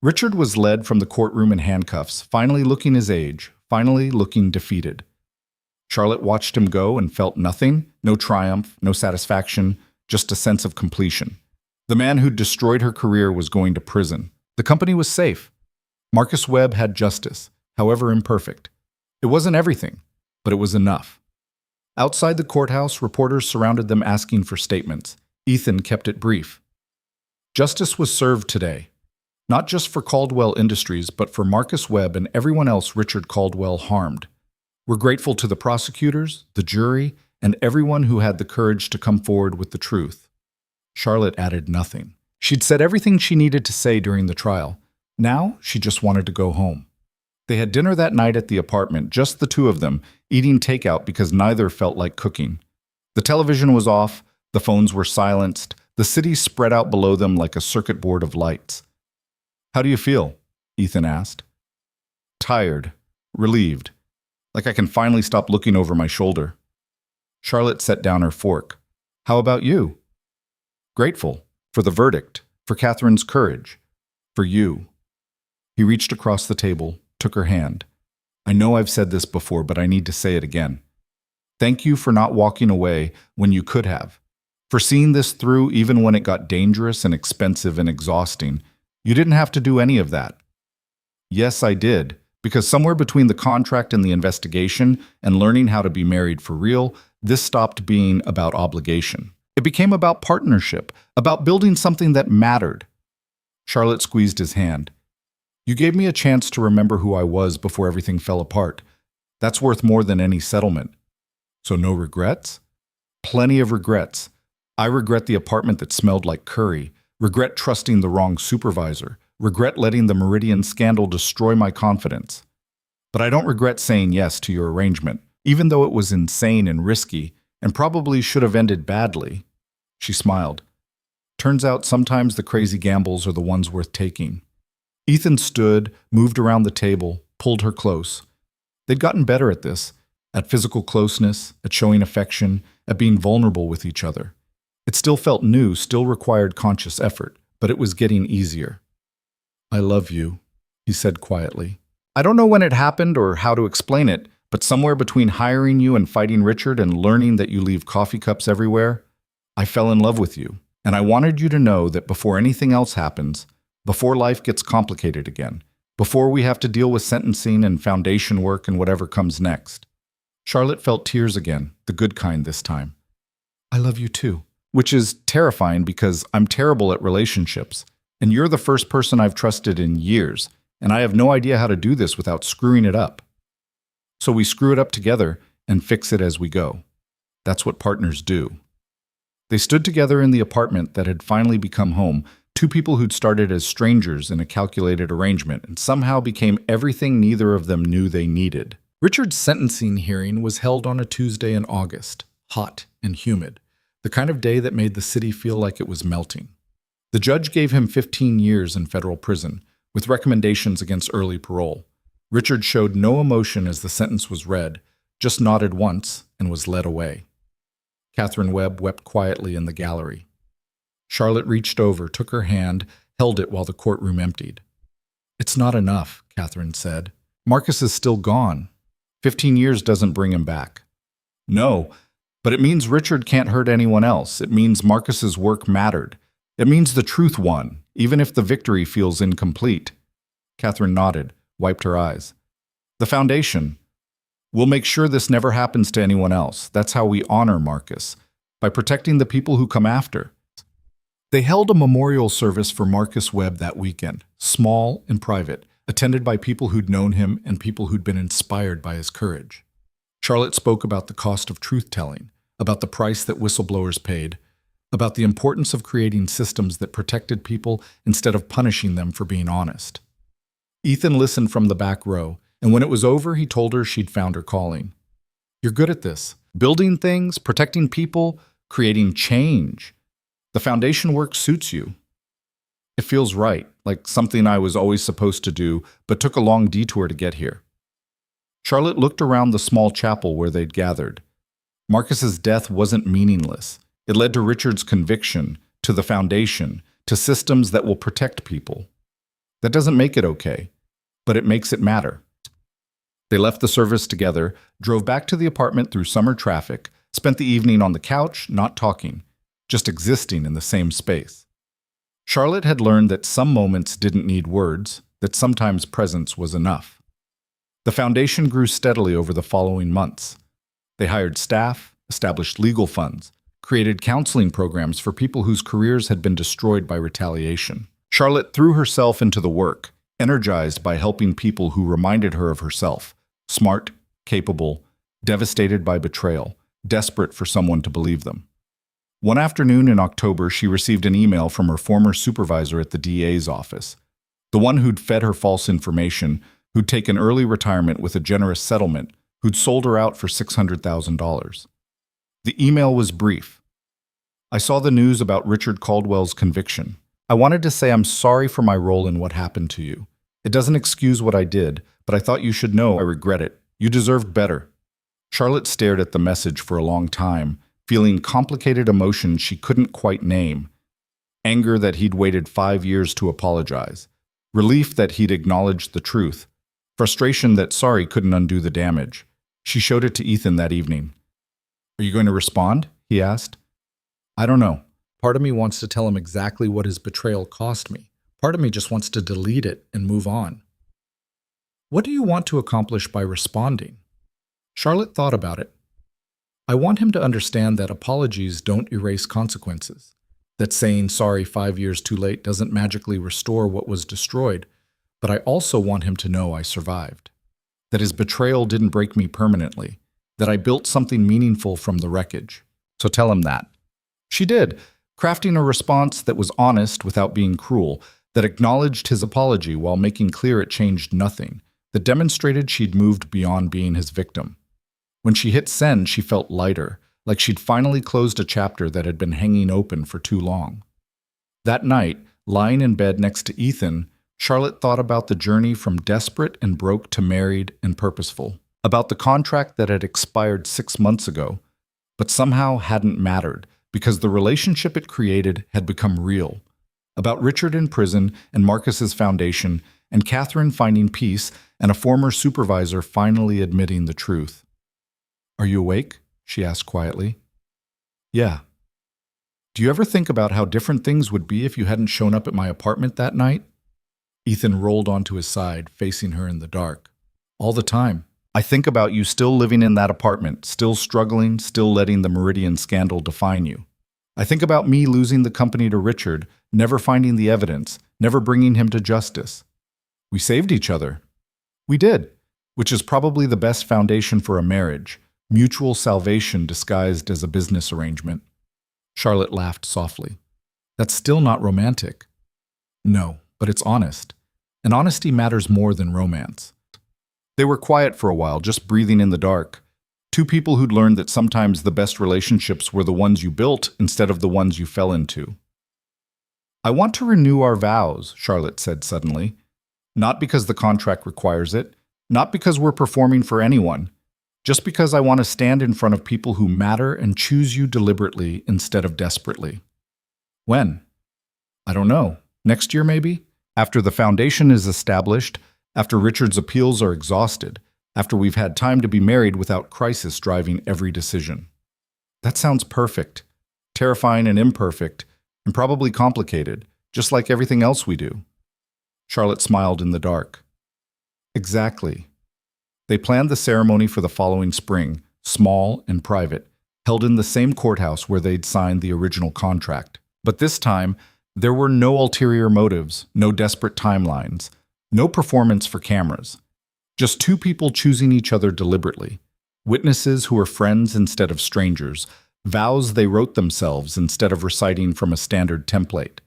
Richard was led from the courtroom in handcuffs, finally looking his age, finally looking defeated. Charlotte watched him go and felt nothing, no triumph, no satisfaction, just a sense of completion. The man who'd destroyed her career was going to prison. The company was safe. Marcus Webb had justice, however imperfect. It wasn't everything, but it was enough. Outside the courthouse, reporters surrounded them asking for statements. Ethan kept it brief. Justice was served today, not just for Caldwell Industries, but for Marcus Webb and everyone else Richard Caldwell harmed. We're grateful to the prosecutors, the jury, and everyone who had the courage to come forward with the truth. Charlotte added nothing. She'd said everything she needed to say during the trial. Now, she just wanted to go home. They had dinner that night at the apartment, just the two of them, eating takeout because neither felt like cooking. The television was off, the phones were silenced, the city spread out below them like a circuit board of lights. "How do you feel?" Ethan asked. "Tired, relieved, like I can finally stop looking over my shoulder." Charlotte set down her fork. "How about you?" "Grateful, for the verdict, for Catherine's courage, for you." He reached across the table, took her hand. "I know I've said this before, but I need to say it again. Thank you for not walking away when you could have, for seeing this through even when it got dangerous and expensive and exhausting. You didn't have to do any of that." "Yes, I did, because somewhere between the contract and the investigation and learning how to be married for real, this stopped being about obligation. It became about partnership, about building something that mattered." Charlotte squeezed his hand. "You gave me a chance to remember who I was before everything fell apart. That's worth more than any settlement." "So no regrets?" "Plenty of regrets. I regret the apartment that smelled like curry, regret trusting the wrong supervisor, regret letting the Meridian scandal destroy my confidence. But I don't regret saying yes to your arrangement, even though it was insane and risky, and probably should have ended badly." She smiled. "Turns out sometimes the crazy gambles are the ones worth taking." Ethan stood, moved around the table, pulled her close. They'd gotten better at this, at physical closeness, at showing affection, at being vulnerable with each other. It still felt new, still required conscious effort, but it was getting easier. "I love you," he said quietly. "I don't know when it happened or how to explain it, but somewhere between hiring you and fighting Richard and learning that you leave coffee cups everywhere, I fell in love with you, and I wanted you to know that before anything else happens, before life gets complicated again, before we have to deal with sentencing and foundation work and whatever comes next, Charlotte felt tears again, the good kind this time. I love you too. Which is terrifying because I'm terrible at relationships, and you're the first person I've trusted in years, and I have no idea how to do this without screwing it up. So we screw it up together and fix it as we go. That's what partners do. They stood together in the apartment that had finally become home, two people who'd started as strangers in a calculated arrangement and somehow became everything neither of them knew they needed. Richard's sentencing hearing was held on a Tuesday in August, hot and humid, the kind of day that made the city feel like it was melting. The judge gave him 15 years in federal prison, with recommendations against early parole. Richard showed no emotion as the sentence was read, just nodded once and was led away. Catherine Webb wept quietly in the gallery. Charlotte reached over, took her hand, held it while the courtroom emptied. It's not enough, Catherine said. Marcus is still gone. 15 years doesn't bring him back. No, but it means Richard can't hurt anyone else. It means Marcus's work mattered. It means the truth won, even if the victory feels incomplete. Catherine nodded, wiped her eyes. The foundation. We'll make sure this never happens to anyone else. That's how we honor Marcus, by protecting the people who come after. They held a memorial service for Marcus Webb that weekend, small and private, attended by people who'd known him and people who'd been inspired by his courage. Charlotte spoke about the cost of truth-telling, about the price that whistleblowers paid, about the importance of creating systems that protected people instead of punishing them for being honest. Ethan listened from the back row, and when it was over, he told her she'd found her calling. You're good at this. Building things, protecting people, creating change. The foundation work suits you. It feels right, like something I was always supposed to do, but took a long detour to get here. Charlotte looked around the small chapel where they'd gathered. Marcus's death wasn't meaningless. It led to Richard's conviction, to the foundation, to systems that will protect people. That doesn't make it okay, but it makes it matter. They left the service together, drove back to the apartment through summer traffic, spent the evening on the couch, not talking, just existing in the same space. Charlotte had learned that some moments didn't need words, that sometimes presence was enough. The foundation grew steadily over the following months. They hired staff, established legal funds, created counseling programs for people whose careers had been destroyed by retaliation. Charlotte threw herself into the work, energized by helping people who reminded her of herself, smart, capable, devastated by betrayal, desperate for someone to believe them. One afternoon in October, she received an email from her former supervisor at the DA's office, the one who'd fed her false information, who'd taken early retirement with a generous settlement, who'd sold her out for $600,000. The email was brief. I saw the news about Richard Caldwell's conviction. I wanted to say I'm sorry for my role in what happened to you. It doesn't excuse what I did, but I thought you should know I regret it. You deserved better. Charlotte stared at the message for a long time, feeling complicated emotions she couldn't quite name. Anger that he'd waited 5 years to apologize. Relief that he'd acknowledged the truth. Frustration that sorry couldn't undo the damage. She showed it to Ethan that evening. Are you going to respond? He asked. I don't know. Part of me wants to tell him exactly what his betrayal cost me. Part of me just wants to delete it and move on. What do you want to accomplish by responding? Charlotte thought about it. I want him to understand that apologies don't erase consequences, that saying sorry 5 years too late doesn't magically restore what was destroyed, but I also want him to know I survived, that his betrayal didn't break me permanently, that I built something meaningful from the wreckage. So tell him that. She did, crafting a response that was honest without being cruel, that acknowledged his apology while making clear it changed nothing, that demonstrated she'd moved beyond being his victim. When she hit send, she felt lighter, like she'd finally closed a chapter that had been hanging open for too long. That night, lying in bed next to Ethan, Charlotte thought about the journey from desperate and broke to married and purposeful, about the contract that had expired 6 months ago, but somehow hadn't mattered because the relationship it created had become real, about Richard in prison and Marcus's foundation and Catherine finding peace and a former supervisor finally admitting the truth. Are you awake? She asked quietly. Yeah. Do you ever think about how different things would be if you hadn't shown up at my apartment that night? Ethan rolled onto his side, facing her in the dark. All the time. I think about you still living in that apartment, still struggling, still letting the Meridian scandal define you. I think about me losing the company to Richard, never finding the evidence, never bringing him to justice. We saved each other. We did, which is probably the best foundation for a marriage, mutual salvation disguised as a business arrangement. Charlotte laughed softly. That's still not romantic. No, but it's honest. And honesty matters more than romance. They were quiet for a while, just breathing in the dark. Two people who'd learned that sometimes the best relationships were the ones you built instead of the ones you fell into. I want to renew our vows, Charlotte said suddenly. Not because the contract requires it, not because we're performing for anyone, just because I want to stand in front of people who matter and choose you deliberately instead of desperately. When? I don't know. Next year, maybe? After the foundation is established, after Richard's appeals are exhausted, after we've had time to be married without crisis driving every decision. That sounds perfect. Terrifying and imperfect, and probably complicated, just like everything else we do. Charlotte smiled in the dark. Exactly. They planned the ceremony for the following spring, small and private, held in the same courthouse where they'd signed the original contract. But this time, there were no ulterior motives, no desperate timelines, no performance for cameras. Just two people choosing each other deliberately, witnesses who were friends instead of strangers, vows they wrote themselves instead of reciting from a standard template.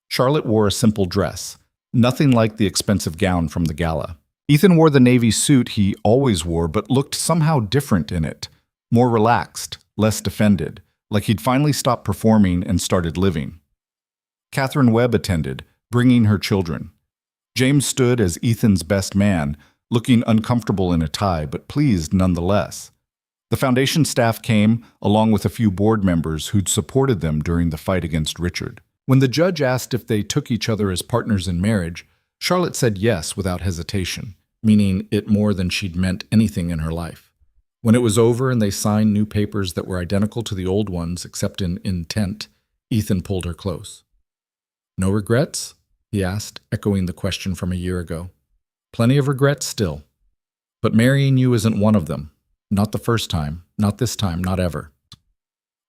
Charlotte wore a simple dress, nothing like the expensive gown from the gala. Ethan wore the navy suit he always wore but looked somehow different in it, more relaxed, less defended, like he'd finally stopped performing and started living. Catherine Webb attended, bringing her children. James stood as Ethan's best man, looking uncomfortable in a tie but pleased nonetheless. The foundation staff came, along with a few board members who'd supported them during the fight against Richard. When the judge asked if they took each other as partners in marriage, Charlotte said yes without hesitation, meaning it more than she'd meant anything in her life. When it was over and they signed new papers that were identical to the old ones except in intent, Ethan pulled her close. No regrets? He asked, echoing the question from a year ago. Plenty of regrets still. But marrying you isn't one of them. Not the first time, not this time, not ever.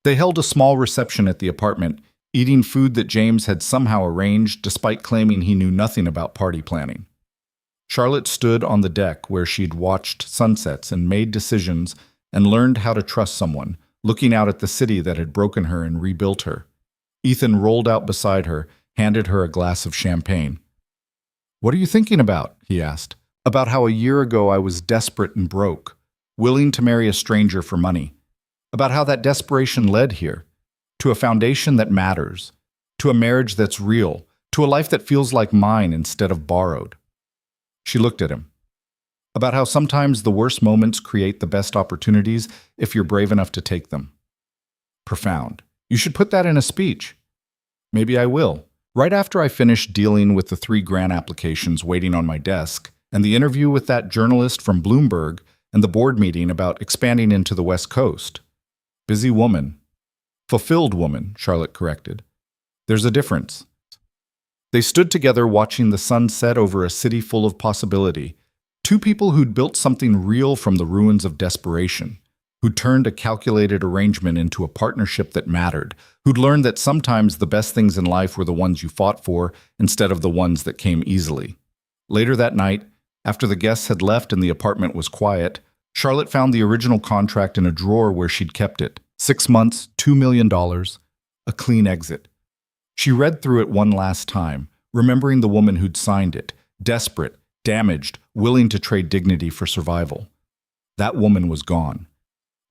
They held a small reception at the apartment, eating food that James had somehow arranged despite claiming he knew nothing about party planning. Charlotte stood on the deck where she'd watched sunsets and made decisions and learned how to trust someone, looking out at the city that had broken her and rebuilt her. Ethan rolled out beside her, handed her a glass of champagne. What are you thinking about? He asked. About how a year ago I was desperate and broke, willing to marry a stranger for money. About how that desperation led here, to a foundation that matters, to a marriage that's real, to a life that feels like mine instead of borrowed. She looked at him. About how sometimes the worst moments create the best opportunities if you're brave enough to take them. Profound. You should put that in a speech. Maybe I will. Right after I finish dealing with the 3 grant applications waiting on my desk, and the interview with that journalist from Bloomberg, and the board meeting about expanding into the West Coast. Busy woman. Fulfilled woman, Charlotte corrected. There's a difference. They stood together watching the sun set over a city full of possibility. 2 people who'd built something real from the ruins of desperation, who'd turned a calculated arrangement into a partnership that mattered, who'd learned that sometimes the best things in life were the ones you fought for instead of the ones that came easily. Later that night, after the guests had left and the apartment was quiet, Charlotte found the original contract in a drawer where she'd kept it. 6 months, $2 million, a clean exit. She read through it one last time, remembering the woman who'd signed it, desperate, damaged, willing to trade dignity for survival. That woman was gone.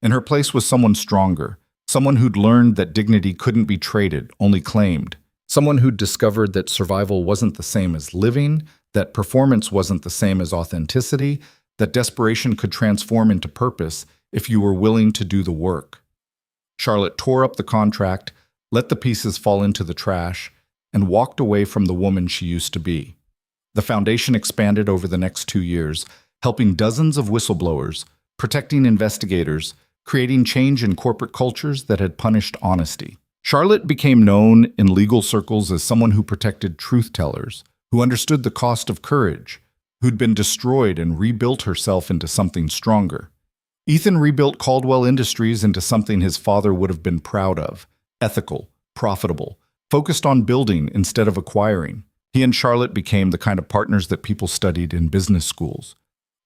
In her place was someone stronger, someone who'd learned that dignity couldn't be traded, only claimed. Someone who'd discovered that survival wasn't the same as living, that performance wasn't the same as authenticity, that desperation could transform into purpose if you were willing to do the work. Charlotte tore up the contract, let the pieces fall into the trash, and walked away from the woman she used to be. The foundation expanded over the next 2 years, helping dozens of whistleblowers, protecting investigators, creating change in corporate cultures that had punished honesty. Charlotte became known in legal circles as someone who protected truth-tellers, who understood the cost of courage, who'd been destroyed and rebuilt herself into something stronger. Ethan rebuilt Caldwell Industries into something his father would have been proud of: ethical, profitable, focused on building instead of acquiring. He and Charlotte became the kind of partners that people studied in business schools,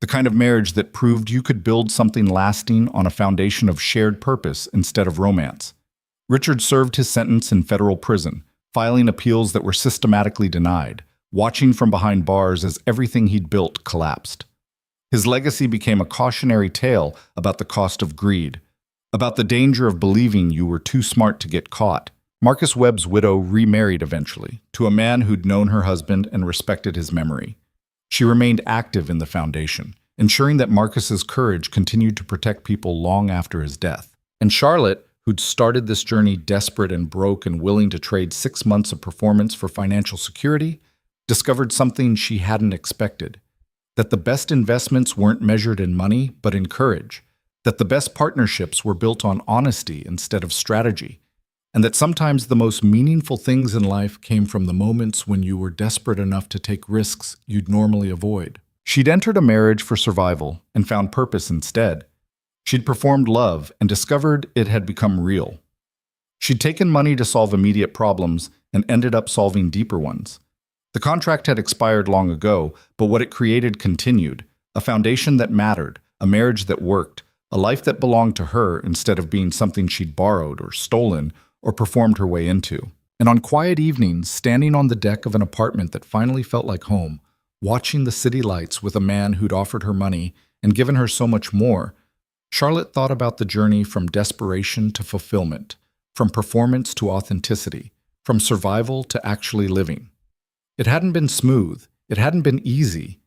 the kind of marriage that proved you could build something lasting on a foundation of shared purpose instead of romance. Richard served his sentence in federal prison, filing appeals that were systematically denied, watching from behind bars as everything he'd built collapsed. His legacy became a cautionary tale about the cost of greed, about the danger of believing you were too smart to get caught. Marcus Webb's widow remarried eventually, to a man who'd known her husband and respected his memory. She remained active in the foundation, ensuring that Marcus's courage continued to protect people long after his death. And Charlotte, who'd started this journey desperate and broke and willing to trade 6 months of performance for financial security, discovered something she hadn't expected: that the best investments weren't measured in money, but in courage, that the best partnerships were built on honesty instead of strategy, and that sometimes the most meaningful things in life came from the moments when you were desperate enough to take risks you'd normally avoid. She'd entered a marriage for survival and found purpose instead. She'd performed love and discovered it had become real. She'd taken money to solve immediate problems and ended up solving deeper ones. The contract had expired long ago, but what it created continued: a foundation that mattered, a marriage that worked, a life that belonged to her instead of being something she'd borrowed or stolen or performed her way into. And on quiet evenings, standing on the deck of an apartment that finally felt like home, watching the city lights with a man who'd offered her money and given her so much more, Charlotte thought about the journey from desperation to fulfillment, from performance to authenticity, from survival to actually living. It hadn't been smooth, it hadn't been easy,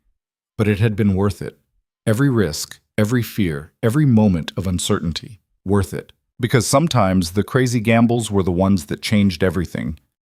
but it had been worth it. Every risk, every fear, every moment of uncertainty, worth it. Because sometimes the crazy gambles were the ones that changed everything.